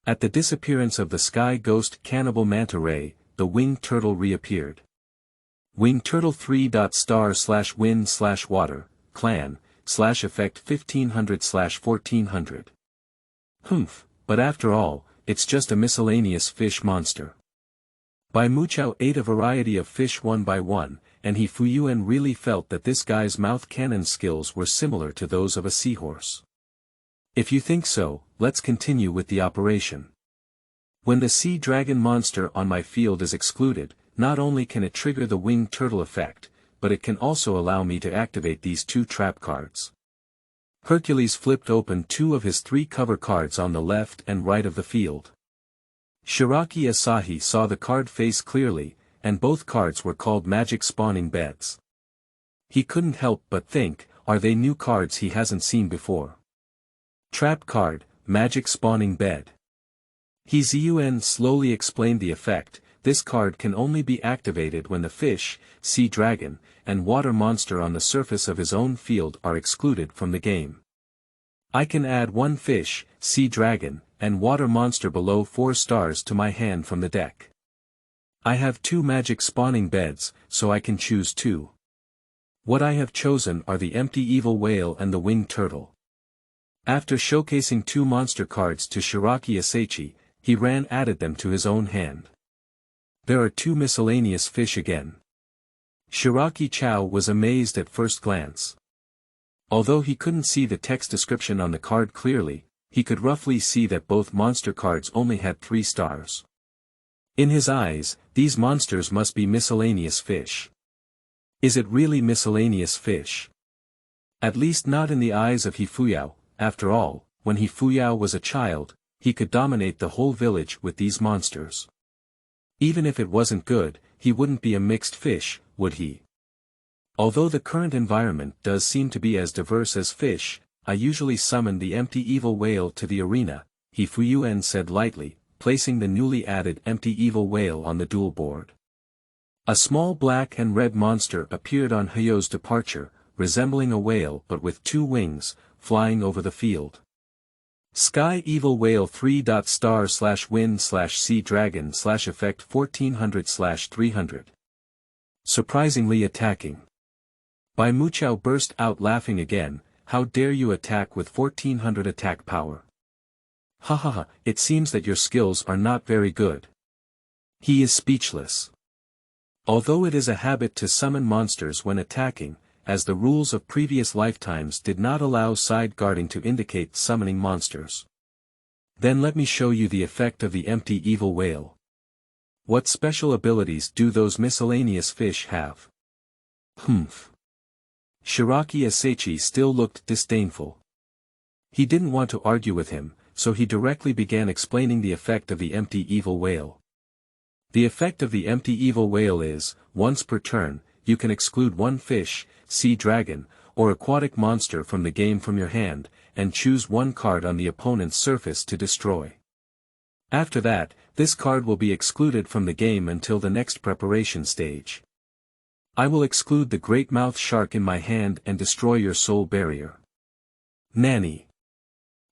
At the disappearance of the sky ghost cannibal manta ray, the winged turtle reappeared. Winged turtle 3.star/wind/water, clan, /effect 1500/1400. Humph, but after all, it's just a miscellaneous fish monster. Bai Muqiao ate a variety of fish one by one, and he Fuyuan really felt that this guy's mouth cannon skills were similar to those of a seahorse. If you think so, let's continue with the operation. When the sea dragon monster on my field is excluded, not only can it trigger the winged turtle effect, but it can also allow me to activate these two trap cards. Hercules flipped open two of his three cover cards on the left and right of the field. Shiraki Asahi saw the card face clearly, and both cards were called magic spawning beds. He couldn't help but think, are they new cards he hasn't seen before? Trap card, magic spawning bed. He Zun slowly explained the effect. This card can only be activated when the fish, sea dragon, and water monster on the surface of his own field are excluded from the game. I can add one fish, sea dragon, and water monster below 4 stars to my hand from the deck. I have 2 magic spawning beds, so I can choose 2. What I have chosen are the empty evil whale and the winged turtle. After showcasing 2 monster cards to Shiraki Asahi, he added them to his own hand. There are 2 miscellaneous fish again. Shiraki Chow was amazed at first glance. Although he couldn't see the text description on the card clearly, he could roughly see that both monster cards only had 3 stars. In his eyes, these monsters must be miscellaneous fish. Is it really miscellaneous fish? At least not in the eyes of Hifuyao. After all, when Hifuyao was a child, he could dominate the whole village with these monsters. Even if it wasn't good, he wouldn't be a mixed fish, would he? Although the current environment does seem to be as diverse as fish, I usually summon the empty evil whale to the arena, Hifuyuan said lightly, placing the newly added empty evil whale on the duel board. A small black and red monster appeared on Hayo's departure, resembling a whale but with 2 wings, flying over the field. Sky Evil Whale 3.star/wind/sea dragon/effect 1400/300. Surprisingly attacking. Bai Muqiao burst out laughing again. How dare you attack with 1400 attack power? Ha ha ha, it seems that your skills are not very good. He is speechless. Although it is a habit to summon monsters when attacking, as the rules of previous lifetimes did not allow side guarding to indicate summoning monsters. Then let me show you the effect of the empty evil whale. What special abilities do those miscellaneous fish have? Humph. Shiraki Asahi still looked disdainful. He didn't want to argue with him, so he directly began explaining the effect of the empty evil whale. The effect of the empty evil whale is, once per turn, you can exclude 1 fish, sea dragon, or aquatic monster from the game from your hand, and choose 1 card on the opponent's surface to destroy. After that, this card will be excluded from the game until the next preparation stage. I will exclude the great mouth shark in my hand and destroy your soul barrier. Nanny.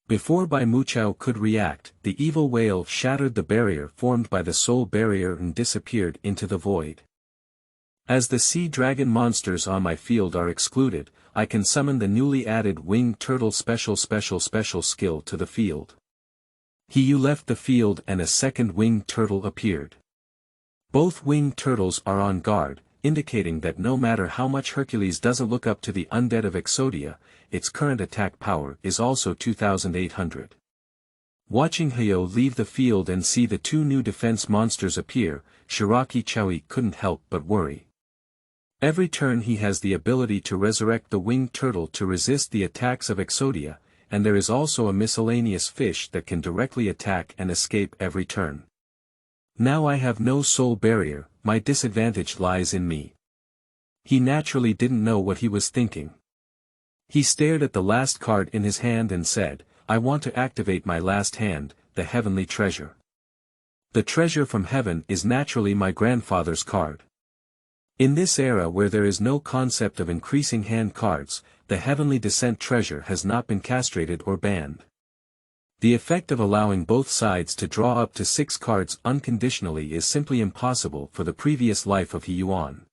Before Bai Muqiao could react, the evil whale shattered the barrier formed by the soul barrier and disappeared into the void. As the sea dragon monsters on my field are excluded, I can summon the newly added winged turtle special skill to the field. He left the field and a second winged turtle appeared. Both winged turtles are on guard, indicating that no matter how much Hercules doesn't look up to the undead of Exodia, its current attack power is also 2800. Watching Hayo leave the field and see the 2 new defense monsters appear, Shiraki Chow couldn't help but worry. Every turn he has the ability to resurrect the winged turtle to resist the attacks of Exodia, and there is also a miscellaneous fish that can directly attack and escape every turn. Now I have no soul barrier, my disadvantage lies in me. He naturally didn't know what he was thinking. He stared at the last card in his hand and said, I want to activate my last hand, the heavenly treasure. The treasure from heaven is naturally my grandfather's card. In this era where there is no concept of increasing hand cards, the heavenly descent treasure has not been castrated or banned. The effect of allowing both sides to draw up to 6 cards unconditionally is simply impossible for the previous life of Hiyuan.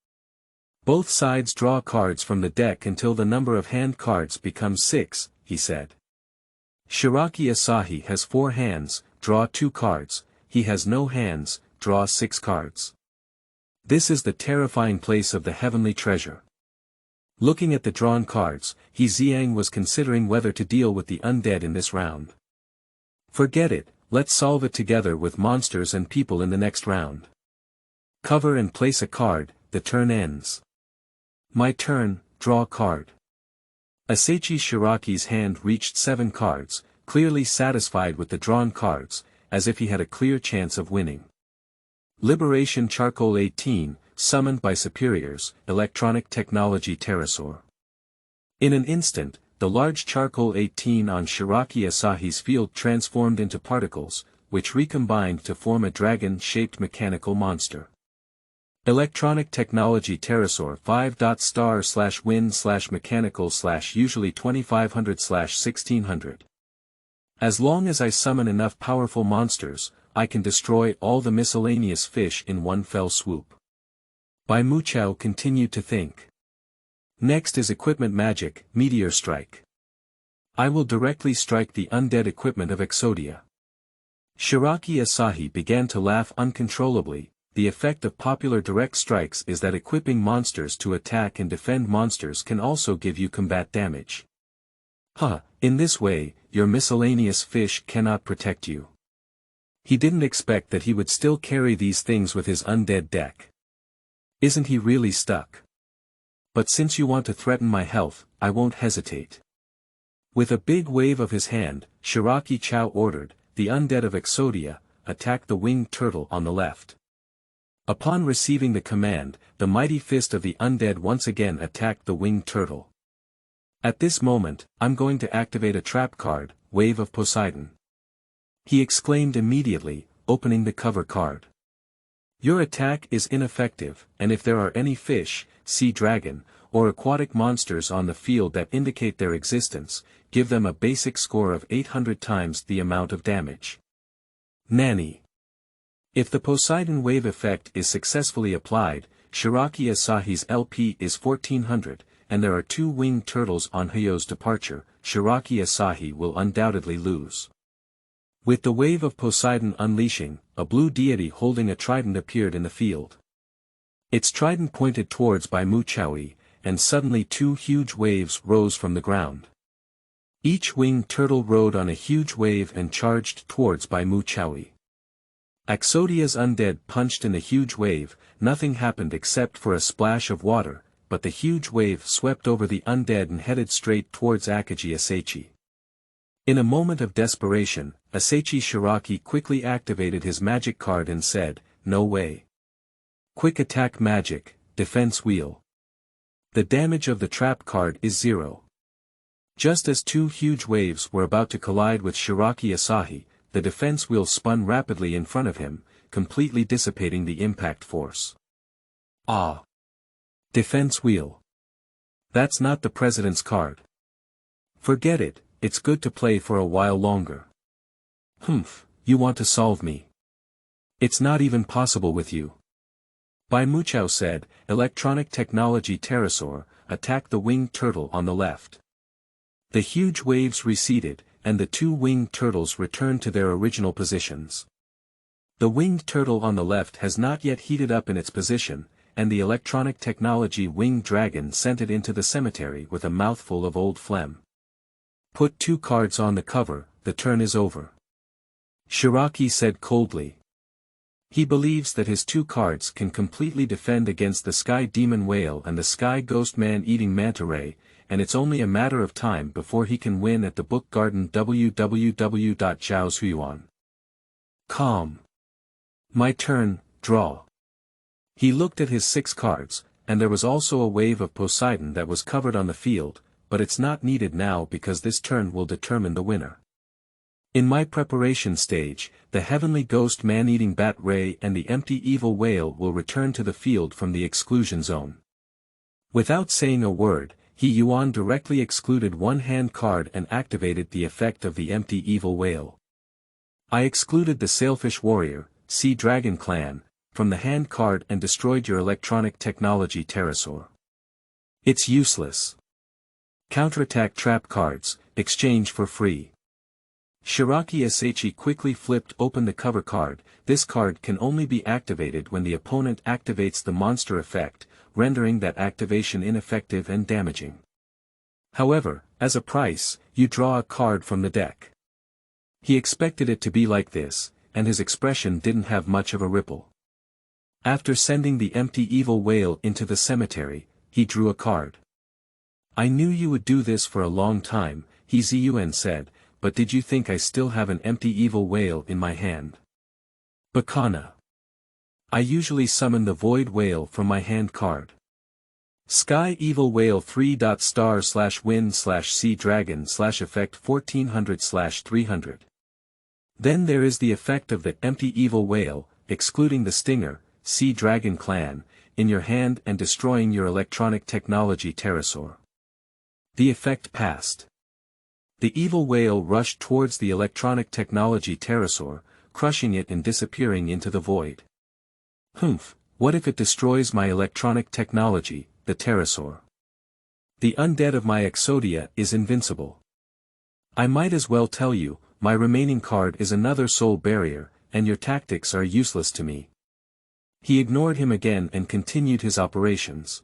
Both sides draw cards from the deck until the number of hand cards becomes 6, he said. Shiraki Asahi has 4 hands, draw 2 cards, he has no hands, draw 6 cards. This is the terrifying place of the heavenly treasure. Looking at the drawn cards, He Xiang was considering whether to deal with the undead in this round. Forget it, let's solve it together with monsters and people in the next round. Cover and place a card, the turn ends. My turn, draw card. Asahi Shiraki's hand reached 7 cards, clearly satisfied with the drawn cards, as if he had a clear chance of winning. Liberation Charcoal 18, summoned by superiors, Electronic Technology Pterosaur. In an instant, the large Charcoal 18 on Shiraki Asahi's field transformed into particles, which recombined to form a dragon-shaped mechanical monster. Electronic Technology Pterosaur 5.star/win/mechanical/usually 2500/1600. As long as I summon enough powerful monsters, I can destroy all the miscellaneous fish in one fell swoop. Bai Muqiao continued to think. Next is equipment magic, Meteor Strike. I will directly strike the undead equipment of Exodia. Shiraki Asahi began to laugh uncontrollably. The effect of popular direct strikes is that equipping monsters to attack and defend monsters can also give you combat damage. In this way, your miscellaneous fish cannot protect you. He didn't expect that he would still carry these things with his undead deck. Isn't he really stuck? But since you want to threaten my health, I won't hesitate. With a big wave of his hand, Shiraki Chao ordered, the undead of Exodia, attack the winged turtle on the left. Upon receiving the command, the mighty fist of the undead once again attacked the winged turtle. At this moment, I'm going to activate a trap card, Wave of Poseidon. He exclaimed immediately, opening the cover card. Your attack is ineffective, and if there are any fish, sea dragon, or aquatic monsters on the field that indicate their existence, give them a basic score of 800 times the amount of damage. Nani. If the Poseidon wave effect is successfully applied, Shiraki Asahi's LP is 1400, and there are 2 winged turtles on Hyo's departure, Shiraki Asahi will undoubtedly lose. With the wave of Poseidon unleashing, a blue deity holding a trident appeared in the field. Its trident pointed towards Bai Muqiao, and suddenly 2 huge waves rose from the ground. Each winged turtle rode on a huge wave and charged towards Bai Muqiao. Exodia's undead punched in the huge wave, nothing happened except for a splash of water, but the huge wave swept over the undead and headed straight towards Akaji Asahi. In a moment of desperation, Asahi Shiraki quickly activated his magic card and said, no way. Quick attack magic, defense wheel. The damage of the trap card is 0. Just as 2 huge waves were about to collide with Shiraki Asahi, the defense wheel spun rapidly in front of him, completely dissipating the impact force. Defense wheel. That's not the president's card. Forget it, it's good to play for a while longer. You want to solve me. It's not even possible with you. Bai Muqiao said, Electronic Technology Pterosaur, attack the winged turtle on the left. The huge waves receded, and the 2 winged turtles returned to their original positions. The winged turtle on the left has not yet heated up in its position, and the electronic technology winged dragon sent it into the cemetery with a mouthful of old phlegm. Put 2 cards on the cover, the turn is over. Shiraki said coldly. He believes that his 2 cards can completely defend against the Sky Demon Whale and the Sky Ghost Man-Eating Manta Ray, and it's only a matter of time before he can win at the Book Garden www.chaoshuyuan.com. My turn, draw. He looked at his 6 cards, and there was also a wave of Poseidon that was covered on the field, but it's not needed now because this turn will determine the winner. In my preparation stage, the Heavenly Ghost Man-Eating Bat Ray and the Empty Evil Whale will return to the field from the exclusion zone. Without saying a word, he Yuan directly excluded 1 hand card and activated the effect of the Empty Evil Whale. I excluded the Sailfish Warrior, Sea Dragon Clan, from the hand card and destroyed your electronic technology pterosaur. It's useless. Counterattack trap cards, exchange for free. Shiraki Sachi quickly flipped open the cover card. This card can only be activated when the opponent activates the monster effect, rendering that activation ineffective and damaging. However, as a price, you draw a card from the deck. He expected it to be like this, and his expression didn't have much of a ripple. After sending the Empty Evil Whale into the cemetery, he drew a card. I knew you would do this for a long time, he Zun said, but did you think I still have an Empty Evil Whale in my hand? Bacana. I usually summon the Void Whale from my hand card. Sky Evil Whale 3.star/win/sea dragon/effect 1400/300. Then there is the effect of the Empty Evil Whale, excluding the Stinger, Sea Dragon Clan, in your hand and destroying your electronic technology pterosaur. The effect passed. The evil whale rushed towards the electronic technology pterosaur, crushing it and disappearing into the void. Humph, what if it destroys my electronic technology, the pterosaur? The undead of my Exodia is invincible. I might as well tell you, my remaining card is another soul barrier, and your tactics are useless to me. He ignored him again and continued his operations.